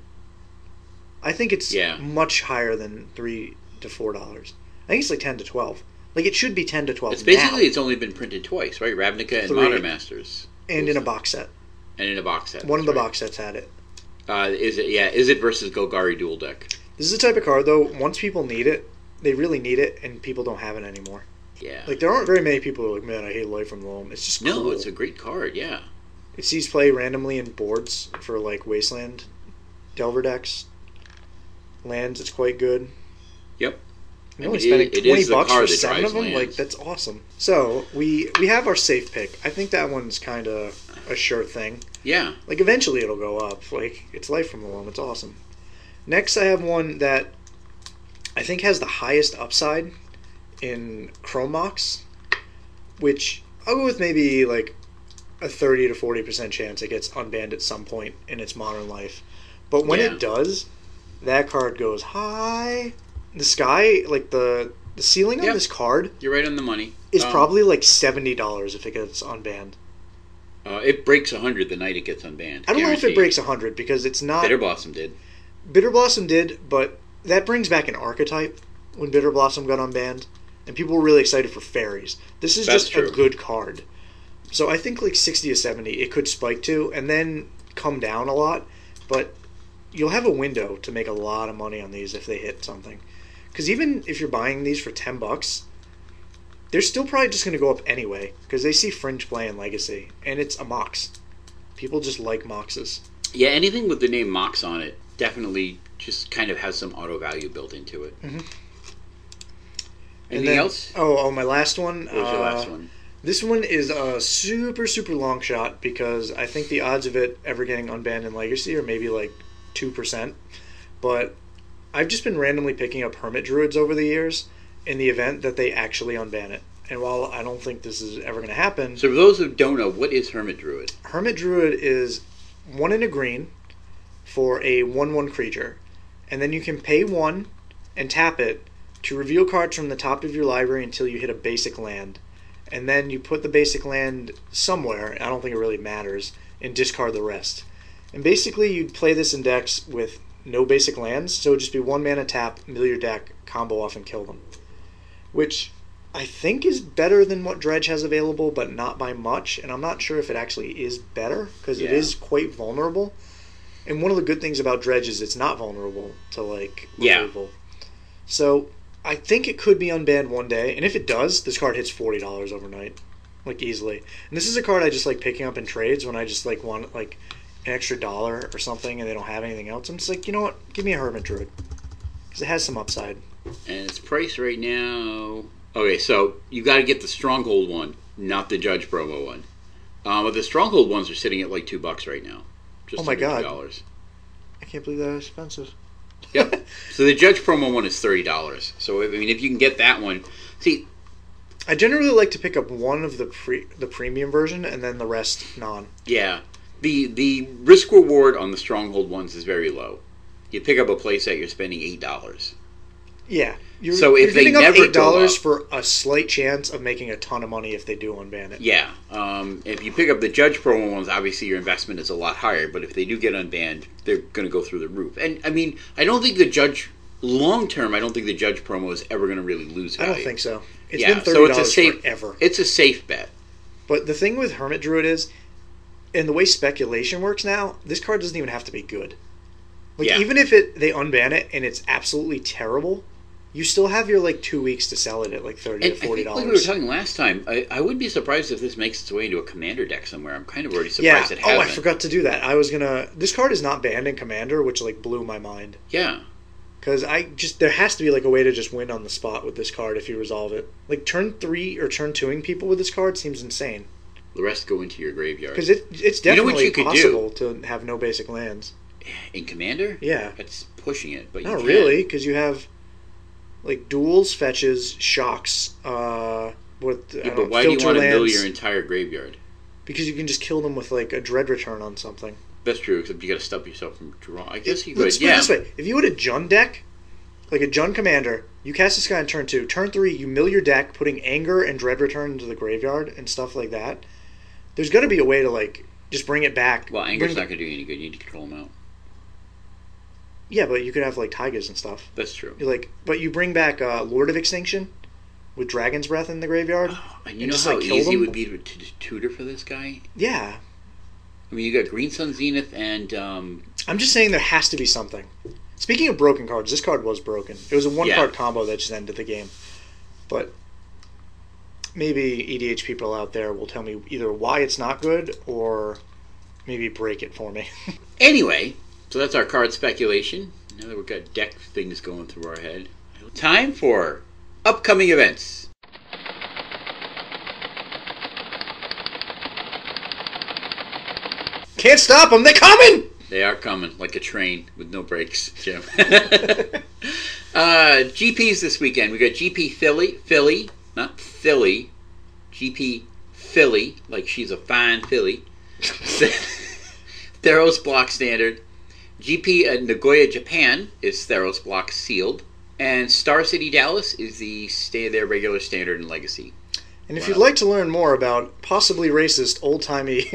I think it's much higher than $3 to $4. I think it's like 10 to 12. Like, it should be 10 to 12 It's basically, now. it's only been printed twice, right? Ravnica and 3. Modern Masters. And in a box set. And in a box set. One of the that's box sets had it. right. Is it versus Golgari dual deck? This is the type of card, though, once people need it, they really need it, and people don't have it anymore. Yeah. Like, there aren't very many people who are like, man, I hate Life from the Loam. It's just No, cool. it's a great card, yeah. It sees play randomly in boards for, like, Wasteland, Delver decks, lands. It's quite good. Yep. And only I mean, spending it 20 is the bucks card for that 7 of drives them, lands. like, that's awesome. So, we have our safe pick. I think that one's kind of a sure thing. Yeah. Like, eventually it'll go up. Like, it's Life from the Loam. It's awesome. Next, I have one that I think has the highest upside in Chromox, which I'll go with maybe, like, a 30 to 40% chance it gets unbanned at some point in its modern life. But when Yeah. it does, that card goes high. The sky, like, the ceiling Yep. on this card You're right on the money. is probably, like, $70 if it gets unbanned. It breaks 100 the night it gets unbanned. I don't know if it Guaranteed. breaks 100 because it's not... Bitter Blossom did. Bitter Blossom did, but that brings back an archetype when Bitter Blossom got unbanned, and people were really excited for fairies. This is That's just true. a good card. So I think like 60 to 70 it could spike to, and then come down a lot, but you'll have a window to make a lot of money on these if they hit something. Because even if you're buying these for $10, they're still probably just going to go up anyway, because they see Fringe play in Legacy, and it's a Mox. People just like Moxes. Yeah, anything with the name Mox on it definitely just kind of has some auto value built into it. Mm-hmm. Anything else? Oh, my last one. What was your last one? This one is a super, super long shot because I think the odds of it ever getting unbanned in Legacy are maybe like 2%. But I've just been randomly picking up Hermit Druids over the years in the event that they actually unban it. And while I don't think this is ever going to happen, So for those who don't know, what is Hermit Druid? Hermit Druid is 1 in a green for a 1/1 creature. And then you can pay 1 and tap it to reveal cards from the top of your library until you hit a basic land. And then you put the basic land somewhere, I don't think it really matters, and discard the rest. And basically you'd play this in decks with no basic lands, so it'd just be 1 mana tap, mill your deck, combo off and kill them. Which I think is better than what Dredge has available, but not by much, and I'm not sure if it actually is better, because it Yeah. is quite vulnerable. And one of the good things about Dredge is it's not vulnerable to, like, Yeah. removal. So I think it could be unbanned one day, and if it does, this card hits $40 overnight. like easily. And this is a card I just like picking up in trades when I just like want like an extra $1 or something and they don't have anything else. I'm just like, you know what? Give me a Hermit Druid because it has some upside. And its price right now. Okay, so you got to get the Stronghold one, not the Judge promo one. But the Stronghold ones are sitting at like $2 right now. Just oh my god! $2. I can't believe that expensive. Yep. So the Judge promo one is $30. So I mean, if you can get that one, see. I generally like to pick up one of the premium version and then the rest non. Yeah, the risk reward on the Stronghold ones is very low. You pick up a playset, you're spending $8. Yeah. So if they never $8 go up, for a slight chance of making a ton of money if they do unban it. Yeah. If you pick up the Judge promo ones, obviously your investment is a lot higher. But if they do get unbanned, they're going to go through the roof. And I mean, I don't think the Judge long term. I don't think the Judge promo is ever going to really lose value. I don't think so. It's yeah, been $30 so it's a safe, forever. It's a safe bet. But the thing with Hermit Druid is, and the way speculation works now, this card doesn't even have to be good. Like Yeah. even if they unban it and it's absolutely terrible, you still have your like 2 weeks to sell it at like $30 And to $40. I think like we were talking last time, I wouldn't be surprised if this makes its way into a Commander deck somewhere. I'm kind of already surprised it hasn't. Oh, I forgot to do that. This card is not banned in Commander, which like blew my mind. Yeah. Because there has to be like a way to just win on the spot with this card if you resolve it. Like turn 3 or turn 2ing people with this card seems insane. The rest go into your graveyard. Because it's definitely you could possible to have no basic lands. In Commander? Yeah. That's pushing it, but Not you really, because you have like duels, fetches, shocks, but why do you want to mill your entire graveyard? Because you can just kill them with like a Dread Return on something. That's true, except you got to stop yourself from draw. I guess you Let's could. put it Yeah. this way: if you had a Jund deck, like a Jund commander, you cast this guy on turn 2. Turn 3, you mill your deck, putting Anger and Dread Return into the graveyard and stuff like that. There's got to be a way to like just bring it back. Well, Anger's not going to do you any good. You need to control him out. Yeah, but you could have like Tigers and stuff. That's true. But you bring back Lord of Extinction with Dragon's Breath in the graveyard. And you know how easy it would be to tutor for this guy? Yeah. I mean, you got Green Sun Zenith and... I'm just saying there has to be something. Speaking of broken cards, this card was broken. It was a one-card combo that just ended the game. But maybe EDH people out there will tell me either why it's not good or maybe break it for me. Anyway, so that's our card speculation. Now that we've got deck things going through our head. Time for upcoming events. Can't stop them. They're coming. They are coming like a train with no brakes, Jim. GPs this weekend. We got GP Philly, not Philly. GP Philly, like she's a fine filly. Theros block standard. GP Nagoya, Japan is Theros block sealed. And Star City Dallas is their regular standard and legacy. And if you'd like to learn more about possibly racist, old-timey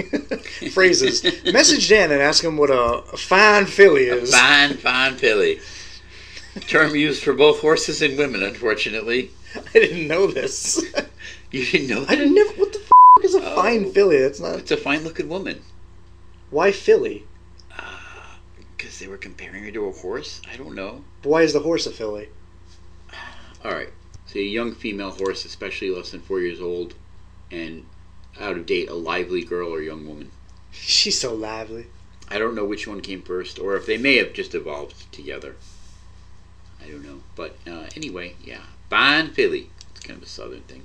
phrases, message Dan and ask him what a fine filly is. A fine filly. Term used for both horses and women, unfortunately. I didn't know this. You didn't know that? I didn't know. What the is a fine filly? That's not... It's a fine-looking woman. Why filly? Because they were comparing her to a horse? I don't know. But why is the horse a filly? All right. So a young female horse, especially less than 4 years old, and out of date, a lively girl or young woman. She's so lively. I don't know which one came first, or if they may have just evolved together. I don't know. But anyway, yeah. Fine filly. It's kind of a southern thing.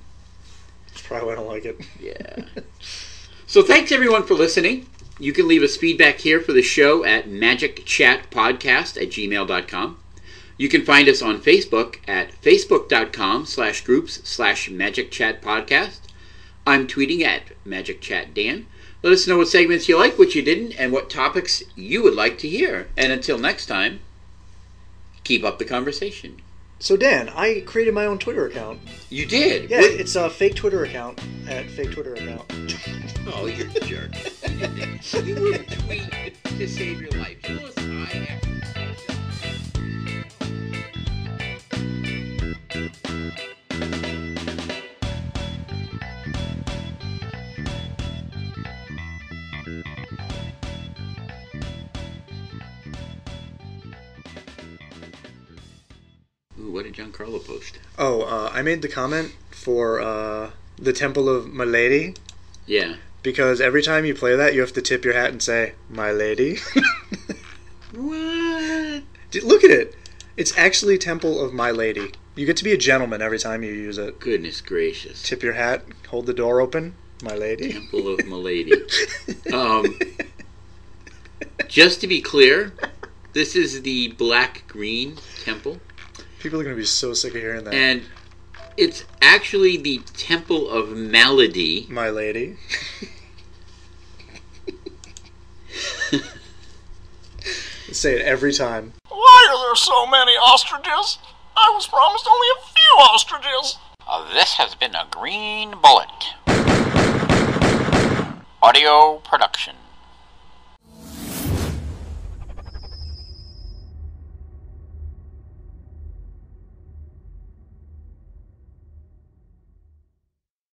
That's probably why I don't like it. Yeah. So thanks everyone for listening. You can leave us feedback here for the show at MagicChatPodcast@gmail.com. You can find us on Facebook at facebook.com/groups/MagicChatPodcast. I'm tweeting at MagicChatDan. Let us know what segments you like, what you didn't, and what topics you would like to hear. And until next time, keep up the conversation. So Dan, I created my own Twitter account. You did? Yeah, it's a fake Twitter account at fake Twitter account. Oh, you're a jerk. You wouldn't tweet to save your life. You know what I have to Ooh, what did Giancarlo post? Oh, I made the comment for The Temple of My Lady. Yeah. Because every time you play that, you have to tip your hat and say, "My lady." What? Look at it. It's actually Temple of My Lady. You get to be a gentleman every time you use it. Goodness gracious. Tip your hat, hold the door open, my lady. Temple of My Lady. Just to be clear, this is the black-green temple. People are going to be so sick of hearing that. And it's actually the Temple of Malady. My lady. Say it every time. Why are there so many ostriches? I was promised only a few ostriches. This has been a Green Bullet audio production.